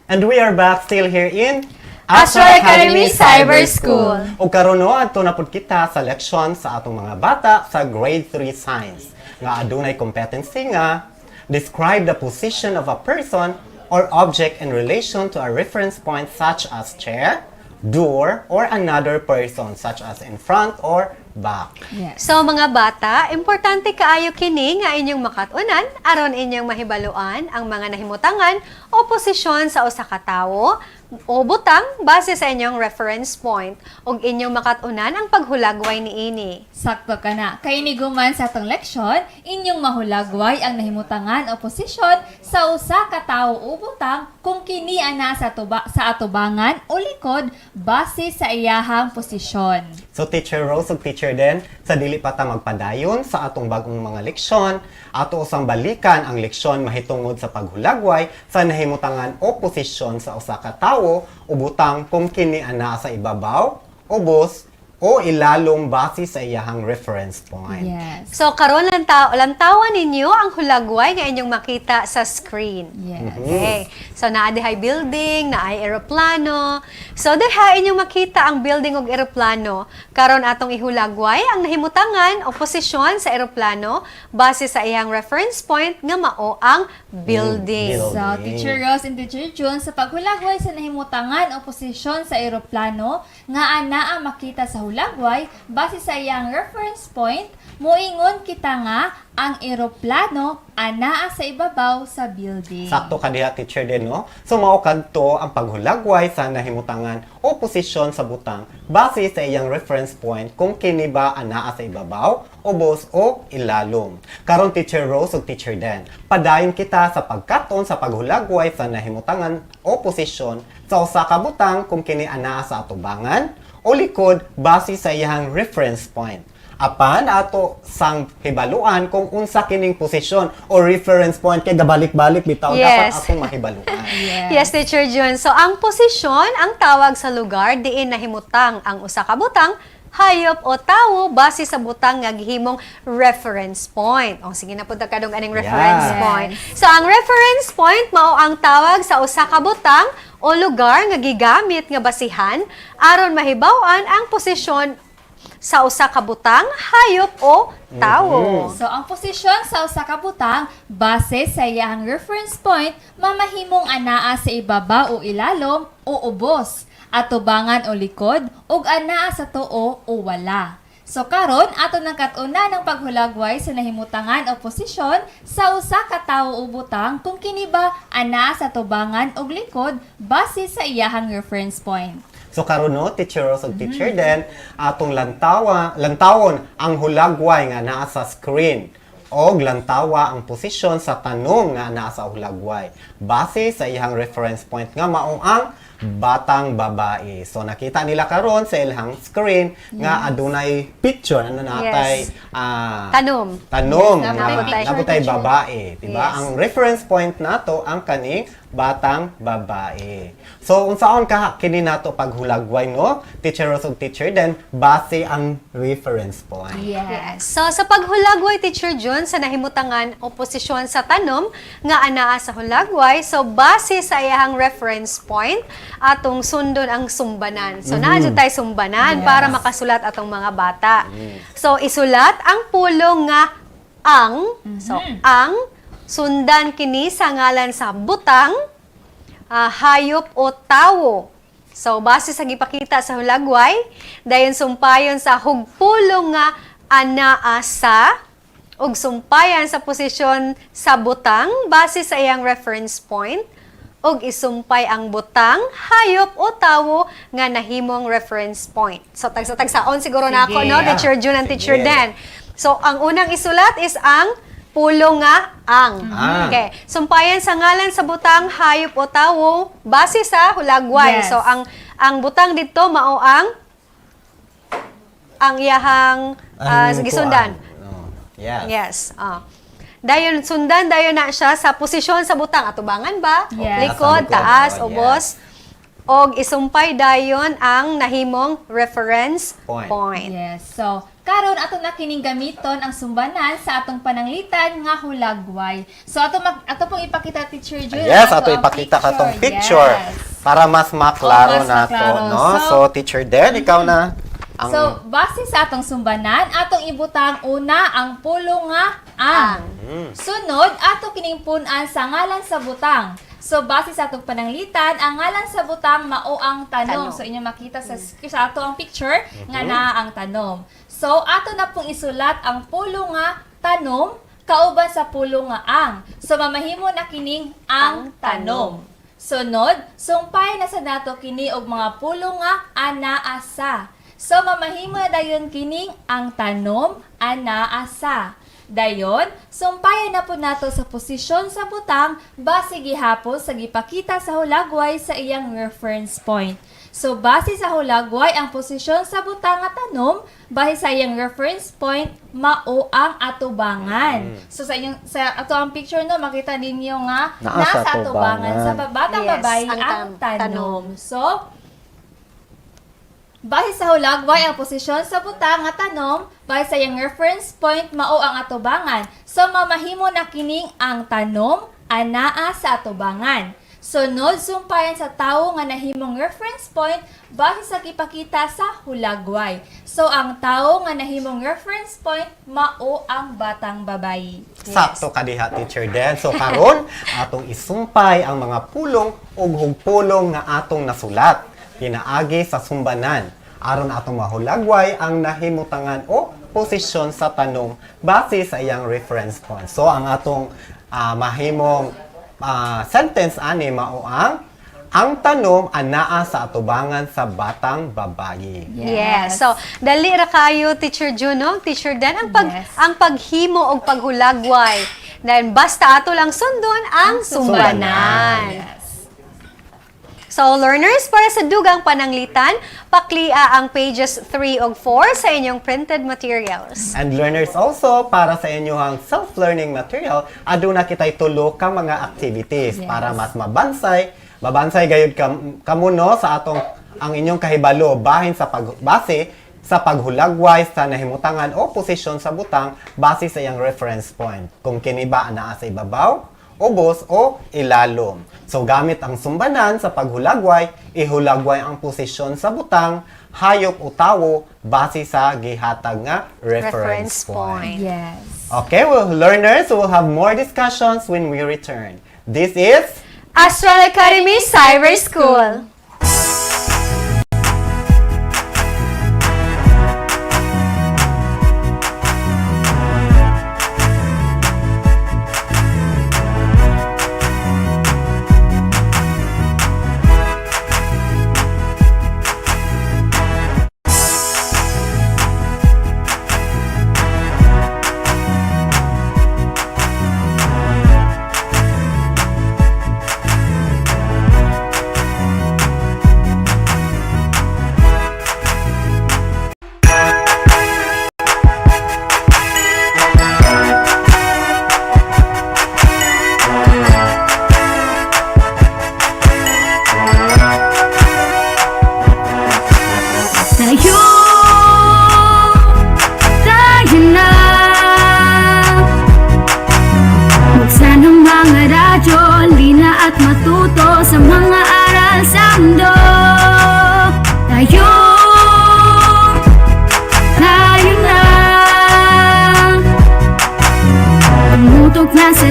And we are back still here in Astral Academy Cyber School. O karon no adto na pud kita sa leksyon sa atong mga bata sa grade 3 science nga adunay competency nga describe the position of a person or object in relation to a reference point such as chair, door, or another person such as in front or back. Yes. So mga bata, importante kaayo kini nga inyong makatunan aron inyong mahibaluan ang mga nahimutangan o posisyon sa usa ka tawo o butang base sa inyong reference point ug inyong makatunan ang paghulagway niini. Sakto ka na. Kay niguman sa atong leksyon, inyong mahulagway ang nahimutangan o posisyon sa usa ka tawo o butang kung kini ana sa atubangan o likod base sa iyahang posisyon. So Teacher Rose ug Teacher Den, sa dili pa ta magpadayon sa atong bagong mga leksyon, ato usang balikan ang leksyon mahitungod sa paghulagway sa nahimutangan o posisyon sa usa ka tawo o butang kung kini ana sa ibabaw, ubos, o ilalom base sa iyahang reference point. Yes. So karon lantawan ninyo ang hulagway nga inyong makita sa screen. Yes. Okay. So naa dihay building, naay eroplano. So diha inyong makita ang building ug eroplano. Karon atong ihulagway ang nahimutangan o posisyon sa eroplano base sa iyang reference point nga mao ang building. Building. So, Teacher Rose and Teacher June, sa paghulagway sa nahimutangan o posisyon sa eroplano, nga ana ang makita sa hulagway, base sa iyang reference point, muingon kita nga ang eroplano anaa sa ibabaw sa building. Sakto ka diha Teacher Den, no? So mao kadto ang paghulagway sa nahimutangan o posisyon sa butang base sa iyang reference point kung kini ba anaa sa ibabaw, ubos o ilalom. Karon Teacher Rose ug Teacher Den, padayon kita sa pagkaton sa paghulagway sa nahimutangan o posisyon sa usa ka butang kung kini anaa sa atubangan o likod base sa iyang reference point. Apan ato sang hibaluan kung unsa kining posisyon o reference point kay gabalik-balik bitaw dapat Yes. atong mahibaluan. Yes, Teacher June. So ang posisyon ang tawag sa lugar diin nahimutang ang usa ka butang, hayop o tawo base sa butang nga gihimong reference point. O sige na pud ta kadong aning reference Yeah. point. So ang reference point mao ang tawag sa usa ka butang o lugar nga gigamit nga basihan aron mahibaw-an ang posisyon sa usa ka butang, hayop o tawo. So, ang posisyon sa usa ka butang, base sa iyang reference point, mamahimong anaa sa ibaba o ilalom o ubos, atubangan o likod, ug anaa sa tuo o wala. So, karon ato nang katuna ng paghulagway sa nahimutangan o posisyon sa usa ka tawo o butang kung kini ba anaa sa tubangan o likod base sa iyahang reference point. So karon no, Teacher Rose ug Teacher Den, atong lantawon ang hulagway nga naa sa screen og lantawa ang posisyon sa tanong nga naa sa hulagway base sa iyang reference point nga mao ang batang babae. So nakita nila karon sa ilang screen nga adunay picture ano natay Yes. Tanom. Yes, Nabutay. nabutay babae, diba? Yes. Ang reference point nato ang kaning batang babae. So unsaon ka kini nato paghulagway no? Teacher Rose ug Teacher Den base ang reference point. Yes. So sa paghulagway, Teacher June, sa nahimutangan o posisyon sa tanom nga anaa sa hulagway, so base sa iyang reference point, atong sundon ang sumbanan. So naa jud tay sumbanan para makasulat atong mga bata. So isulat ang pulong nga ang. So ang sundan kini sa ngalan sa butang, hayop o tawo. So, base sa gipakita sa hulagway, dayon sumpayon sa hugpulong nga anaa sa ug sumpayan sa posisyon sa butang base sa iyang reference point ug isumpay ang butang, hayop o tawo nga nahimong reference point. So, tagsa-tagsaon siguro na ako, no? Teacher June and Teacher Sige. Den. So, ang unang isulat is ang pulo nga ang. Okay. Sumpayan sa ngalan sa butang, hayop o tawo base sa hulagway. Yes. So ang butang dito mao ang iyahang gisundan. Yes. Yes. Dayon sundan dayon na siya sa posisyon sa butang, atubangan ba? Yes. Likod, Sa likod, taas, oh, ubos. Og isumpay dayon ang nahimong reference Point. point. Yes. So, Karon ato na kining gamiton ang sumbanan sa atong pananglitan nga hulagway. So ato pong ipakita Teacher Jun. Yes, ato ipakita ka tong picture para mas maklaro mas na to, maklaro. no? So, Teacher Den, ikaw na ang So, base sa atong sumbanan, atong ibutang una ang pulo nga ang. Sunod, ato kining punan sa ngalan sa butang. So, base sa atong pananglitan, ang ngalan sa butang mao ang tanom. So, inyo makita sa ato ang picture nga naa ang tanom. So, ato na pong isulat ang pulo nga tanom kauban sa pulo nga ang. So, mamahimo na kining ang tanom. Sunod, sumpay na sa nato kini og mga pulo nga anaasa. So, mamahimo na dayon kining ang tanom anaasa. Dayon, sumpayan na po nato sa posisyon sa butang base gihapon sa gipakita sa hulagway sa iyang reference point. So, base sa hulagway, ang posisyon sa butang nga tanom, base sa iyang reference point, mao ang atubangan. So, sa ato ang picture no, makita ninyo nga nasa atubangan. Sa batang babae ang tanom. So, base sa hulagway, ang posisyon sa butang nga tanom, base sa iyang reference point, mao ang atubangan. So, mamahimo na kining ang tanom, anaa sa atubangan. Sunod, sumpayan sa tawo nga nahimong reference point base sa gipakita sa hulagway. So, ang tawo nga nahimong reference point, mao ang batang babayi. sakto ka diha, Teacher Den. So, karon atong isumpay ang mga pulong ug hugpulong nga atong nasulat pinaagi sa sumbanan aron atong mahulagway ang nahimutangan o posisyon sa tanong base sa iyang reference point. So, ang atong mahimong sentence ani mao ang tanom anaa sa atubangan sa batang babayi. Yes. So, dali ra kayo, Teacher Jun, no? Teacher Dan, ang paghimo og paghulagway. Then, basta ato lang sundon ang sumbanan. So, learners, para sa dugang pananglitan, paklia ang pages 3 ug 4 sa inyong printed materials. And learners also, para sa inyong self-learning material, aduna kitay tulo ka mga activities para mas mabansay gayud kamo no sa atong ang inyong kahibalo bahin sa pagbase sa paghulagway sa nahimutangan o posisyon sa butang base sa iyang reference point. Kung kini ba anaa sa ibabaw, ubos o ilalom. So gamit ang sumbanan sa paghulagway, ihulagway ang posisyon sa butang, hayop o tawo base sa gihatag nga reference point. Yes. Okay, well, learners, we'll have more discussions when we return. This is Astral Academy Cyber School.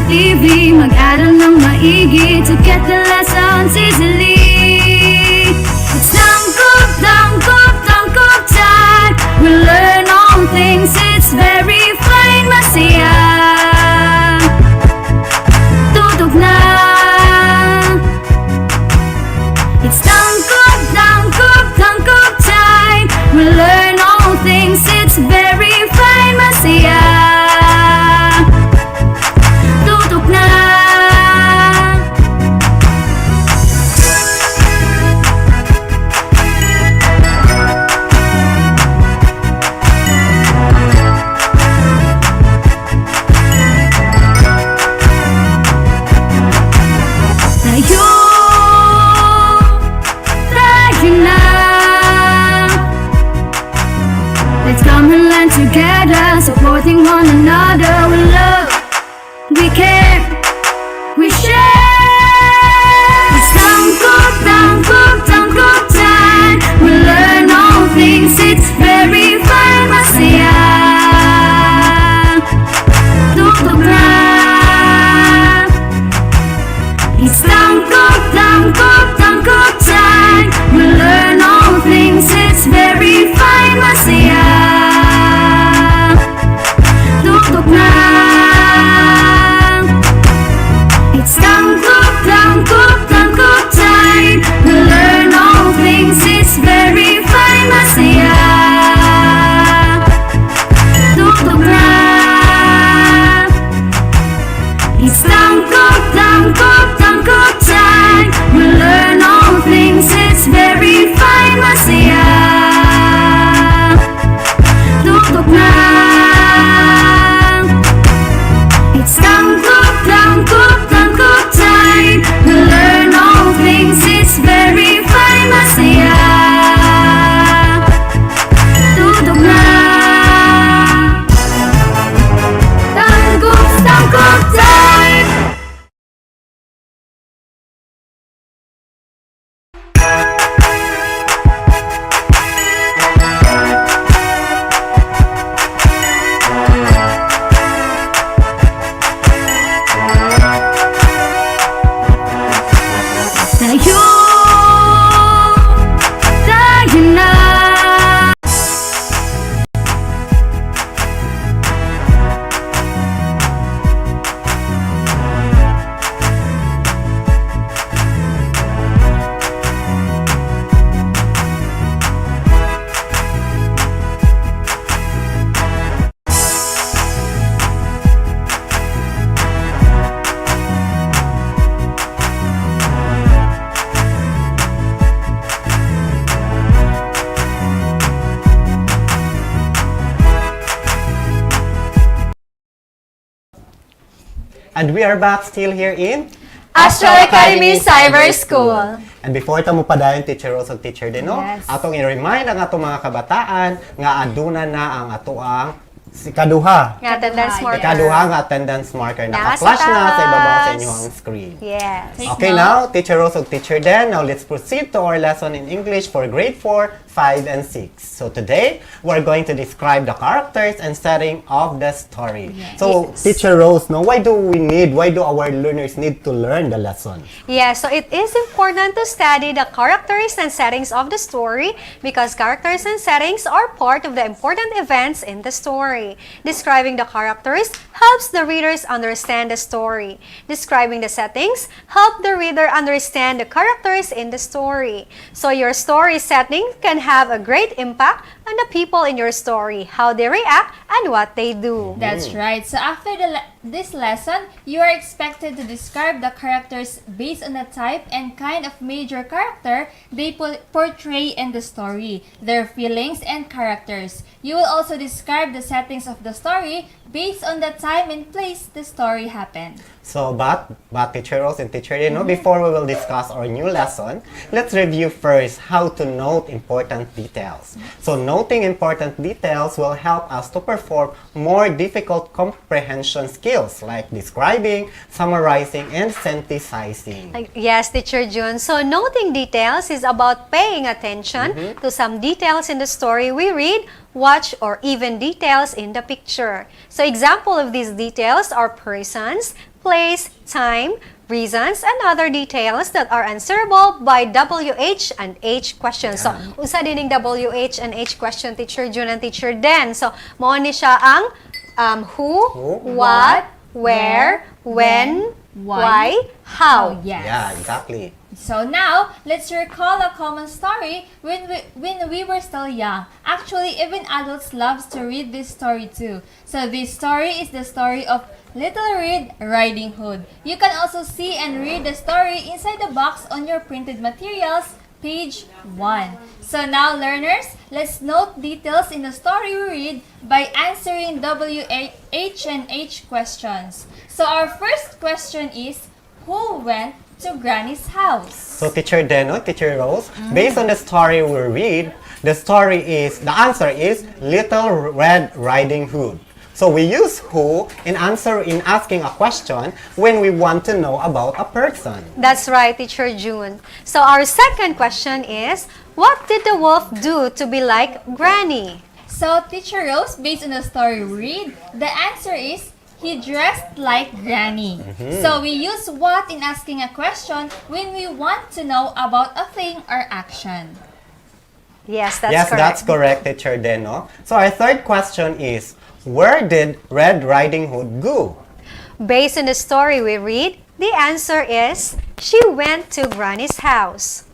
TV, mag-aral ng maigi to get the lessons easily. It's tangkop, tangkop, tangkop time. We learn all things, it's very fine, masaya. Tutok na. It's tangkop, tangkop, tangkop time. We learn all things, it's very fine, masaya. Let's come and learn together, supporting one another. We love, we care, we share. It's tangkop time. We learn all things, it's very fun. Masaya, tutok na. It's tangkop time. We learn all things, it's very fine. Masaya, tutok na. It's tangkop time. We learn all things, it's very fine. Masaya, tutok na. It's tangkop time. We learn all things, it's very fine. Masaya, tutok na. It's tangkop time. We learn all things, it's very fine. Masaya, tutok na. Tangkop time. Tayo na. And we are back still here in Astral Academy Cyber School. And before ta mo padayon Teacher Rose ug Teacher Deno, Yes. atong i-remind ang atong mga kabataan nga aduna na ang atoang ikaduha. Nga attendance marker. Ikaduha nga attendance marker. Nasa Naka-flash na sa ibaba sa taas. inyong screen. Yes. Okay, now, Teacher Rose ug Teacher Den, now let's proceed to our lesson in English for grade 4, 5, and 6. So today, we're going to describe the characters and setting of the story. So, Yes. Teacher Rose, no, why do our learners need to learn the lesson? Yes, so it is important to study the characters and settings of the story because characters and settings are part of the important events in the story. Describing the characters helps the readers understand the story. Describing the settings help the reader understand the characters in the story. So your story setting can have a great impact on the people in your story, how they react and what they do. That's right. So after this lesson, you are expected to describe the characters based on the type and kind of major character they portray in the story, their feelings and characters. You will also describe the settings of the story based on the time and place the story happened. So, but Teacher Rose and Teacher Deno, before we will discuss our new lesson, let's review first how to note important details. So, noting important details will help us to perform more difficult comprehension skills like describing, summarizing, and synthesizing. Yes, Teacher June. So noting details is about paying attention to some details in the story we read, watch, or even details in the picture. So example of these details are persons, place, time, reasons, and other details that are answerable by WH and H questions. So, usa din yung WH and H question, Teacher June and Teacher Den. So, mo ni siya ang who, what, where, when, why, how. Yes. Yeah, exactly. So now, let's recall a common story when we were still young. Actually, even adults loves to read this story too. So this story is the story of Little Red Riding Hood. You can also see and read the story inside the box on your printed materials, page 1. So now, learners, let's note details in the story we read by answering WH and H questions. So our first question is, who went to Granny's house? So Teacher Deno, Teacher Rose, based on the story we read, The answer is Little Red Riding Hood. So we use who in asking a question when we want to know about a person. That's right, Teacher June. So our second question is, what did the wolf do to be like Granny? So, Teacher Rose, based on the story we read, the answer is he dressed like Granny. So, we use what in asking a question when we want to know about a thing or action. Yes, that's Yes, correct. that's correct, Teacher Deno. So our third question is, where did Red Riding Hood go? Based on the story we read, the answer is she went to Granny's house.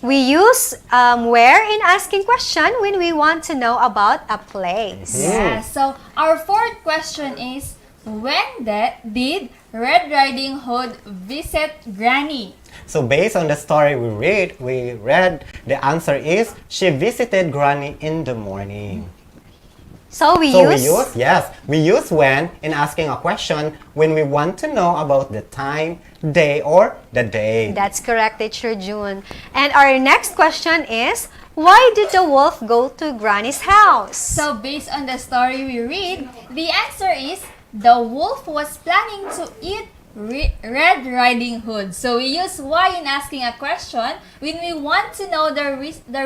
We use where in asking question when we want to know about a place. Yeah, so our fourth question is, when did Red Riding Hood visit Granny? So based on the story we read, the answer is she visited Granny in the morning. So we use when in asking a question when we want to know about the time, day, or the day. That's correct, Teacher June. And our next question is, why did the wolf go to Granny's house? So based on the story we read, the answer is the wolf was planning to eat Red Riding Hood. So we use why in asking a question when we want to know the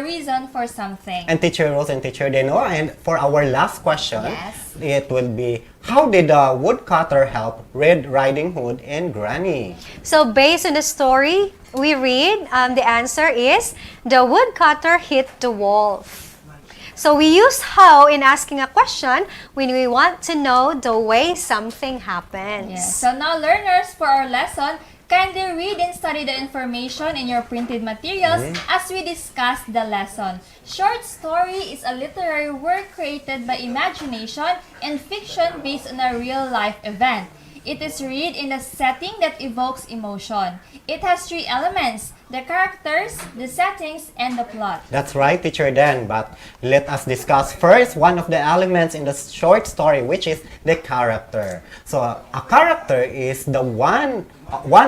reason for something. And Teacher Rose and Teacher Deno, and for our last question, Yes. it will be, how did the woodcutter help Red Riding Hood and Granny? So based on the story we read, the answer is the woodcutter hit the wolf. So we use how in asking a question when we want to know the way something happens. Yes. So now learners, for our lesson, kindly read and study the information in your printed materials as we discuss the lesson. Short story is a literary work created by imagination and fiction based on a real-life event. It is read in a setting that evokes emotion. It has three elements: the characters, the settings, and the plot. That's right, Teacher Dan, but let us discuss first one of the elements in the short story, which is the character. So a character is the one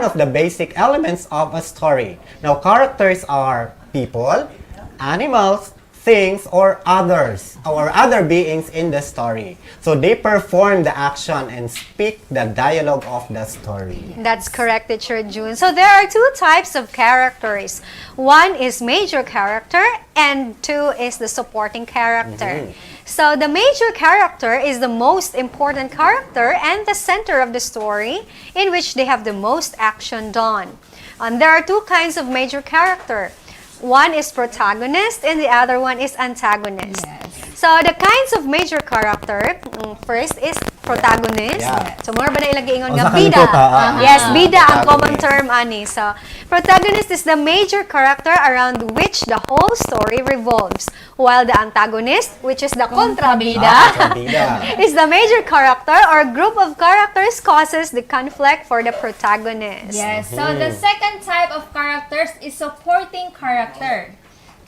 of the basic elements of a story. Now characters are people, animals, things, or other beings in the story. So they perform the action and speak the dialogue of the story. That's correct, Teacher June. So there are two types of characters. One is major character and two is the supporting character. So the major character is the most important character and the center of the story in which they have the most action done. And there are two kinds of major character. One is protagonist and the other one is antagonist. So the kinds of major character, first is protagonist. Yeah. So more ba na ilagay ingon nga Usa ka bida? nito ta, Yes, bida ang common protagonist. term ani. So protagonist is the major character around which the whole story revolves, while the antagonist, which is the kontrabida, Kontrabida. is the major character or group of characters causes the conflict for the protagonist. Yes, so the second type of characters is supporting character.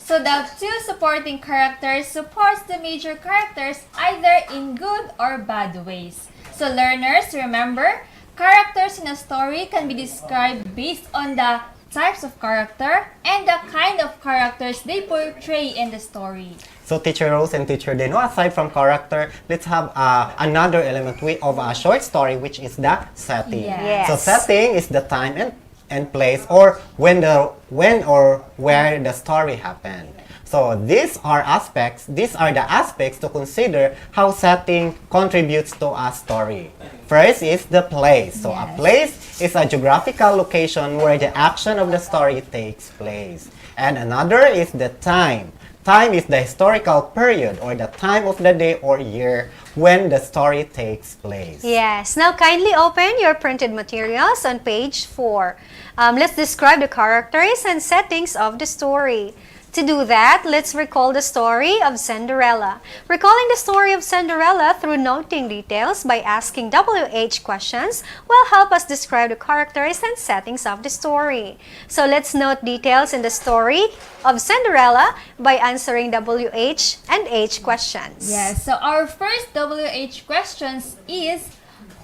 So the two supporting characters supports the major characters either in good or bad ways. So learners, remember, characters in a story can be described based on the types of character and the kind of characters they portray in the story. So Teacher Rose and Teacher Deno, aside from character, let's have another element of a short story, which is the setting. Yes. So setting is the time and place, or when or where the story happened. So these are the aspects to consider how setting contributes to a story. First is the place. So a place is a geographical location where the action of the story takes place. And another is the time. Time is the historical period or the time of the day or year when the story takes place. Yes. Now kindly open your printed materials on page 4. Let's describe the characters and settings of the story. To do that, let's recall the story of Cinderella. Recalling the story of Cinderella through noting details by asking WH questions will help us describe the characters and settings of the story. So let's note details in the story of Cinderella by answering WH and H questions. Yes, so our first WH questions is,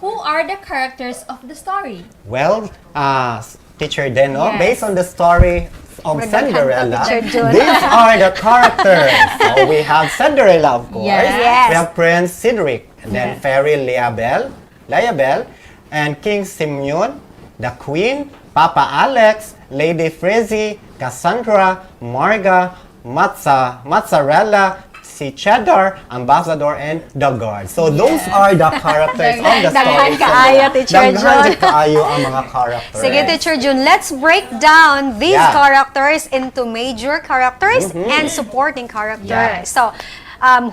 who are the characters of the story? Well, Teacher Deno, Yes. based on the story of Magdaghan Cinderella, pa, Teacher Jun. these are the characters. So we have Cinderella, of course. Yes. We have Prince Cedric, and then Fairy Liabel, and King Simeon, the Queen, Papa Alex, Lady Frizzy, Cassandra, Marga, Mozzarella, si Cheddar, Ambassador, and the Guard. So those are the characters of the story. Daghan kaayo, Teacher Jun. Daghan kaayo ang mga characters. Sige, Teacher Jun, let's break down these Yeah. characters into major characters and supporting characters. Yeah. So,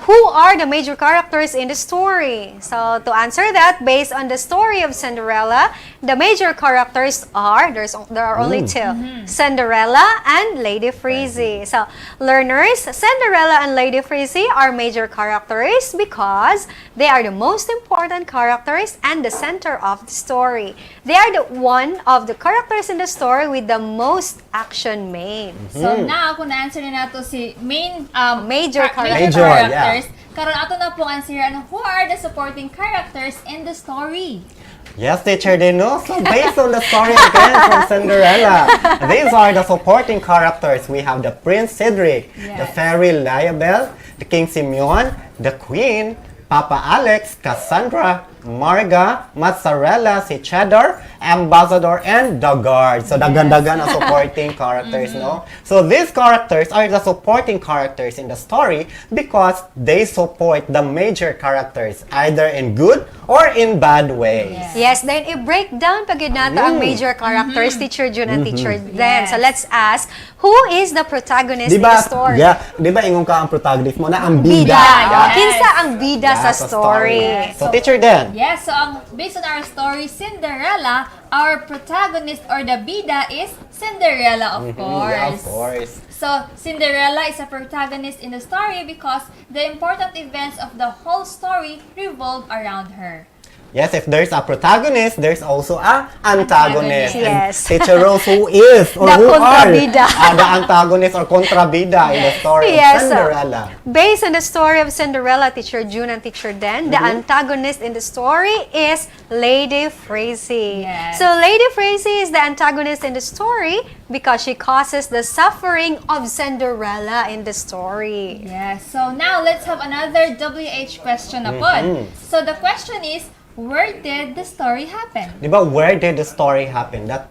who are the major characters in the story? So, to answer that, based on the story of Cinderella, the major characters are, there are only two, Cinderella and Lady Freezy. So, learners, Cinderella and Lady Freezy are major characters because they are the most important characters and the center of the story. They are the one of the characters in the story with the most action made. So now, kung na-answer na nato si Major Major, characters, karon ato na pong answeran, who are the supporting characters in the story? Yes, Teacher Dino. So based on the story again from Cinderella, these are the supporting characters. We have the Prince Cedric, the Fairy Liabel, the King Simeon, the Queen, Papa Alex, Cassandra, Marga, Mozzarella, si Cheddar, Ambassador, and the Guard. So dagan-dagan ang supporting characters, no? So these characters are the supporting characters in the story because they support the major characters either in good or in bad ways. Yes, then i-break down pag yun nato ang major characters, Teacher Jun and Teacher Den. So let's ask, who is the protagonist in the story? Yeah, di ba ingon ka ang protagonist mo na ang bida? Bida. Yeah. Kinsa ang bida Yeah, sa story? So Teacher Den. Yes, so based on our story, Cinderella, our protagonist or the bida is Cinderella, of course. Yeah, of course. So, Cinderella is a protagonist in the story because the important events of the whole story revolve around her. Yes, if there's a protagonist, there's also a antagonist. Yes. And Teacher Rose, who is or The who are kontrabida. the antagonist or kontrabida in the story Yes, of Cinderella? Based on the story of Cinderella, Teacher June and Teacher Den, the antagonist in the story is Lady Freezy. Yes. So Lady Freezy is the antagonist in the story because she causes the suffering of Cinderella in the story. Yes, so now let's have another WH question upon. So the question is, where did the story happen? Di ba, where did the story happen? That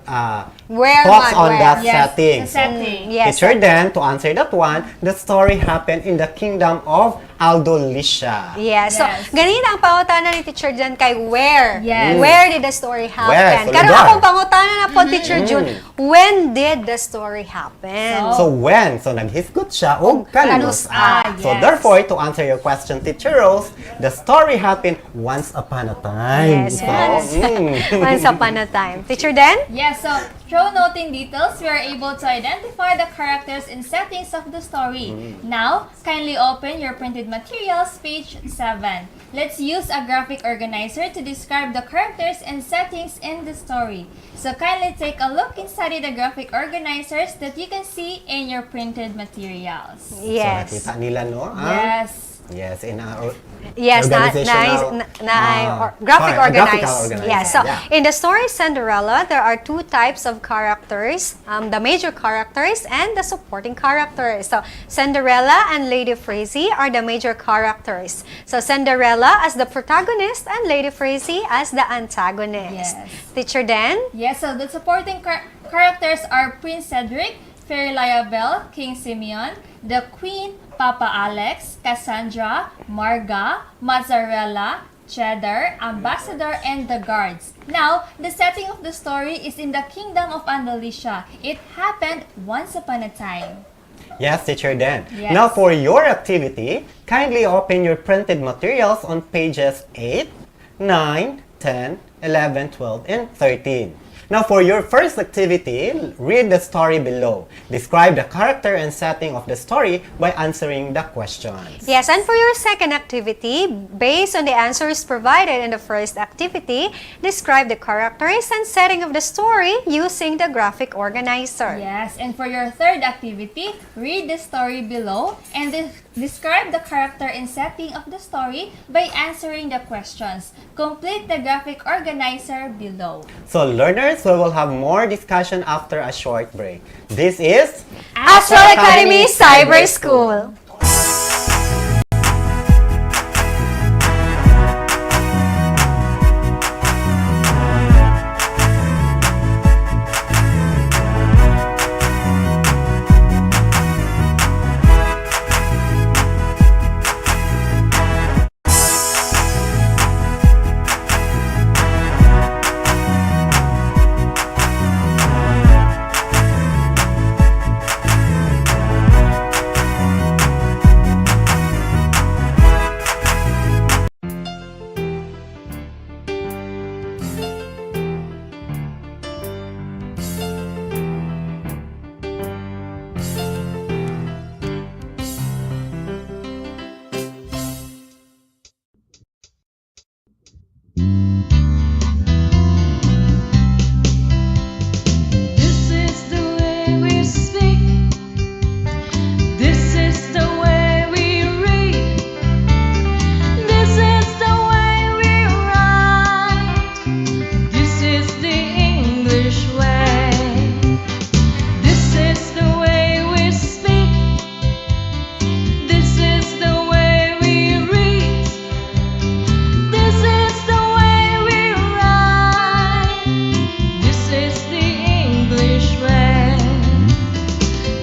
Where talks man, on where? that Yes, setting. the setting. Yes. Teacher Den, to answer that one, the story happened in the kingdom of Aldolicia. Yes. So, Yes. ganina ang pangutanan ni Teacher Jun kay where. Yes. Where did the story Where? happen? So, Karon lugar. akong pangutanan na po, Teacher Jun, when did the story happen? So when? So naghisgot siya o kanus. kanus-a, So yes. therefore, to answer your question, Teacher Rose, the story happened once upon a time. Yes, So, once upon a time. Teacher Den? Yes, so through noting details, we are able to identify the characters and settings of the story. Now, kindly open your printed materials, page 7. Let's use a graphic organizer to describe the characters and settings in the story. So kindly take a look inside the graphic organizers that you can see in your printed materials. Yes. So nakita nila, no? Yes. Yes, in our Yes, organizational, graphic graphical organized. Yes. So, in the story Cinderella, there are two types of characters, the major characters and the supporting characters. So, Cinderella and Lady Freezy are the major characters. So, Cinderella as the protagonist and Lady Freezy as the antagonist. Yes. Teacher Den? Yes, so the supporting characters are Prince Cedric, Fairy Liabel, King Simeon, the Queen, Papa Alex, Cassandra, Marga, Mozzarella, Cheddar, Ambassador, and the Guards. Now, the setting of the story is in the kingdom of Andalusia. It happened once upon a time. Yes, Teacher Den. Yes. Now for your activity, kindly open your printed materials on pages 8, 9, 10, 11, 12, and 13. Now for your first activity, read the story below. Describe the character and setting of the story by answering the questions. Yes, and for your second activity, based on the answers provided in the first activity, describe the characters and setting of the story using the graphic organizer. Yes, and for your third activity, read the story below and describe the character and setting of the story by answering the questions. Complete the graphic organizer below. So learners, learners, we will have more discussion after a short break. This is Astral Academy Cyber School. This is the way we speak. This is the way we read. This is the way we write. This is the English way. This is the way we speak. This is the way we read. This is the way we write. This is the English way.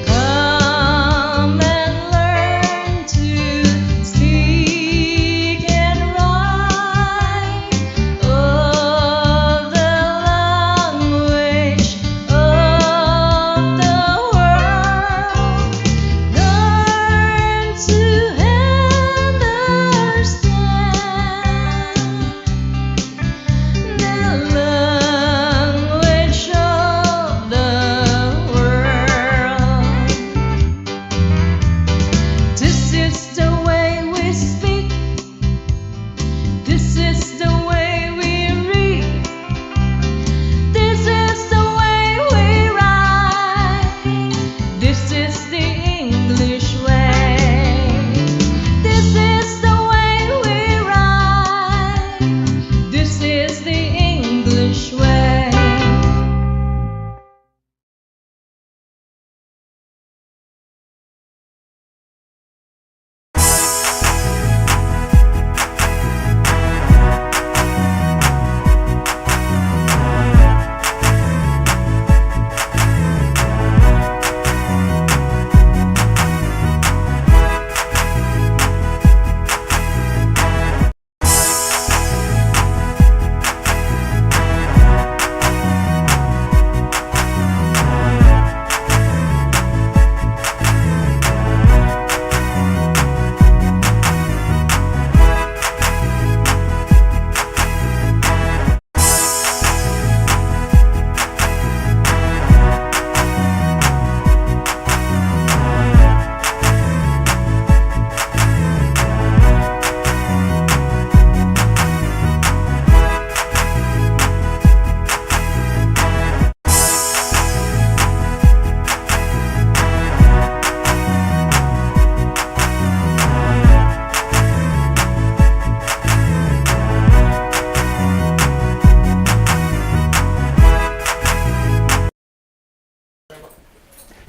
Come and learn to speak and write of the language of the world. Learn to understand the language of the world. This is the way we speak. This is the way we read. This is the way we write. This is the English way. This is the way we write. This is the English way.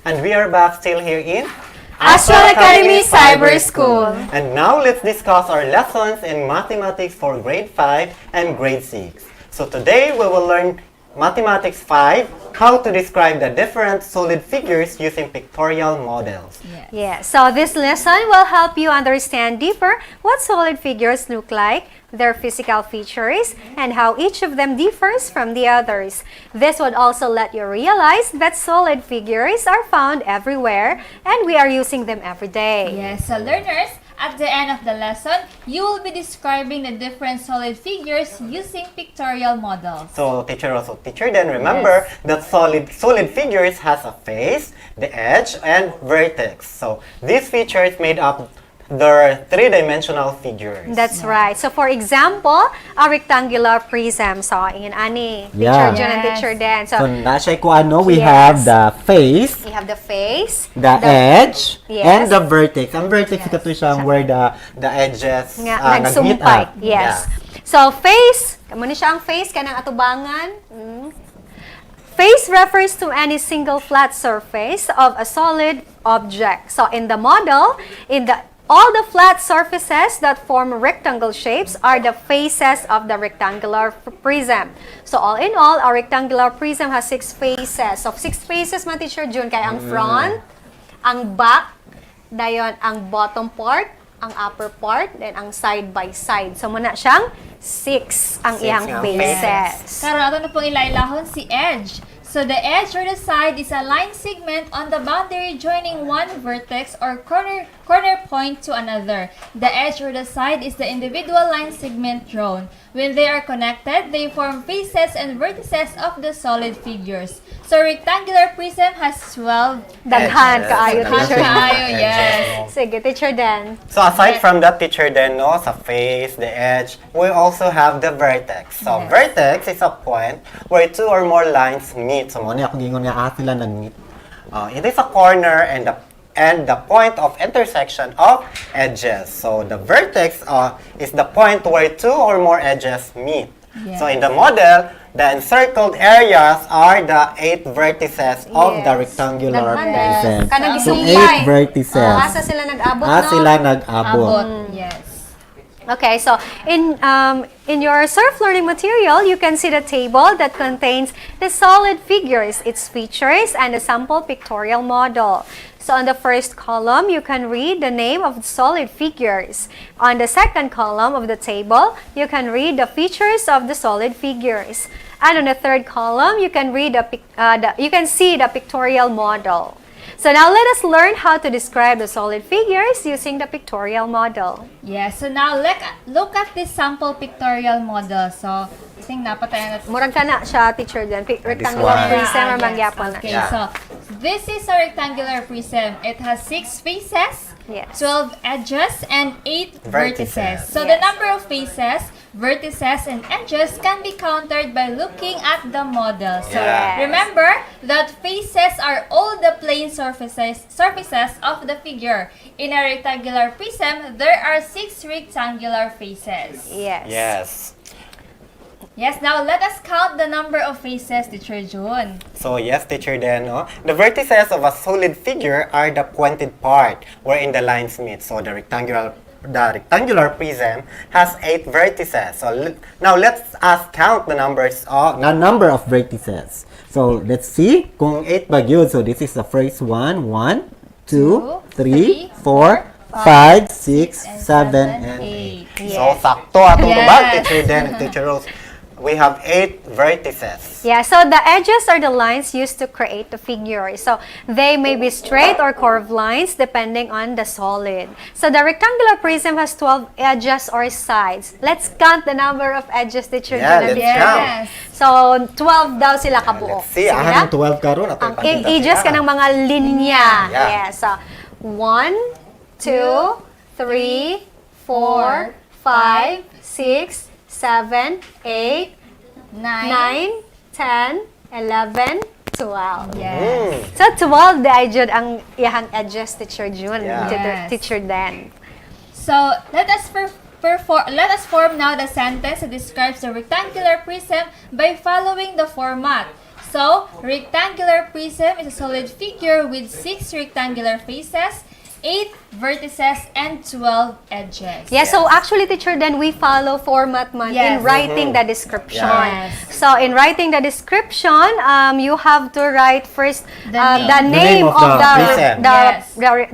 And we are back still here in Astral Academy Cyber School. And now let's discuss our lessons in mathematics for grade 5 and grade 6. So today we will learn mathematics 5, how to describe the different solid figures using pictorial models. Yeah, so this lesson will help you understand deeper what solid figures look like, their physical features, and how each of them differs from the others. This would also let you realize that solid figures are found everywhere and we are using them every day. Yes, so learners, at the end of the lesson, you will be describing the different solid figures using pictorial models. So teacher, then remember that solid figures has a face, the edge, and vertex. So these features made up the three-dimensional figures. That's right. So for example, a rectangular prism. So in ani, Yeah. Teacher Jun and Teacher Dan. So nashay ko ano, we Yes. have the face, You have the face, the edge, Yes. and the vertex. Ang vertex ito siyang where the edges nga, nag-meet nagsumpay. up. Yes. Yeah. So face, kamo ni siya ang face kanang atubangan. Face refers to any single flat surface of a solid object. So in the model, all the flat surfaces that form rectangle shapes are the faces of the rectangular prism. So all in all, a rectangular prism has 6 faces. So 6 faces man, Teacher June, kaya ang front, ang back, dayon ang bottom part, ang upper part, then ang side by side. So muna siyang 6 ang iyang faces. Karon ato na pong ilailahon si edge. So the edge or the side is a line segment on the boundary joining one vertex or corner point to another. The edge or the side is the individual line segment drawn. When they are connected, they form faces and vertices of the solid figures. So rectangular prism has 12 Daghan kaayo, Teacher. Yes. Sige, Teacher Dan. So aside from that, Teacher Den, no, sa face, the edge, we also have the vertex. So vertex is a point where 2 or more lines meet. So muna ako gingon nga sila nag-meet. It is a corner and the point of intersection of edges. So the vertex is the point where 2 or more edges meet. Yes. So in the model, the encircled areas are the 8 vertices of the rectangular prism. Kanang So isumpay. 8 vertices. Asa sila nag-abot, no? Sila nag-abot. Yes. Okay, so in your self-learning material, you can see the table that contains the solid figures, its features, and a sample pictorial model. So on the first column, you can read the name of the solid figures. On the second column of the table, you can read the features of the solid figures. And on the third column, you can read you can see the pictorial model. So now let us learn how to describe the solid figures using the pictorial model. Yes, so now look at this sample pictorial model. So, tingnan pa tayo natin. Murag ka na siya, Teacher Dan. Rectangular prism or mangyapon na. Okay, so this is a rectangular prism. It has 6 faces, Yes. 12 edges, and 8 vertices. Vertices. So the number of faces, vertices, and edges can be counted by looking at the model. So Yes. remember that faces are all the plane surfaces of the figure. In a rectangular prism, there are 6 rectangular faces. Yes. Yes. Yes, now let us count the number of faces, Teacher June. So yes, Teacher Den, no? The vertices of a solid figure are the pointed part wherein the lines meet. So the rectangular prism has 8 vertices. So now let's count the number of vertices. So let's see kung 8 ba yun. So this is the first one. 1, 2, 3, 4, 5, 6, 7, and 8. So sakto atong tubag, Teacher Den and Teacher Rose. We have 8 vertices. Yeah, so the edges are the lines used to create the figure. So they may be straight or curved lines depending on the solid. So the rectangular prism has 12 edges or sides. Let's count the number of edges, Teacher June and let's Teacher Dan. count. So 12 daw sila kabuo. Let's see, na? 12 karon ato Ang edges ka ng mga linya. Yeah. Yeah, so 1, 2, 3, 4, 5, 6, 7, 8, 9, 10, 11, 12. Yes. So 12 the idjud ang iyang edges, Teacher June, Yes. Teacher Dan. So let us form now the sentence that describes the rectangular prism by following the format. So, rectangular prism is a solid figure with 6 rectangular faces, 8 vertices, and 12 edges. Yeah, so actually, Teacher, then we follow format man in Yes. writing the description. Yes. So in writing the description, you have to write first The name of the prism.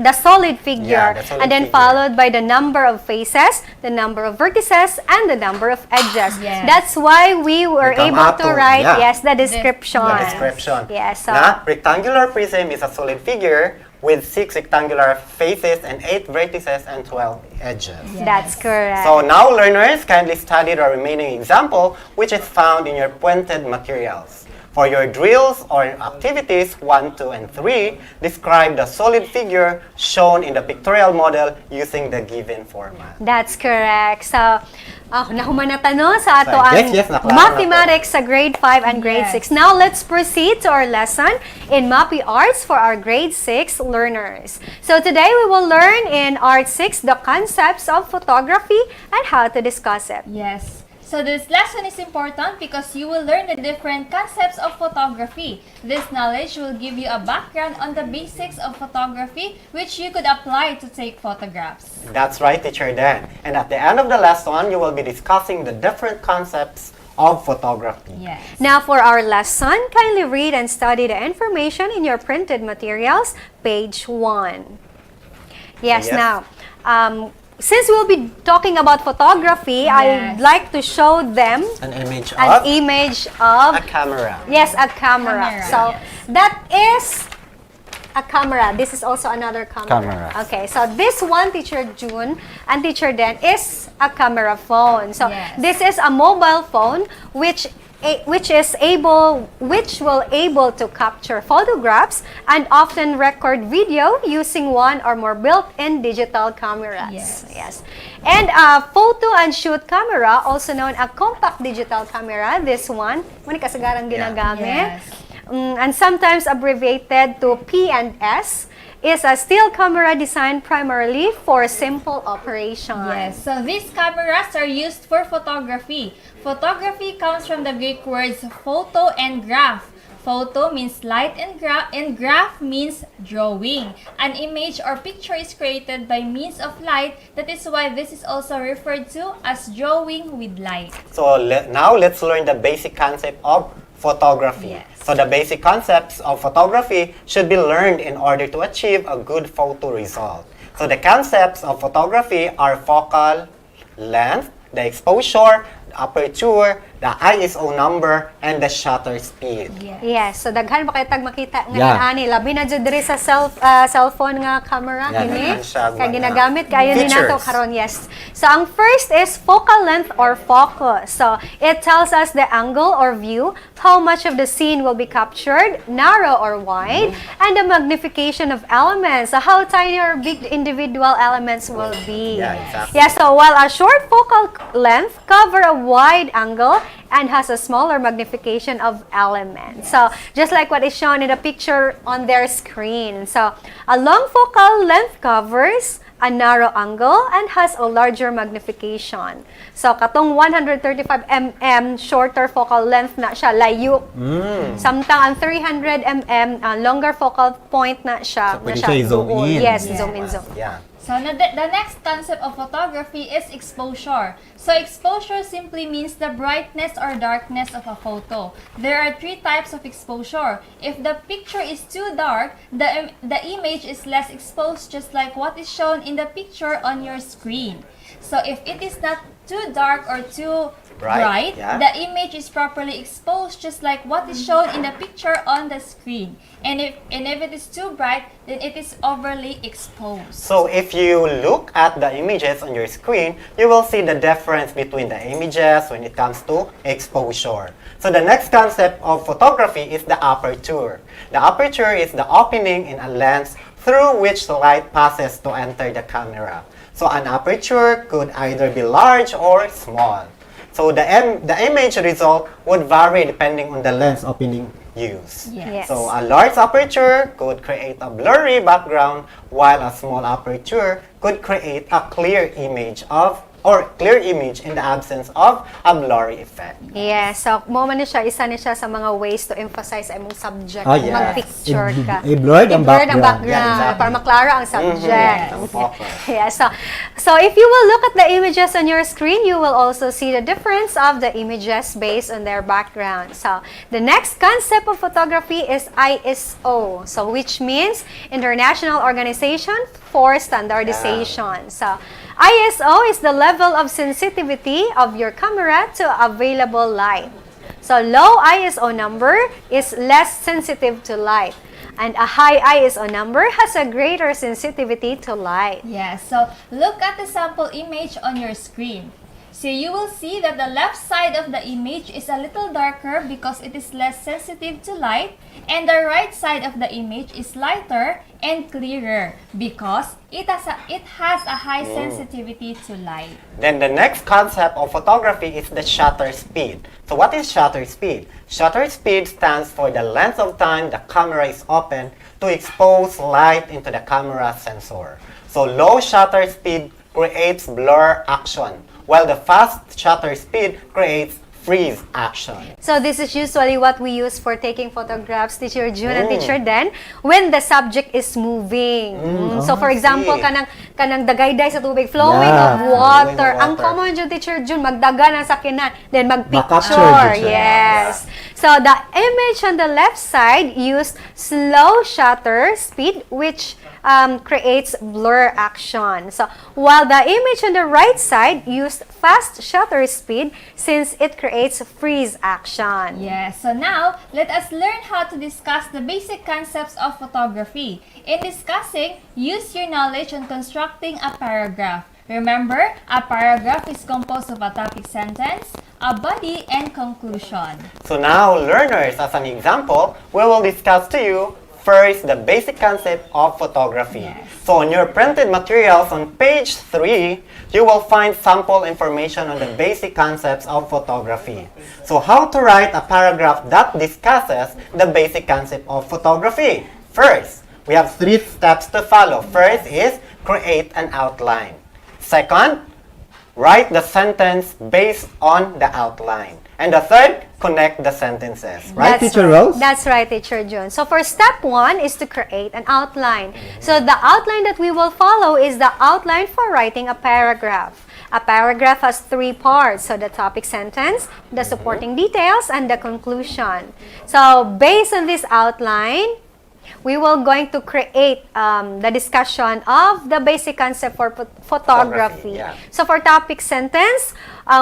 the solid figure, Yeah, the solid and then figure. followed by the number of faces, the number of vertices, and the number of edges. Yes. That's why we were We come able up to to- write yeah. the description. The description. Yes. So Na rectangular prism is a solid figure with 6 rectangular faces and 8 vertices and 12 edges. that's correct. So now learners, kindly study the remaining example which is found in your pointed materials. For your drills or activities 1, 2, and 3, describe the solid figure shown in the pictorial model using the given format. That's correct. So, nahuman na tanong sa ato So, ang yes, naklaro na to. mathematics sa grade 5 and grade Yes. 6. Now, let's proceed to our lesson in MAPI Arts for our grade 6 learners. So, today we will learn in Art 6 the concepts of photography and how to discuss it. Yes. So this lesson is important because you will learn the different concepts of photography. This knowledge will give you a background on the basics of photography which you could apply to take photographs. That's right, Teacher Dan. And at the end of the lesson, you will be discussing the different concepts of photography. Yes. Now for our lesson, kindly read and study the information in your printed materials, page 1. Yes, Yes. now, since we'll be talking about photography, I'd like to show them An image an of image of, a camera. yes, a camera. Camera, So yes. that is a camera. This is also another camera. Camera. Okay, so this one, Teacher June and Teacher Dan, is a camera phone. So Yes. this is a mobile phone which will able to capture photographs and often record video using one or more built-in digital cameras. Yes. And a photo and shoot camera, also known a compact digital camera, this one, muna kasagarang ginagamit. Yes. And sometimes abbreviated to P&S, is a still camera designed primarily for simple operation. Yes, so these cameras are used for photography. Photography comes from the Greek words photo and graph. Photo means light and graph means drawing. An image or picture is created by means of light. That is why this is also referred to as drawing with light. So now let's learn the basic concept of photography. Yes. So the basic concepts of photography should be learned in order to achieve a good photo result. So the concepts of photography are focal length, the exposure, the aperture, the ISO number, and the shutter speed. Yes, so daghan pa kay tag makita nga Yeah. ani labi na jud diri sa cellphone nga camera Yeah, kini daghan siya kay mga ginagamit kayo ni nato features. karon. Yes. So ang first is focal length or focus. So it tells us the angle or view, how much of the scene will be captured, narrow or wide, and the magnification of elements, so how tiny or big the individual elements will be. Yeah, exactly. Yeah, so while a short focal length cover a wide angle and has a smaller magnification of elements. So just like what is shown in the picture on their screen. So a long focal length covers a narrow angle and has a larger magnification. So katong 135 mm shorter focal length na siya, layo. Samtang ang 300 mm longer focal point na siya. So, pwede siya i-zoom doon. in. Yes, Yeah. zoom in, zoom. Yeah. So the next concept of photography is exposure. So exposure simply means the brightness or darkness of a photo. There are 3 types of exposure. If the picture is too dark, the image is less exposed, just like what is shown in the picture on your screen. So if it is not too dark or too bright, yeah. the image is properly exposed, just like what is shown in the picture on the screen. And if it is too bright, then it is overly exposed. So if you look at the images on your screen, you will see the difference between the images when it comes to exposure. So the next concept of photography is the aperture. The aperture is the opening in a lens through which light passes to enter the camera. So an aperture could either be large or small. So the image result would vary depending on the lens opening used. Yes. So a large aperture could create a blurry background, while a small aperture could create a clear image in the absence of a blurry effect. Yes, so mo man ni siya, isa ni siya sa mga ways to emphasize ay mong subject. Oh, yes. Mag-picture ka. I-blurred ang I-blurred ang background. background Yeah, exactly. para maklara ang subject. Ang focus. Yeah, so if you will look at the images on your screen, you will also see the difference of the images based on their background. So the next concept of photography is ISO, so which means International Organization for Standardization. So ISO is the level of sensitivity of your camera to available light. So low ISO number is less sensitive to light, and a high ISO number has a greater sensitivity to light. Yes, so look at the sample image on your screen. So you will see that the left side of the image is a little darker because it is less sensitive to light, and the right side of the image is lighter and clearer because it has a high sensitivity to light. Then the next concept of photography is the shutter speed. So what is shutter speed? Shutter speed stands for the length of time the camera is open to expose light into the camera sensor. So low shutter speed creates blur action, while the fast shutter speed creates freeze action. So this is usually what we use for taking photographs, Teacher June and Teacher Den, when the subject is moving. So for example, kanang dagayday sa tubig, flowing of water. Ang common dyan, Teacher June, magdaga ng sakinan, then magpicture. Yes. So the image on the left side used slow shutter speed, which creates blur action. So while the image on the right side used fast shutter speed, since it creates freeze action. Yes, so now, let us learn how to discuss the basic concepts of photography. In discussing, use your knowledge on constructing a paragraph. Remember, a paragraph is composed of a topic sentence, a body, and conclusion. So now, learners, as an example, we will discuss to you first the basic concept of photography. So on your printed materials on page 3, you will find sample information on the basic concepts of photography. So how to write a paragraph that discusses the basic concept of photography? First, we have 3 steps to follow. First is create an outline. Second, write the sentence based on the outline. And the third, connect the sentences. Right, Teacher Rose? That's right, Teacher June. So for step 1 is to create an outline. So the outline that we will follow is the outline for writing a paragraph. A paragraph has 3 parts. So the topic sentence, the supporting details, and the conclusion. So based on this outline, we will going to create the discussion of the basic concept for photography. So for topic sentence,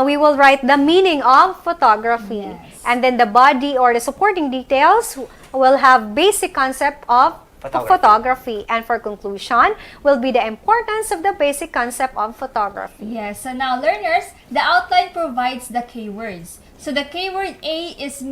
we will write the meaning of photography. And then the body or the supporting details will have basic concept of photography. And for conclusion, will be the importance of the basic concept of photography. Yes, so now learners, the outline provides the keywords. So the keyword A is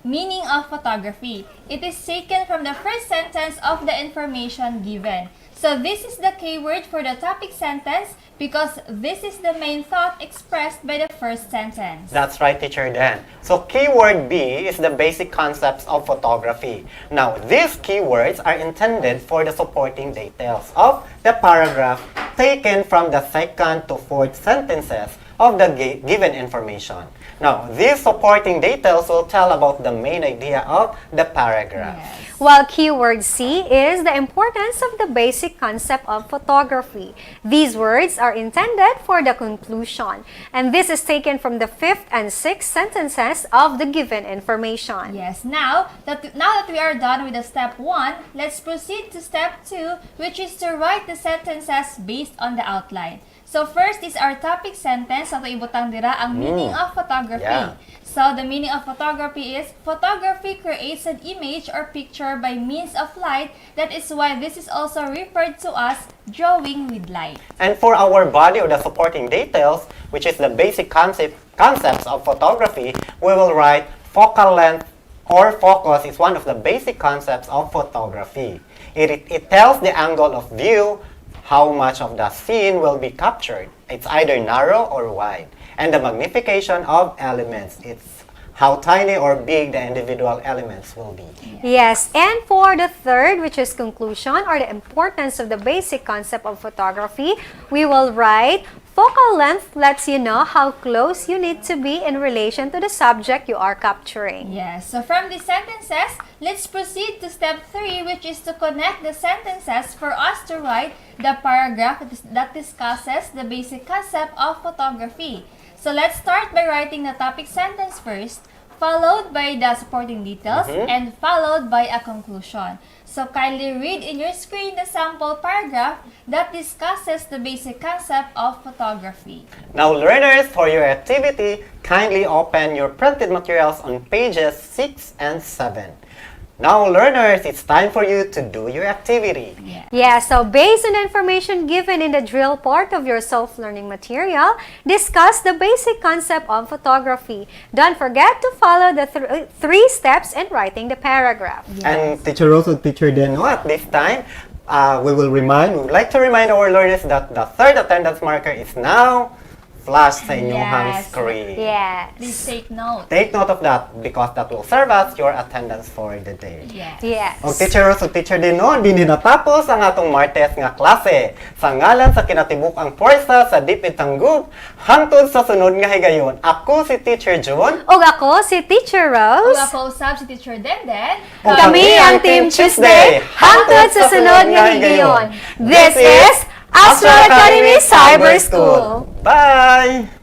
meaning of photography. It is taken from the first sentence of the information given. So this is the keyword for the topic sentence because this is the main thought expressed by the first sentence. That's right, Teacher Dan. So keyword B is the basic concepts of photography. Now, these keywords are intended for the supporting details of the paragraph taken from the second to fourth sentences of the given information. Now, these supporting details will tell about the main idea of the paragraph. While keyword C is the importance of the basic concept of photography. These words are intended for the conclusion, and this is taken from the 5th and 6th sentences of the given information. Yes, now that we are done with the step 1, let's proceed to step 2, which is to write the sentences based on the outline. So first is our topic sentence. Ato ibutang dira ang meaning of photography. So the meaning of photography is photography creates an image or picture by means of light. That is why this is also referred to as drawing with light. And for our body or the supporting details, which is the basic concepts of photography, we will write focal length or focus is one of the basic concepts of photography. It tells the angle of view, how much of the scene will be captured. It's either narrow or wide. And the magnification of elements. It's how tiny or big the individual elements will be. Yes, and for the third, which is conclusion or the importance of the basic concept of photography, we will write focal length lets you know how close you need to be in relation to the subject you are capturing. Yes, so from these sentences, let's proceed to step 3, which is to connect the sentences for us to write the paragraph that discusses the basic concept of photography. So let's start by writing the topic sentence first, followed by the supporting details, and followed by a conclusion. So kindly read in your screen the sample paragraph that discusses the basic concept of photography. Now learners, for your activity, kindly open your printed materials on pages 6 and 7. Now learners, it's time for you to do your activity. Yeah, so based on the information given in the drill part of your self-learning material, discuss the basic concept of photography. Don't forget to follow the 3 steps in writing the paragraph. And Teacher Rose and Teacher Deno, at this time, we would like to remind our learners that the third attendance marker is now flash sa inyong Yes. screen. Yes. Please take note. Take note of that because that will serve as your attendance for the day. Yes. Yes. O teacher Rose, o teacher Dinon, din natapos ang atong Martes nga klase. Sa ngalan sa kinatibuk-ang porsa sa Dipit Tanggub, hangtod sa sunod nga higayon. Ako si Teacher John. O ako si Teacher Ug Rose. ako usab si Teacher Denden. O Kami ang Team Tuesday, hangtod sa sunod nga higayon. This is Astral Academy Cyber School. Bye!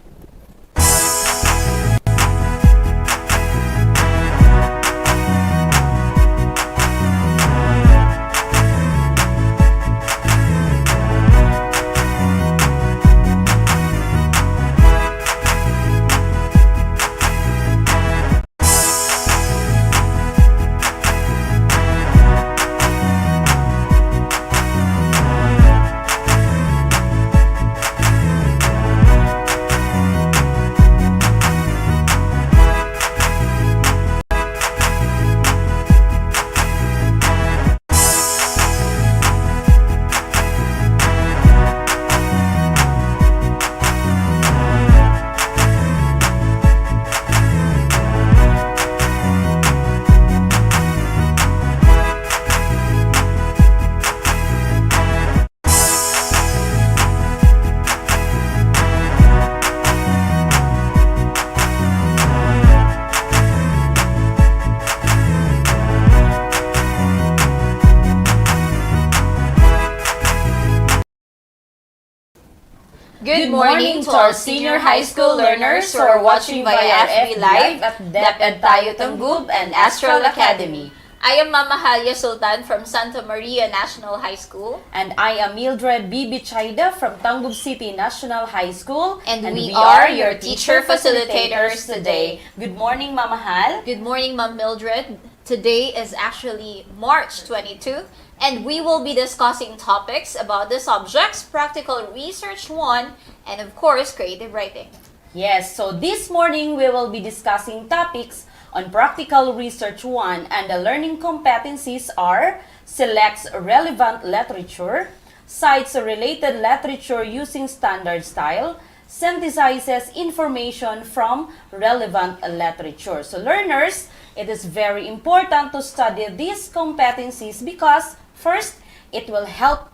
Good morning to our senior high school learners who are watching via FB Live at DepEd Tayo Tanggub and Astral Academy. I am Mama Halia Sultan from Santa Maria National High School. And I am Mildred Bibi Chaida from Tanggub City National High School. And we are your teacher facilitators today. Good morning, Mama Hal. Good morning, Ma'am Mildred. Today is actually March 22, and we will be discussing topics about the subjects Practical Research 1 and of course Creative Writing. Yes, so this morning we will be discussing topics on Practical Research 1, and the learning competencies are selects relevant literature, cites related literature using standard style, synthesizes information from relevant literature. So learners, it is very important to study these competencies because first, it will help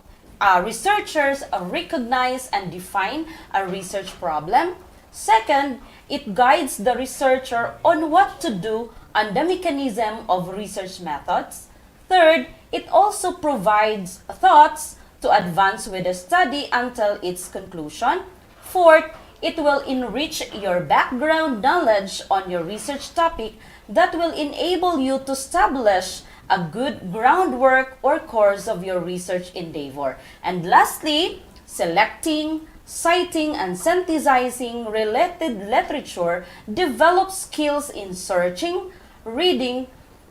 researchers recognize and define a research problem. Second, it guides the researcher on what to do and the mechanism of research methods. Third, it also provides thoughts to advance with the study until its conclusion. Fourth, it will enrich your background knowledge on your research topic that will enable you to establish a good groundwork or course of your research endeavor. And lastly, selecting, citing, and synthesizing related literature develops skills in searching, reading,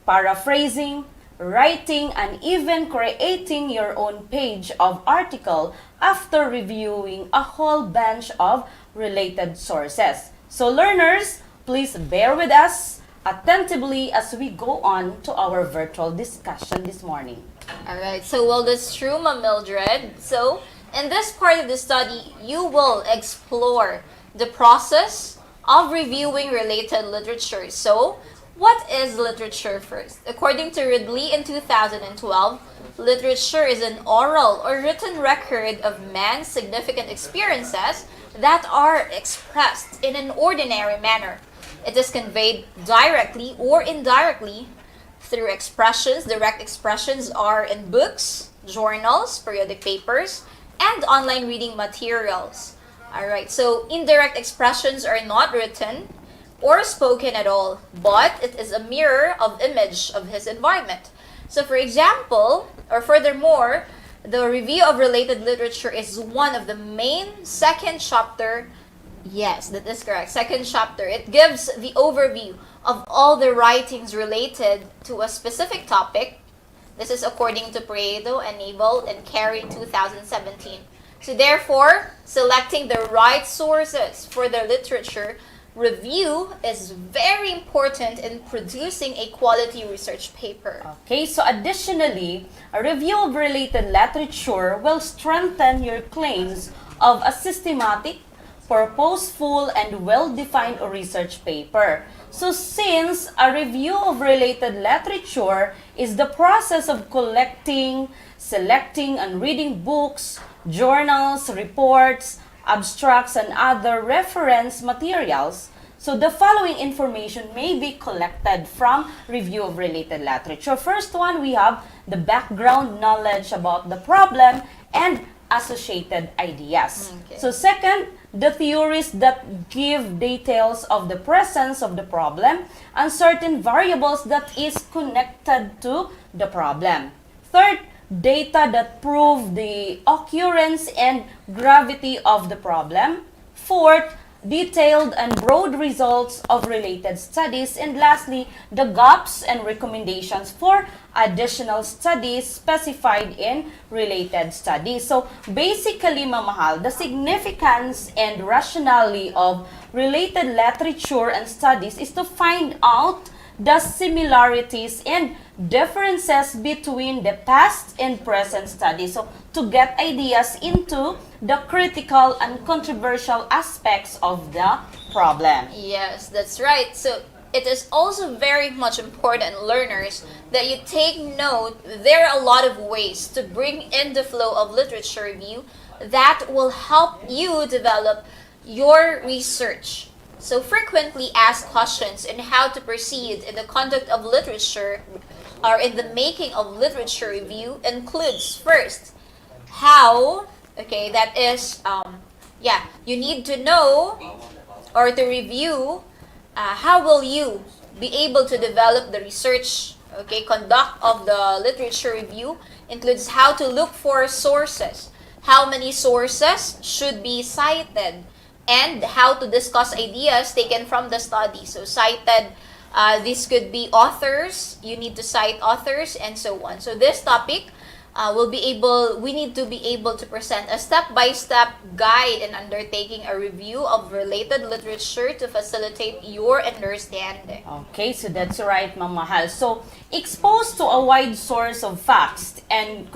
paraphrasing, writing, and even creating your own page of article after reviewing a whole bunch of related sources. So learners, please bear with us attentively as we go on to our virtual discussion this morning. Alright, so well, that's true, Ma'am Mildred. So, in this part of the study, you will explore the process of reviewing related literature. So, what is literature first? According to Ridley in 2012, literature is an oral or written record of man's significant experiences that are expressed in an ordinary manner. It is conveyed directly or indirectly through expressions. Direct expressions are in books, journals, periodic papers, and online reading materials. Alright, so indirect expressions are not written or spoken at all, but it is a mirror of image of his environment. So for example, or furthermore, the review of related literature is one of the main second chapter. Yes, that is correct. Second chapter. It gives the overview of all the writings related to a specific topic. This is according to Prieto and Abel and Carey in 2017. So therefore, selecting the right sources for the literature review is very important in producing a quality research paper. Okay, so additionally, a review of related literature will strengthen your claims of a systematic, purposeful, and well-defined research paper. So since a review of related literature is the process of collecting, selecting, and reading books, journals, reports, abstracts, and other reference materials, so the following information may be collected from review of related literature. First one, we have the background knowledge about the problem and associated ideas. Okay. So second, the theories that give details of the presence of the problem and certain variables that is connected to the problem. Third, data that prove the occurrence and gravity of the problem. Fourth, detailed and broad results of related studies. And lastly, the gaps and recommendations for additional studies specified in related studies. So basically, mamahal, the significance and rationality of related literature and studies is to find out the similarities and differences between the past and present studies. So to get ideas into the critical and controversial aspects of the problem. Yes, that's right. So it is also very much important, learners, that you take note there are a lot of ways to bring in the flow of literature review that will help you develop your research. So frequently asked questions in how to proceed in the conduct of literature or in the making of literature review includes first, how, okay, that is, you need to know or to review how will you be able to develop the research, okay, conduct of the literature review includes how to look for sources, how many sources should be cited, and how to discuss ideas taken from the study. So cited, this could be authors, you need to cite authors, and so on. So this topic we need to be able to present a step-by-step guide in undertaking a review of related literature to facilitate your understanding. Okay, so that's right, mamahal. So exposed to a wide source of facts and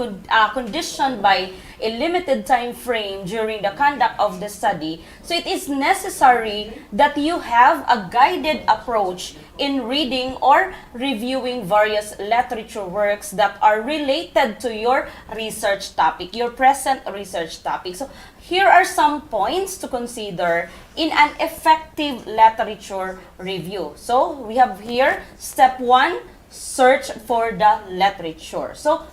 conditioned by a limited time frame during the conduct of the study, so it is necessary that you have a guided approach in reading or reviewing various literature works that are related to your research topic, your present research topic. So here are some points to consider in an effective literature review. So we have here step 1, search for the literature. So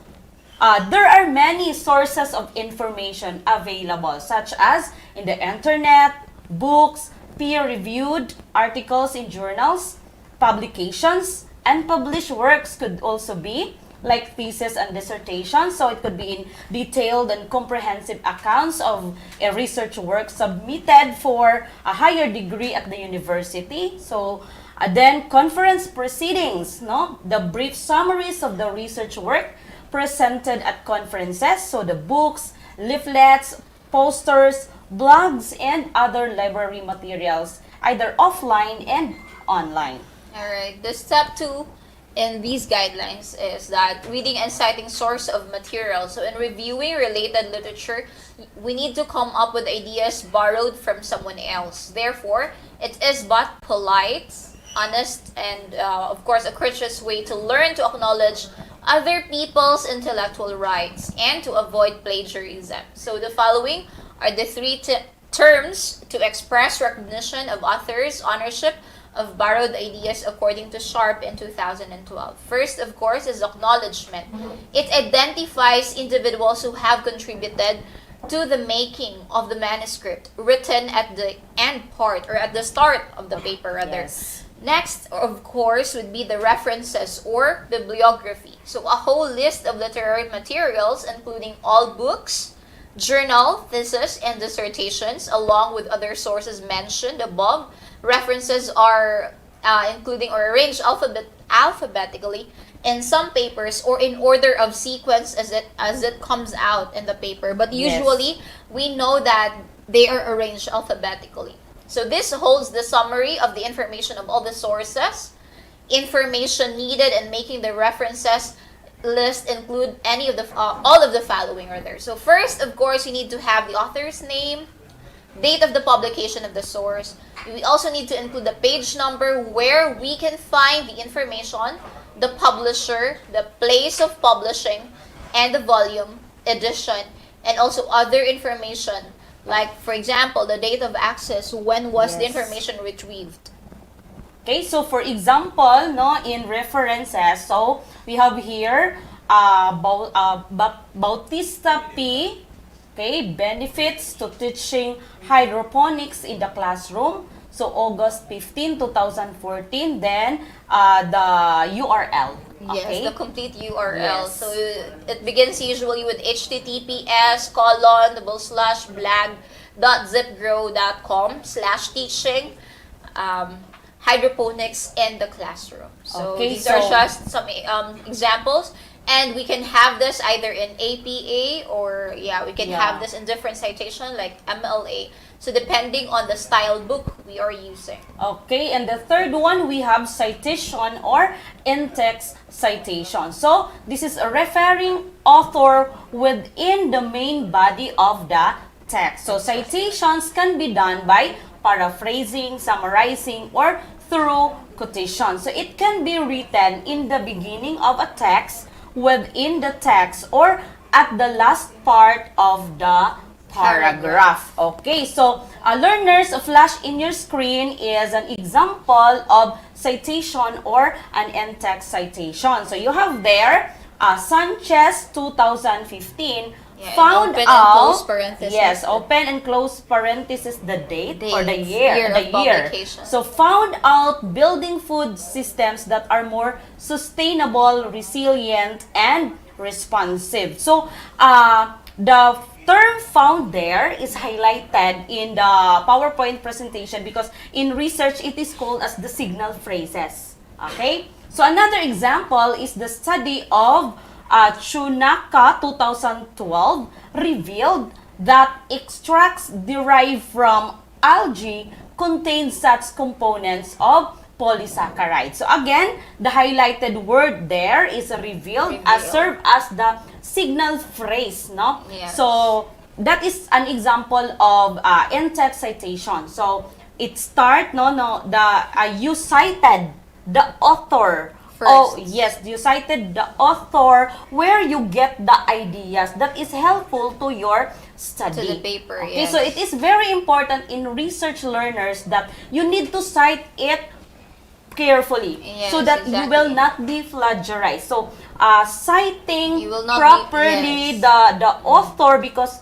there are many sources of information available, such as in the internet, books, peer-reviewed articles in journals, publications, and published works could also be, like thesis and dissertations. So it could be in detailed and comprehensive accounts of a research work submitted for a higher degree at the university. So then conference proceedings, no? The brief summaries of the research work presented at conferences. So the books, leaflets, posters, blogs, and other library materials, either offline and online. Alright, the step 2 in these guidelines is that reading and citing source of material. So in reviewing related literature, we need to come up with ideas borrowed from someone else. Therefore, it is but polite, honest, and of course a courteous way to learn to acknowledge other people's intellectual rights and to avoid plagiarism. So the following are the 3 terms to express recognition of authors' ownership of borrowed ideas according to Sharp in 2012. First, of course, is acknowledgement. It identifies individuals who have contributed to the making of the manuscript written at the end part or at the start of the paper rather. Yes. Next, of course, would be the references or bibliography. So a whole list of literary materials including all books, journal, thesis, and dissertations along with other sources mentioned above. References are including or arranged alphabetically in some papers or in order of sequence as it comes out in the paper. But usually, we know that they are arranged alphabetically. So this holds the summary of the information of all the sources. Information needed in making the references list include any of the all of the following are there. So first, of course, you need to have the author's name, date of the publication of the source. We also need to include the page number where we can find the information, the publisher, the place of publishing, and the volume, edition, and also other information. Like, for example, the date of access, when was the information retrieved. Okay, so for example, no, in references, so we have here Bautista P. Okay, benefits to teaching hydroponics in the classroom. So August 15, 2014. Then the URL. Okay? Yes, the complete URL. Yes. So it begins usually with https://blag.zipgrow.com/teaching hydroponics in the classroom. So Okay, these are so- just some examples. And we can have this either in APA or we can have this in different citation like MLA. So depending on the style book we are using. Okay, and the third one, we have citation or in-text citation. So this is a referring author within the main body of the text. So citations can be done by paraphrasing, summarizing, or through quotation. So it can be written in the beginning of a text, within the text, or at the last part of the paragraph. Okay, so learners, a flash in your screen is an example of citation or an in-text citation. So you have there Sanchez 2015 found open and out, close parenthesis. yes, open and close parenthesis, the date or the Date, year, year of publication. So found out building food systems that are more sustainable, resilient, and responsive. So the term found there is highlighted in the PowerPoint presentation because in research it is called as the signal phrases. Okay? So another example is the study of Chunaka 2012 revealed that extracts derived from algae contain such components of polysaccharides. So again, the highlighted word there is revealed as serve as the signal phrase, no? Yes. So that is an example of in-text citation. So it you cited the author. First. Oh, yes, you cited the author where you get the ideas that is helpful to your study. To the paper, Okay, yes. so it is very important in research learners that you need to cite it carefully Yes, so that you will exactly. not be plagiarized. So, citing You will not properly be- the author because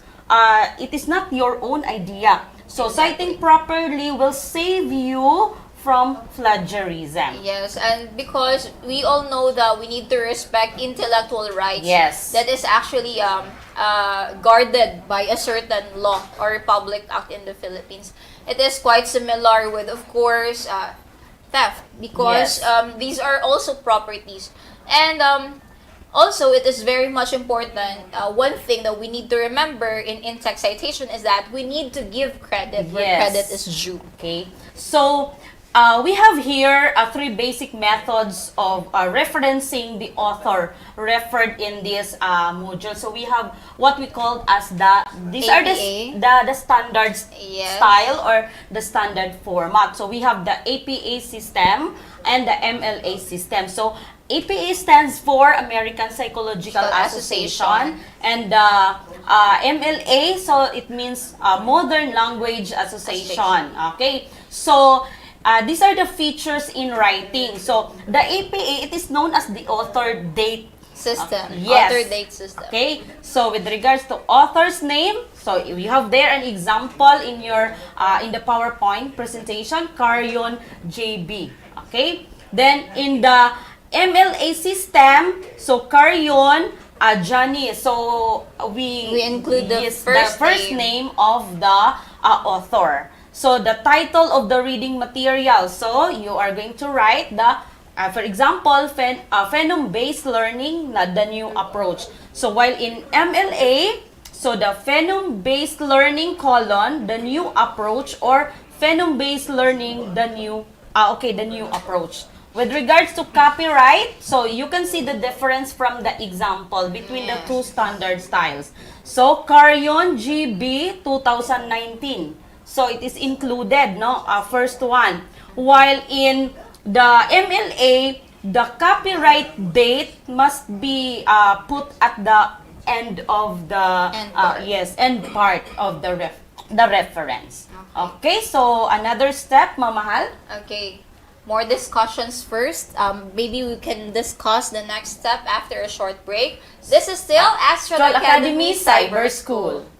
it is not your own idea. So, citing properly will save you from plagiarism. Yes, and because we all know that we need to respect intellectual rights. Yes. That is actually guarded by a certain law or public act in the Philippines. It is quite similar with, of course, theft because Yes. these are also properties. And also, it is very much important. One thing that we need to remember in in-text citation is that we need to give credit where Yes. credit is due. Okay, so we have here three basic methods of referencing the author referred in this module. So we have what we call as these are the standard Yes. style or the standard format. So we have the APA system and the MLA system. So APA stands for American Psychological Association, and the MLA, so it means Modern Language Association. Okay, so these are the features in writing. So the APA, it is known as the author date System. Yes. Author date system. Okay, so with regards to author's name, so you have there an example in your in the PowerPoint presentation, Carrion JB. Okay, then in the MLA system, so Carrion Johnny. So we include the yes, first name of the author. So the title of the reading material. So you are going to write the for example, phenome-based learning, the new approach. So while in MLA, so the phenome-based learning colon, the new approach, or phenome-based learning, the new approach. With regards to copyright, so you can see the difference from the example between the two standard styles. So Carrion GB 2019. So it is included, no? First one. While in the MLA, the copyright date must be put at the end of the end part of the reference. Okay, so another step, Mamahal. Okay. More discussions first. Maybe we can discuss the next step after a short break. This is still Astral Academy Cyber School.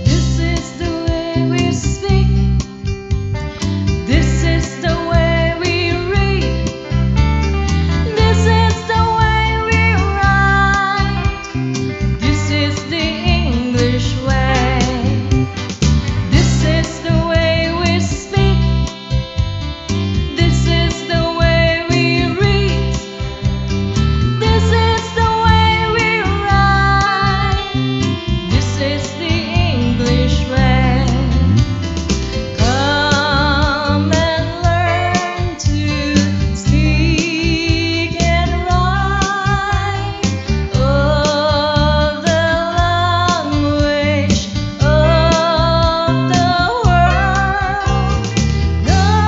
This is the way we speak. This is the way we read. This is the way we write. This is the English way. This is the way we speak. This is the way we read. This is the way we write. This is the English way. Come and learn to speak and write of the language of the world. Learn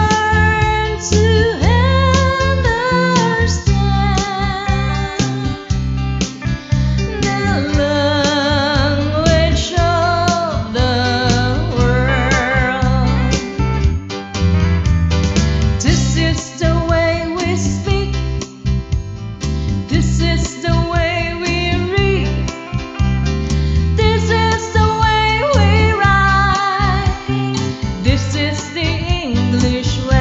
to understand the language of the world. This is the way we speak. This is the way we read. This is the way we write. This is the English way.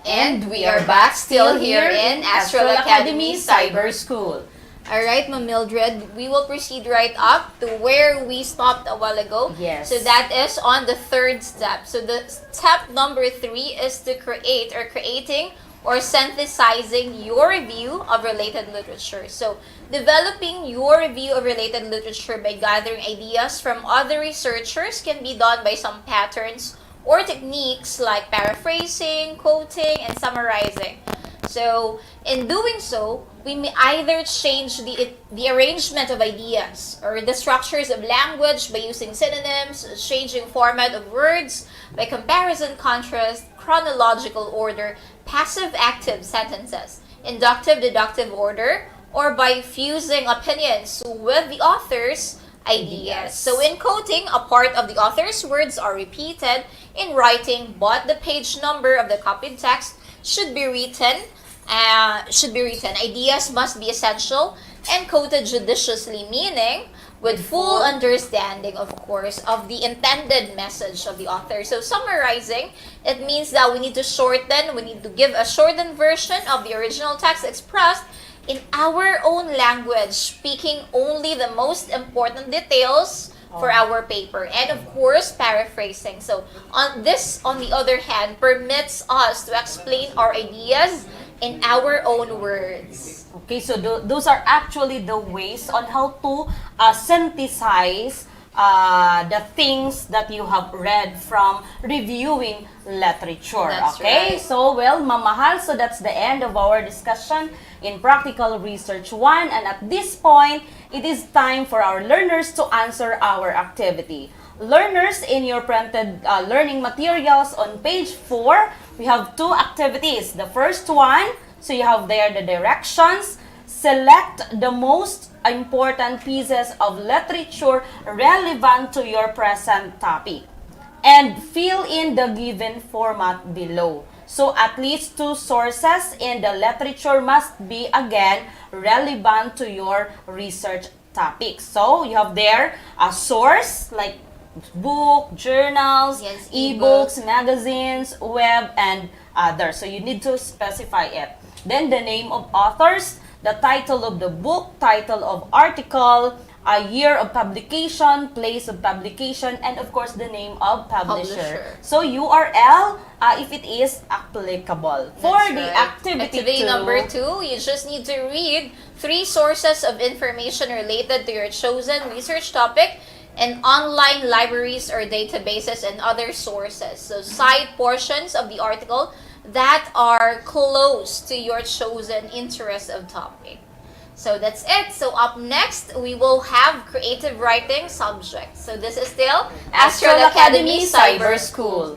And we are back still here in Astral Academy Cyber School. Alright, Ma'am Mildred, we will proceed right up to where we stopped a while ago. Yes. So that is on the third step. So the step number 3 is to creating or synthesizing your review of related literature. So developing your review of related literature by gathering ideas from other researchers can be done by some patterns or techniques like paraphrasing, quoting, and summarizing. So, in doing so, we may either change the arrangement of ideas or the structures of language by using synonyms, changing format of words, by comparison, contrast, chronological order, passive-active sentences, inductive-deductive order, or by fusing opinions with the author's ideas. So in quoting, a part of the author's words are repeated in writing, but the page number of the copied text should be written. Ideas must be essential and quoted judiciously, meaning with full understanding, of course, of the intended message of the author. So summarizing, it means that we need to give a shortened version of the original text expressed in our own language, speaking only the most important details for our paper, and of course paraphrasing. So on the other hand, permits us to explain our ideas in our own words. Okay, so those are actually the ways on how to synthesize the things that you have read from reviewing literature. That's okay, right. so well, Mamahal, so that's the end of our discussion in Practical Research 1, and at this point, it is time for our learners to answer our activity. Learners, in your printed learning materials on page 4, we have 2 activities. The first one, so you have there the directions. Select the most important pieces of literature relevant to your present topic and fill in the given format below. So at least 2 sources in the literature must be again relevant to your research topic. So you have there a source like book, journals, Yes, ebooks, magazines, web, and others. So you need to specify it. Then the name of authors, the title of the book, title of article, a year of publication, place of publication, and of course the name of publisher. So URL, if it is applicable. For That's the right. activity two, number 2, you just need to read 3 sources of information related to your chosen research topic and online libraries or databases and other sources. So cite portions of the article that are close to your chosen interest of topic. So that's it. So up next, we will have creative writing subject. So this is still Astral Academy Cyber School.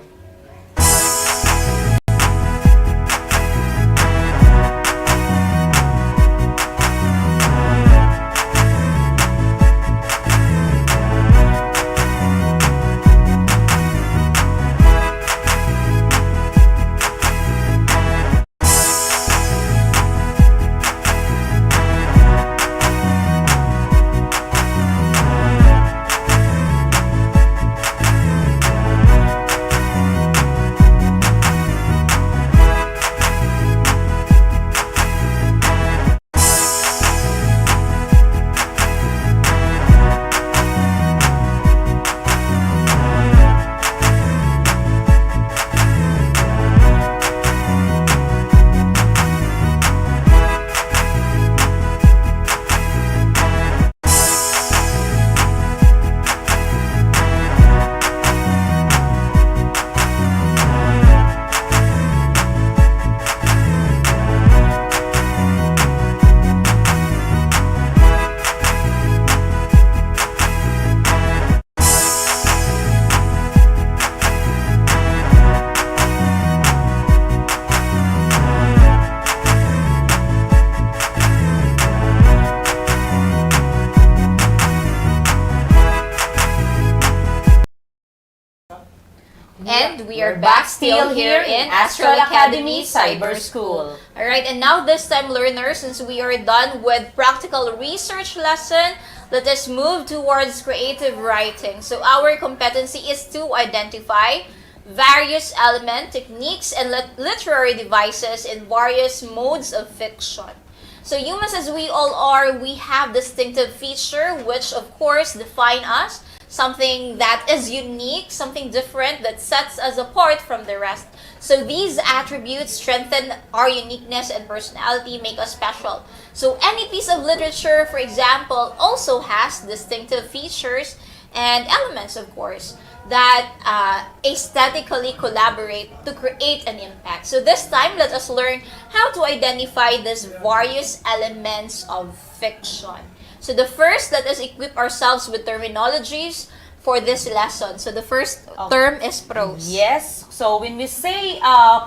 And we are back still here in Astral Academy Cyber School. Alright, and now this time, learners, since we are done with practical research lesson, let us move towards creative writing. So our competency is to identify various element, techniques, and literary devices in various modes of fiction. So humans, as we all are, we have distinctive feature which of course define us, something that is unique, something different that sets us apart from the rest. So these attributes strengthen our uniqueness and personality, make us special. So any piece of literature, for example, also has distinctive features and elements, of course, that aesthetically collaborate to create an impact. So this time, let us learn how to identify these various elements of fiction. So the first, let us equip ourselves with terminologies for this lesson. So the first term is prose. Yes. So when we say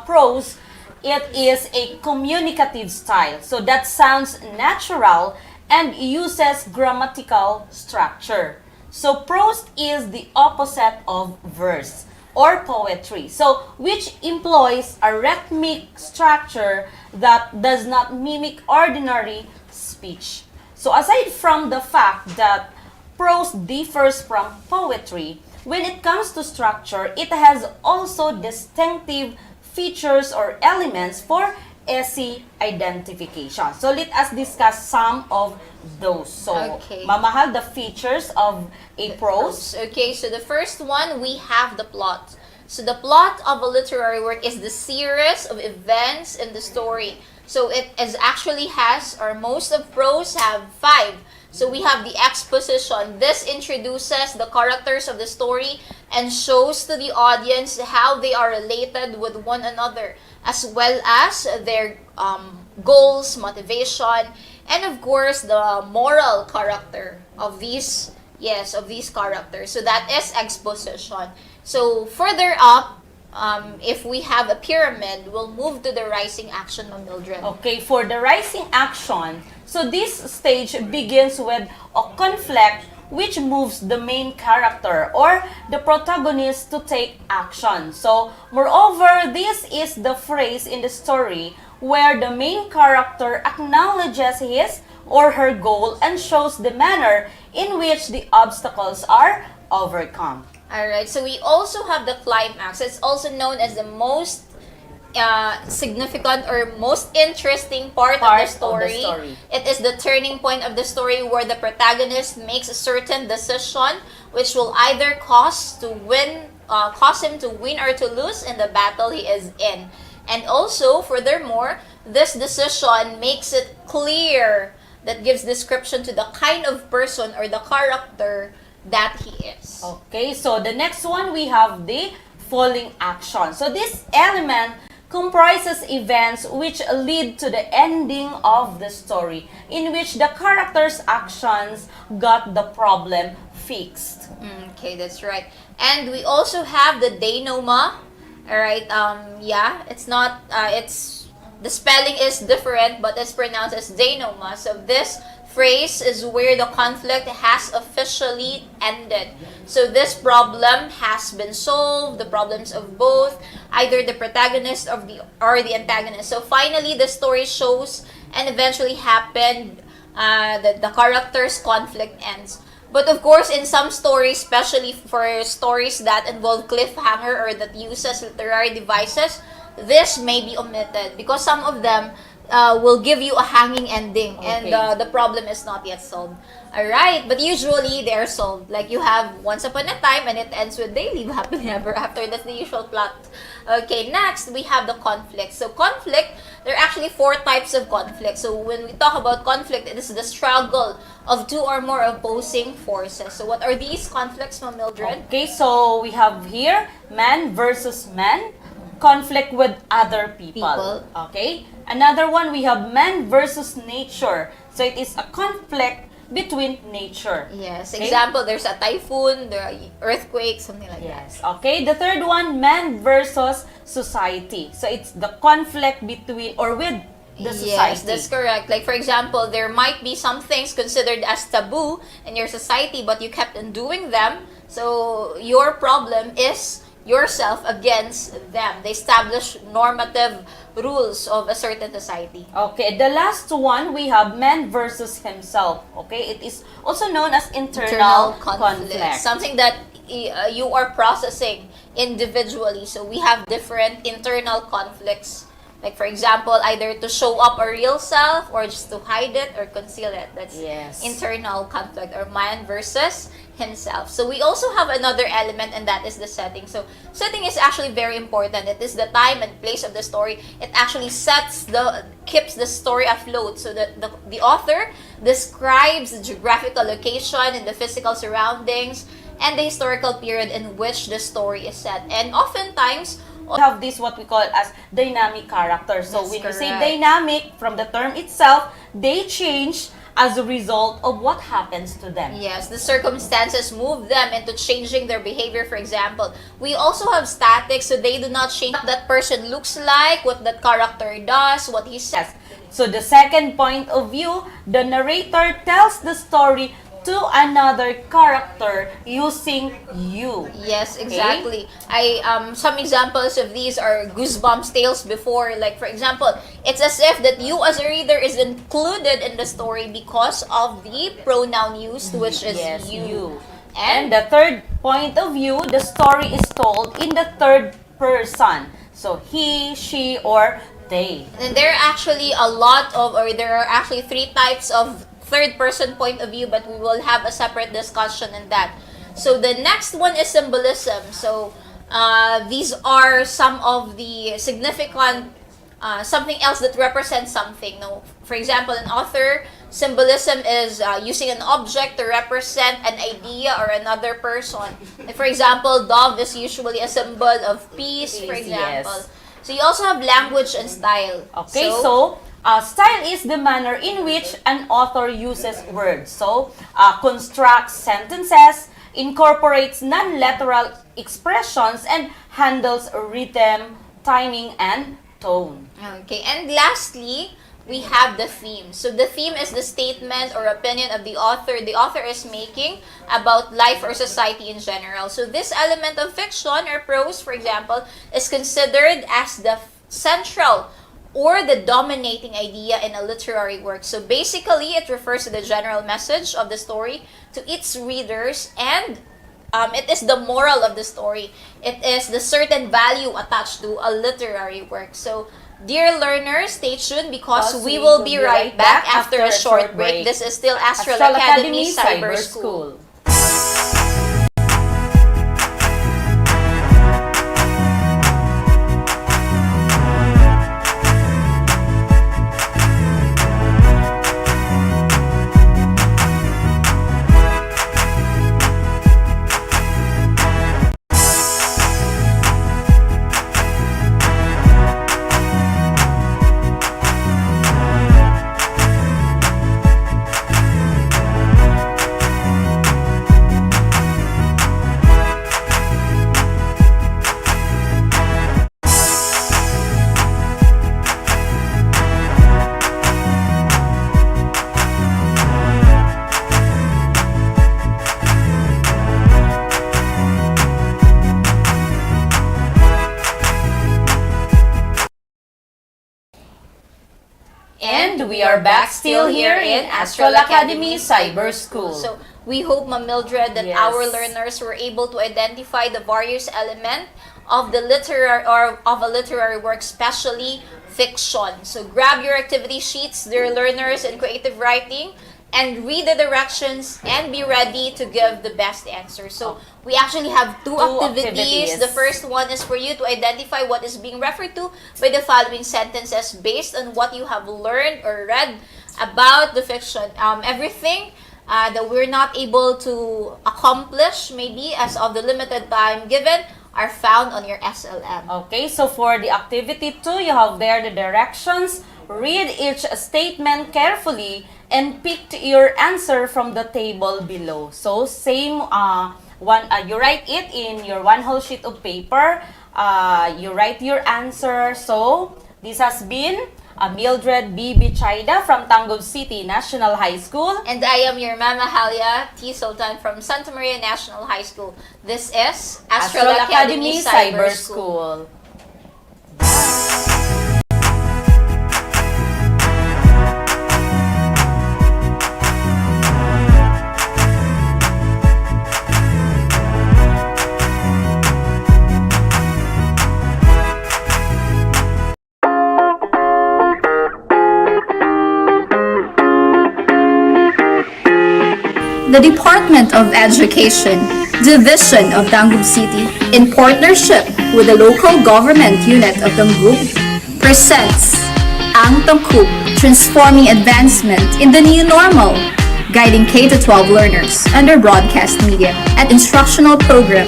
prose, it is a communicative style. So that sounds natural and uses grammatical structure. So prose is the opposite of verse or poetry. So which employs a rhythmic structure that does not mimic ordinary speech. So aside from the fact that prose differs from poetry, when it comes to structure, it has also distinctive features or elements for essay identification. So let us discuss some of those. So, Mamahal, the features of a prose. Okay, so the first one, we have the plot. So the plot of a literary work is the series of events in the story. So it is actually has, or most of prose have 5. So we have the exposition. This introduces the characters of the story and shows to the audience how they are related with one another, as well as their goals, motivation, and of course the moral character of these, of these characters. So that is exposition. So further up, if we have a pyramid, we'll move to the rising action of Mildred. Okay, for the rising action, so this stage begins with a conflict which moves the main character or the protagonist to take action. So, moreover, this is the phrase in the story where the main character acknowledges his or her goal and shows the manner in which the obstacles are overcome. Alright, so we also have the climax. It's also known as the most significant or most interesting part of the story. It is the turning point of the story where the protagonist makes a certain decision which will either cause him to win or to lose in the battle he is in. And also, furthermore, this decision makes it clear, that gives description to the kind of person or the character that he is. Okay, so the next one we have the falling action. So this element comprises events which lead to the ending of the story, in which the character's actions got the problem fixed. Okay, that's right. And we also have the denouement. Alright, yeah, it's not, the spelling is different, but it's pronounced as denouement. So this phrase is where the conflict has officially ended. So this problem has been solved, the problems of both, either the protagonist or the antagonist. So finally, the story shows and eventually happened that the character's conflict ends. But of course, in some stories, especially for stories that involve cliffhanger or that uses literary devices, this may be omitted because some of them will give you a hanging ending, and the problem is not yet solved. Alright, but usually they are solved. Like you have Once Upon a Time and it ends with They Live Happily Ever After. That's the usual plot. Okay, next we have the conflict. So conflict, there are actually 4 types of conflict. So when we talk about conflict, it is the struggle of 2 or more opposing forces. So what are these conflicts, Ma'am Mildred? Okay, so we have here man versus man, conflict with other people. Okay, another one we have man versus nature. So it is a conflict between nature. Yes, example, there's a typhoon, there are earthquakes, something like that. Okay, the third one, man versus society. So it's the conflict between or with the society. Yes, that's correct. Like for example, there might be some things considered as taboo in your society, but you kept on doing them. So your problem is yourself against them. They establish normative rules of a certain society. Okay, the last one we have man versus himself. Okay, it is also known as internal conflict. Something that you are processing individually. So we have different internal conflicts. Like for example, either to show up a real self or just to hide it or conceal it. That's internal conflict, or man versus himself. So we also have another element, and that is the setting. So setting is actually very important. It is the time and place of the story. It actually keeps the story afloat. So that the author describes the geographical location and the physical surroundings and the historical period in which the story is set. And oftentimes, we have this what we call as dynamic characters. So when we say dynamic, from the term itself, they change as a result of what happens to them. Yes, the circumstances move them into changing their behavior, for example. We also have static, so they do not change what that person looks like, what that character does, what he says. So the second point of view, the narrator tells the story to another character using you. Yes, exactly. Some examples of these are Goosebumps tales before. Like for example, it's as if that you as a reader is included in the story because of the pronoun used, which is you. And the third point of view, the story is told in the third person. So he, she, or they. And there are actually there are actually 3 types of third-person point of view, but we will have a separate discussion in that. So the next one is symbolism. So these are some of the significant something else that represents something. No, for example, an author, symbolism is using an object to represent an idea or another person. Like for example, dove is usually a symbol of peace, for example. So you also have language and style. Okay, so style is the manner in which an author uses words. So, constructs sentences, incorporates non-literal expressions, and handles rhythm, timing, and tone. Okay, and lastly, we have the theme. So the theme is the statement or opinion of the author is making about life or society in general. So this element of fiction or prose, for example, is considered as the central or the dominating idea in a literary work. So basically, it refers to the general message of the story to its readers, and it is the moral of the story. It is the certain value attached to a literary work. So, dear learners, stay tuned because we will be right back after a short break. This is still Astral Academy Cyber School. And we are back still here in Astral Academy Cyber School. So we hope, Ma'am Mildred, that Yes. our learners were able to identify the various elements of the literary or of a literary work, especially fiction. So grab your activity sheets, dear learners in creative writing, and read the directions and be ready to give the best answer. So we actually have two activities. The first one is for you to identify what is being referred to by the following sentences based on what you have learned or read about the fiction. Everything that we're not able to accomplish maybe as of the limited time given are found on your SLM. Okay, so for the activity 2, you have there the directions. Read each statement carefully and pick your answer from the table below. So same you write it in your one whole sheet of paper. You write your answer. So this has been Mildred B. Bichayda from Tangub City National High School. And I am your Mama Halia T. Sultan from Santa Maria National High School. This is Astral Academy Cyber School. The Department of Education, Division of Tangub City, in partnership with the local government unit of Tangub, presents Ang Tangkub, Transforming Advancement in the New Normal, guiding K-12 learners under broadcast media and instructional program,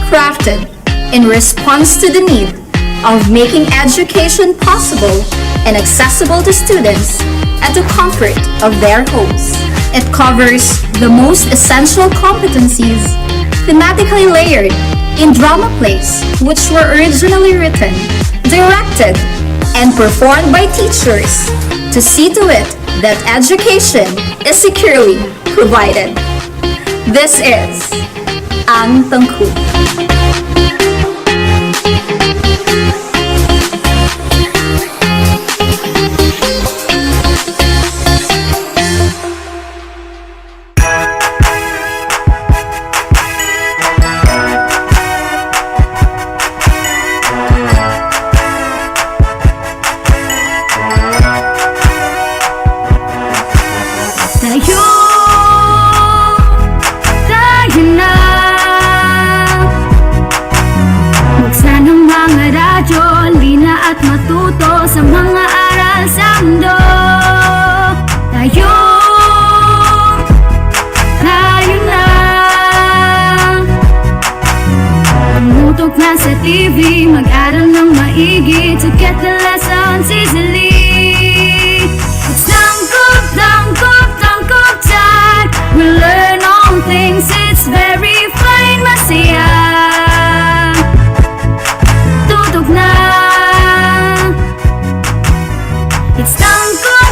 crafted in response to the need of making education possible and accessible to students at the comfort of their homes. It covers the most essential competencies, thematically layered in drama plays which were originally written, directed, and performed by teachers to see to it that education is securely provided. This is Ang Tangkub. Sa mga aral sa mundo, tayo lang. Tumutok na sa TV, mag-aral ng maigi to get the lessons easily. It's tangkub, tangkub, tangkub time. We learn all things, it's very fine, masaya. Tutok na. It's Tangkub.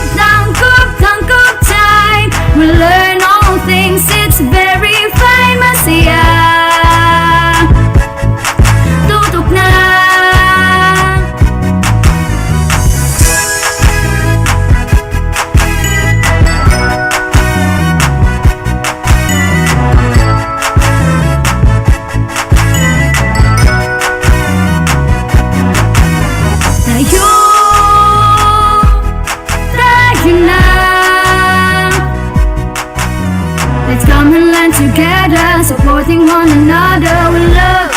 helping one another. We love,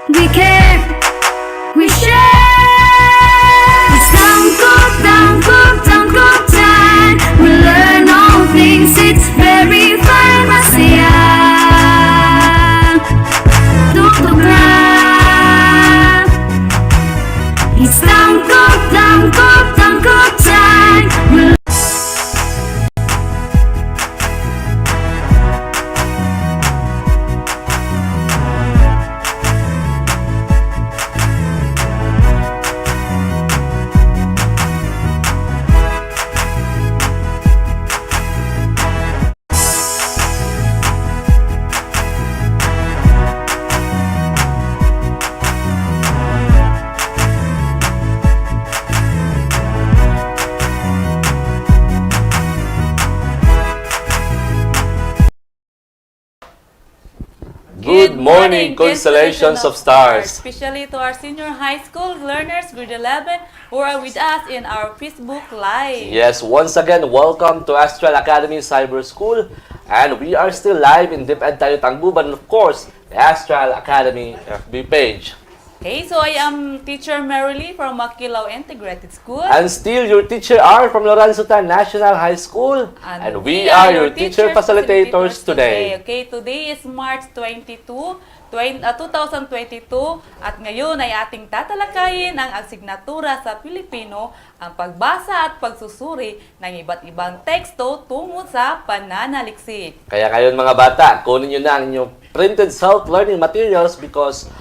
we care, we share. It's tangkop time. We learn all things, it's very fun. Masaya, tungkol na. It's tangkop time. We Good morning, constellations of stars. Especially to our senior high school learners, grade 11, who are with us in our Facebook Live. Yes, once again, welcome to Astral Academy Cyber School. And we are still live in DepEd tayo Tangguban, and of course, the Astral Academy FB page. Okay, so I am teacher Marilee from Makilaw Integrated School. And still, your teacher are from Loranzutan National High School. And we are your teacher facilitators today. Okay, today is March 22, 2022 at ngayon ay ating tatalakayin ang asignatura sa Pilipino, ang pagbasa at pagsusuri ng iba't ibang teksto tungo sa pananaliksik. Kaya ngayon mga bata, kunin nyo na ang inyong printed self-learning materials because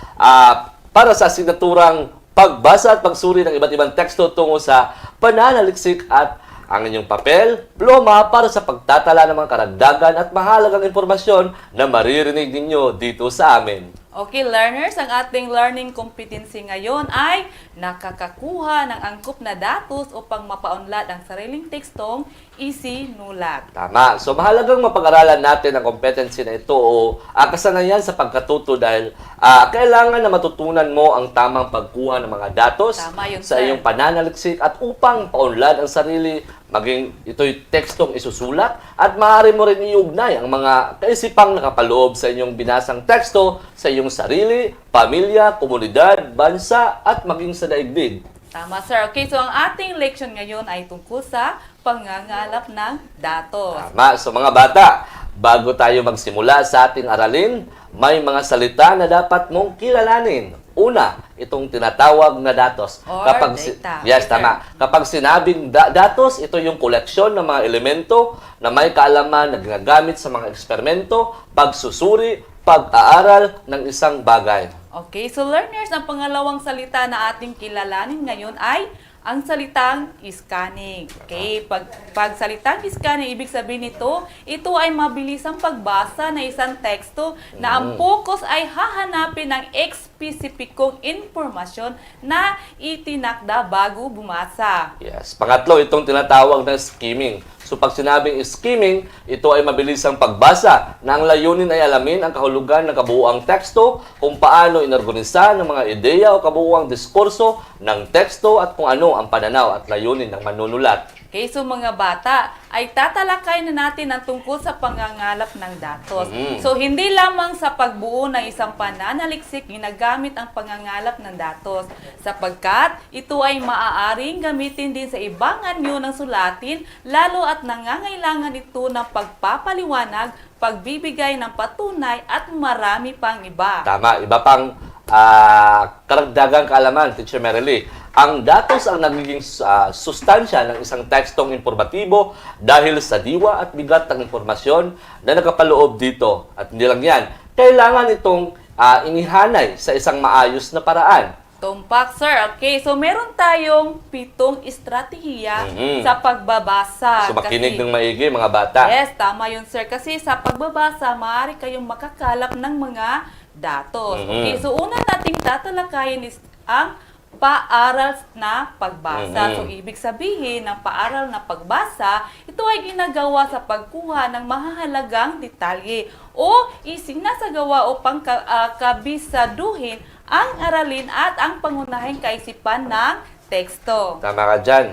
para sa asignaturang pagbasa at pagsuri ng iba't ibang teksto tungo sa pananaliksik at ang inyong papel, pluma para sa pagtatala ng mga karagdagan at mahalagang impormasyon na maririnig ninyo dito sa amin. Okay, learners, ang ating learning competency ngayon ay nakakakuha ng angkop na datos upang mapaunlad ang sariling tekstong isinulat. Tama. So, mahalagang mapag-aralan natin ang competency na ito o kasanayan sa pagkatuto dahil kailangan na matutunan mo ang tamang pagkuha ng mga datos sa iyong pananaliksik at upang paunlad ang sarili, maging ito'y tekstong isusulat at maaari mo rin iugnay ang mga kaisipang nakapaloob sa inyong binasang teksto sa iyong sarili, pamilya, komunidad, bansa at maging sa daigdig. Tama, sir. Okay, so ang ating leksyon ngayon ay tungkol sa pangangalap ng datos. Tama. So mga bata, bago tayo magsimula sa ating aralin, may mga salita na dapat mong kilalanin. Una, itong tinatawag na datos. Data. Yes, tama. Kapag sinabing datos, ito yung koleksyon ng mga elemento na may kaalaman na ginagamit sa mga eksperimento, pagsusuri, pag-aaral ng isang bagay. Okay, so learners, ang pangalawang salita na ating kilalanin ngayon ay ang salitang scanning. Okay, pag salitang scanning, ibig sabihin nito, ito ay mabilisang pagbasa ng isang teksto na ang focus ay hahanapin ng espesipikong impormasyon na itinakda bago bumasa. Yes. Pangatlo, itong tinatawag na skimming. So pag sinabing skimming, ito ay mabilisang pagbasa na ang layunin ay alamin ang kahulugan ng kabuuang teksto, kung paano inorganisa ng mga ideya o kabuuang diskurso ng teksto at kung ano ang pananaw at layunin ng manunulat. Okay, so mga bata, ay tatalakay na natin ang tungkol sa pangangalap ng datos. So hindi lamang sa pagbuo ng isang pananaliksik ginagamit ang pangangalap ng datos, sapagkat ito ay maaaring gamitin din sa ibang anyo ng sulatin, lalo at nangangailangan ito ng pagpapaliwanag, pagbibigay ng patunay at marami pang iba. Tama, iba pang karagdagang kaalaman, Teacher Marilee. Ang datos ang nagiging sustansya ng isang tekstong informatibo dahil sa diwa at bigat ng impormasyon na nakapaloob dito. At hindi lang yan, kailangan itong inihanay sa isang maayos na paraan. Tumpak, sir. Okay, so meron tayong 7 estratehiya sa pagbabasa. So makinig ng maigi, mga bata. Yes, tama yun, sir. Kasi sa pagbabasa, maaari kayong makakalap ng mga datos. Okay, so una nating tatalakayin is ang paaral na pagbasa. So, ibig sabihin ng paaral na pagbasa, ito ay ginagawa sa pagkuha ng mahahalagang detalye o isinasagawa upang kabisaduhin ang aralin at ang pangunahing kaisipan ng teksto. Tama ka dyan,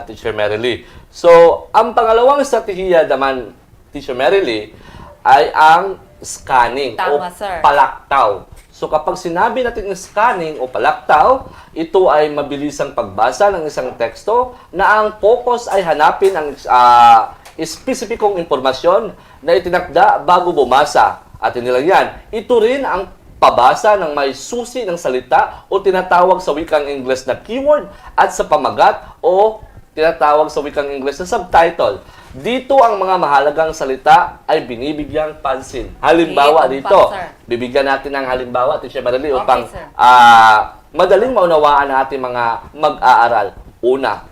Teacher Marilee. So, ang pangalawang estratehiya naman, Teacher Marilee, ay ang scanning o Tama, sir. palaktaw. So kapag sinabi natin scanning o palaktaw, ito ay mabilisang pagbasa ng isang teksto na ang focus ay hanapin ang espesipikong impormasyon na itinakda bago bumasa. At yan, ito rin ang pabasa ng may susi ng salita o tinatawag sa wikang Ingles na keyword at sa pamagat o tinatawag sa wikang Ingles na subtitle. Dito ang mga mahalagang salita ay binibigyang pansin. Halimbawa dito, bibigyan natin ng halimbawa, Teacher Marily, upang madaling maunawaan ng ating mga mag-aaral. Una,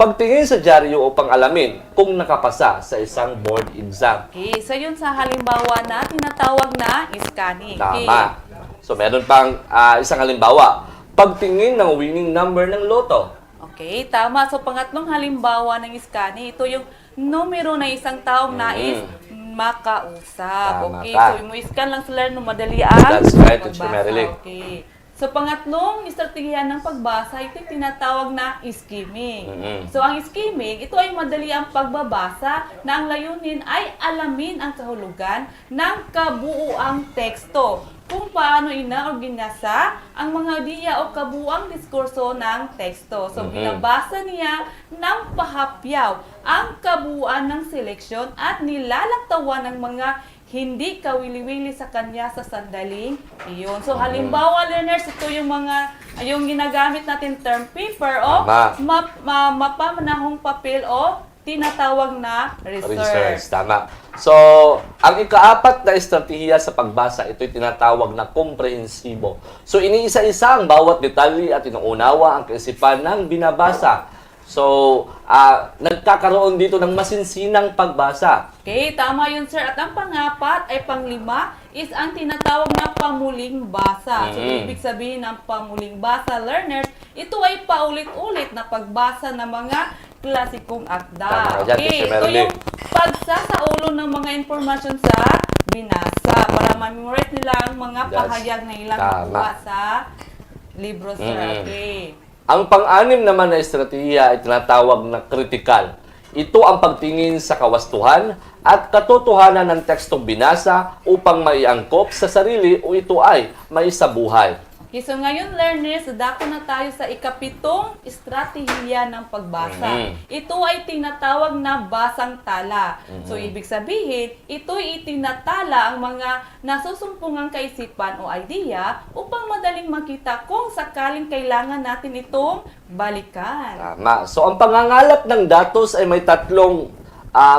pagtingin sa dyaryo upang alamin kung nakapasa sa isang board exam. Okay, so yun sa halimbawa na tinatawag na scanning. Tama. So meron pang isang halimbawa, pagtingin ng winning number ng loto. Okay, tama. So pangatlong halimbawa ng scanning, ito yung numero na isang taong nais makausap. Tama Okay, ka. so mo-scan lang sila no madali ang That's right, Teacher Marily. Okay. So, pangatlong estratehiya ng pagbasa, ito tinatawag na skimming. So, ang skimming, ito ay madali ang pagbabasa na ang layunin ay alamin ang kahulugan ng kabuuang teksto. Kung paano ina o ginasa ang mga diya o kabuuang diskurso ng teksto. So, binabasa niya ng pahapyaw ang kabuuan ng seleksyon at nilalaktawan ng mga hindi kawili-wili sa kanya sa sandaling iyon. So, halimbawa, learners, ito yung mga, yung ginagamit natin term paper o mapamanahong papel o tinatawag na research. Tama. So, ang ikaapat na estratehiya sa pagbasa, ito'y tinatawag na komprehensibo. So, iniisa-isa ang bawat detalye at inuunawa ang kaisipan ng binabasa. So, nagkakaroon dito ng masinsinang pagbasa. Okay, tama yun, sir. At ang pangapat ay panglima is ang tinatawag na pamuling basa. So, ibig sabihin ng pamuling basa, learners, ito ay paulit-ulit na pagbasa ng mga klasikong akda. Okay, ito yung pagsasaulo ng mga informasyon sa binasa para ma-memorize nila ang mga pahayag na ilang nakuha sa libro, sir. Okay. Ang pang-anim naman na estratehiya ay tinatawag na kritikal. Ito ang pagtingin sa kawastuhan at katotohanan ng tekstong binasa upang maiangkop sa sarili o ito ay maisabuhay. Okay, so ngayon, learners, dako na tayo sa ikapitong estratehiya ng pagbasa. Ito ay tinatawag na basang tala. So, ibig sabihin, ito ay itinatala ang mga nasusumpungang kaisipan o idea upang madaling makita kung sakaling kailangan natin itong balikan. Tama. So, ang pangangalap ng datos ay may tatlong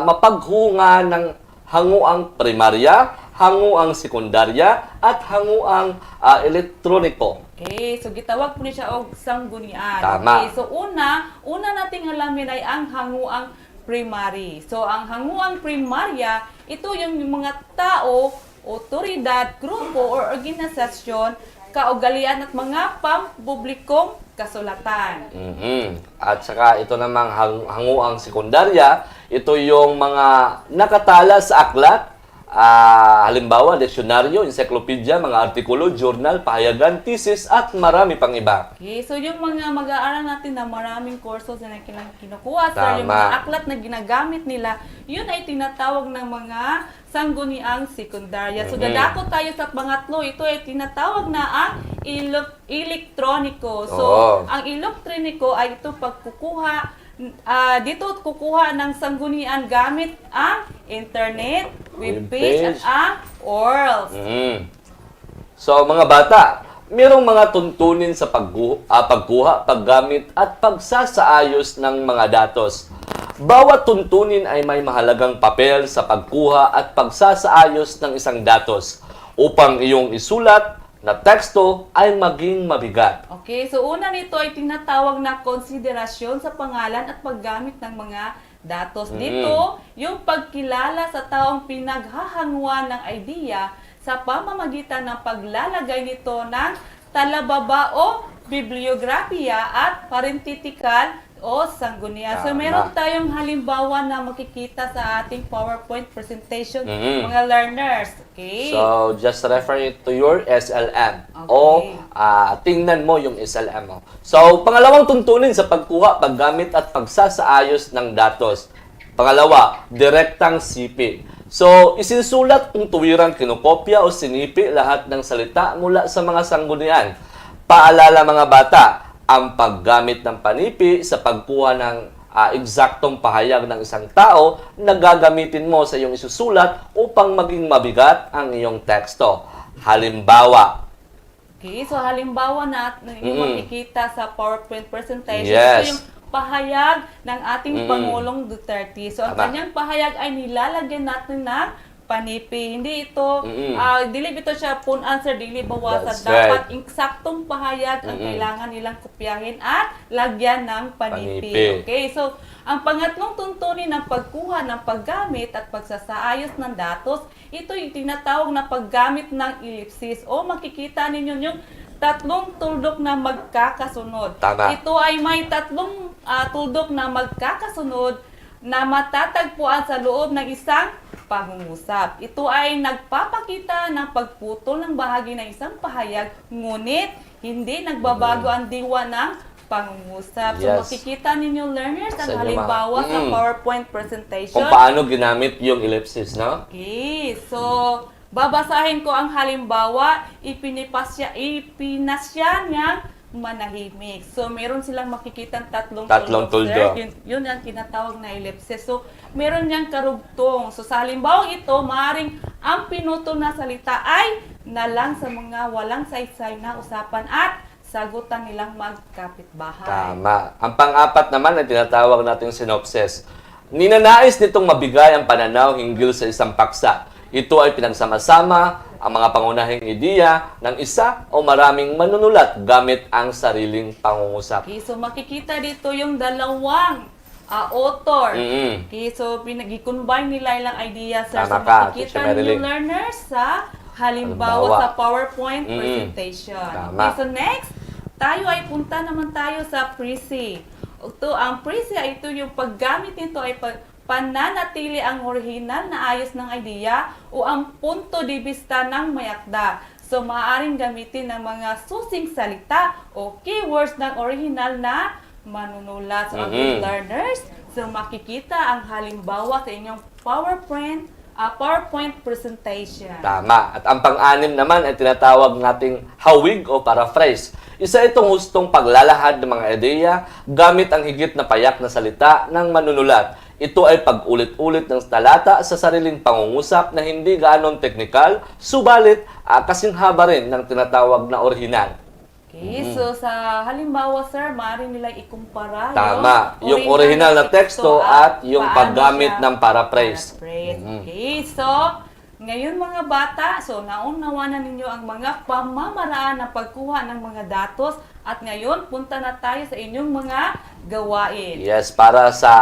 mapaghunga ng hanguang primarya, hanguang sekundarya, at hanguang elektroniko. Okay, so gitawag po niya siya og sanggunian. Tama. Okay, so una nating alamin ay ang hanguang primary. So ang hanguang primarya, ito yung mga tao, otoridad, grupo or organisasyon, kaugalian at mga pampublikong kasulatan. At saka ito namang hanguang sekundarya, ito yung mga nakatala sa aklat, halimbawa, diksyonaryo, encyclopedia, mga artikulo, journal, pahayagan, thesis, at marami pang iba. Okay, so yung mga mag-aaral natin na maraming kursos na kinukuha, sir, yung mga aklat na ginagamit nila, yun ay tinatawag ng mga sangguniang sekundarya. So dadako tayo sa pangatlo, ito ay tinatawag na ang elektroniko. So ang elektroniko ay ito pagkukuha dito kukuha ng sanggunian gamit ang internet, webpage, at ang ORLs. So, mga bata, mayroong mga tuntunin sa pagkuha, paggamit, at pagsasaayos ng mga datos. Bawat tuntunin ay may mahalagang papel sa pagkuha at pagsasaayos ng isang datos upang iyong isulat na teksto ay maging mabigat. Okay, so una nito ay tinatawag na konsiderasyon sa pangalan at paggamit ng mga datos. Dito, yung pagkilala sa taong pinaghahanguan ng idea sa pamamagitan ng paglalagay nito ng talababa o bibliografiya at parentitikal o sanggunian. So, meron tayong halimbawa na makikita sa ating PowerPoint presentation, mga learners. Okay? So, just refer it to your SLM. O, tingnan mo yung SLM mo. So, pangalawang tuntunin sa pagkuha, paggamit, at pagsasaayos ng datos. Pangalawa, direktang sipi. So, isinusulat kung tuwirang kinokopya o sinipi lahat ng salita mula sa mga sanggunian. Paalala mga bata, ang paggamit ng panipi sa pagkuha ng eksaktong pahayag ng isang tao na gagamitin mo sa iyong isusulat upang maging mabigat ang iyong teksto. Halimbawa, Okay, so halimbawa na yung makikita sa PowerPoint presentation, yes, ito yung pahayag ng ating Pangulong Duterte. So, ang Tama. kanyang pahayag ay nilalagyan natin ng panipi. Hindi ito, dili ito siya pun answer, dili bawasan. That's Dapat right. eksaktong pahayag ang kailangan nilang kopyahin at lagyan ng panipi. Panipi. Okay, so ang pangatlong tuntunin ng pagkuha ng paggamit at pagsasaayos ng datos, ito yung tinatawag na paggamit ng ellipsis o makikita ninyo yung tatlong tuldok na magkakasunod. Tama. Ito ay may tatlong tuldok na magkakasunod na matatagpuan sa loob ng isang pangungusap. Ito ay nagpapakita ng pagputol ng bahagi ng isang pahayag, ngunit hindi nagbabago ang diwa ng pangungusap. So Yes. makikita ninyo learners ang Sa inyo, halimbawa mga- sa PowerPoint presentation. kung paano ginamit yung ellipsis, no? Okay, so babasahin ko ang halimbawa, ipinasya niyang manahimik. So meron silang makikitang tatlong tuldok. Yun ang tinatawag na ellipsis. So meron niyang karugtong. So sa halimbawa ito, maaaring ang pinutol na salita ay nalang sa mga walang saysay na usapan at sagutan nilang magkapitbahay. Tama. Ang pang-apat naman ay tinatawag natin synopsis. Ninanais nitong mabigay ang pananaw hinggil sa isang paksa. Ito ay pinagsama-sama ang mga pangunahing ideya ng isa o maraming manunulat gamit ang sariling pangungusap. Okay, so makikita dito yung dalawang author. Okay, so pinag-combine nila ilang idea, sir. Tama So ka, makikita Teacher niyo Marilyn. learners sa Halimbawa. sa PowerPoint presentation. Tama. Okay, so next, tayo ay punta naman tayo sa Prezi. Ito, ang Prezi ay ito yung paggamit nito ay pananatili ang orihinal na ayos ng idea o ang punto de vista ng mayakda. So, maaaring gamitin ng mga susing salita o keywords ng orihinal na manunulat. So, ang learners, so makikita ang halimbawa sa inyong PowerPoint presentation. Tama. At ang pang-anim naman ay tinatawag nating hawig o paraphrase. Isa itong hustong paglalahad ng mga ideya gamit ang higit na payak na salita ng manunulat. Ito ay pag-ulit-ulit ng talata sa sariling pangungusap na hindi gaanong teknikal, subalit kasing haba rin ng tinatawag na orihinal. Okay, so sa halimbawa, sir, maaari nilang ikumpara Tama. Yung original na teksto at yung paggamit ng paraphrase. Okay, so ngayon mga bata, so naunawanan ninyo ang mga pamamaraan ng pagkuha ng mga datos at ngayon punta na tayo sa inyong mga gawain. Yes, para sa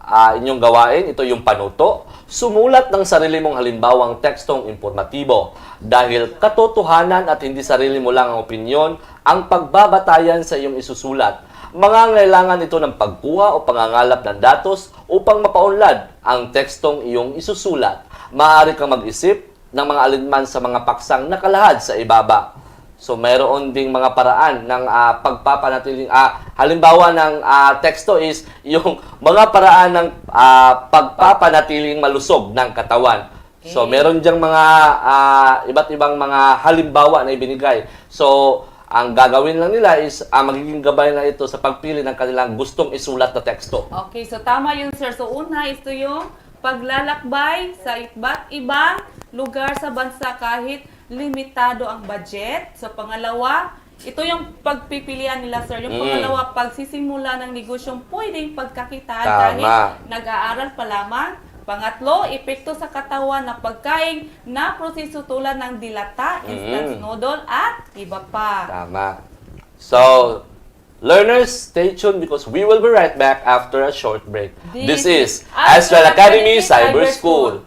inyong gawain, ito yung panuto. Sumulat ng sarili mong halimbawang tekstong informatibo. Dahil katotohanan at hindi sarili mo lang ang opinyon, ang pagbabatayan sa iyong isusulat. Mangangailangan ito ng pagkuha o pangangalap ng datos upang mapaunlad ang tekstong iyong isusulat. Maaari kang mag-isip ng mga alinman sa mga paksang nakalahad sa ibaba. So, mayroon ding mga paraan ng pagpapanatiling, halimbawa ng teksto is yung mga paraan ng pagpapanatiling malusog ng katawan. So, meron diyang mga iba't ibang mga halimbawa na ibinigay. So, ang gagawin lang nila is magiging gabay na ito sa pagpili ng kanilang gustong isulat na teksto. Okay, so tama yun, sir. So una, ito yung paglalakbay sa iba't ibang lugar sa bansa kahit limitado ang budget. So pangalawa, ito yung pagpipilian nila, sir. Yung pangalawa, pagsisimula ng negosyong pwedeng pagkakitaan kahit nag-aaral pa lamang. Pangatlo, epekto sa katawan na pagkain na proseso tulad ng dilata, instant noodle, at iba pa. Tama. So, learners, stay tuned because we will be right back after a short break. This is Astral Academy Cyber School.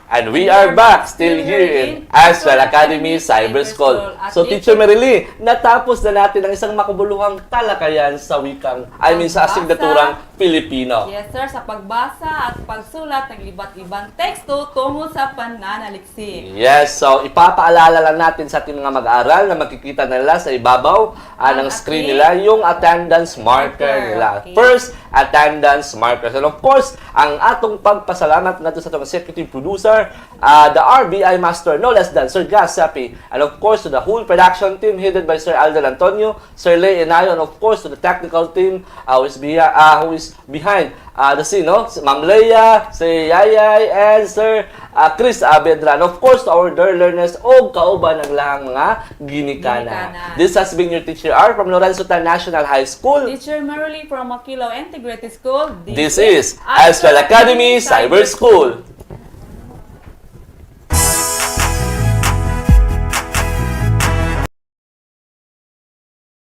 And we are back still here in Astral Academy Cyber School. So Teacher Merily, natapos na natin ang isang makabuluhang talakayan sa wikang, sa asignaturang Filipino. Yes, sir. Sa pagbasa at pagsulat ng iba't ibang teksto tungo sa pananaliksik. Yes, so ipapaalala lang natin sa ating mga mag-aaral na makikita nila sa ibabaw ng screen nila yung attendance marker nila. Okay. First, attendance markers. And of course, ang atong pagpasalamat natin sa atong executive producer, the RBI master, no less than Sir Gas Sapi, and of course to the whole production team headed by Sir Alden Antonio, Sir Lay Enayo, and of course to the technical team who is behind the scene, no? Si Ma'am Leia, si Yayay, and Sir Chris Abedra. And of course to our dear learners o kauban ng lahang mga ginikanan. This has been your teacher R from Lorenzo Tan National High School. Teacher Marily from Aquilo Integrated School. This is Astral Academy Cyber School.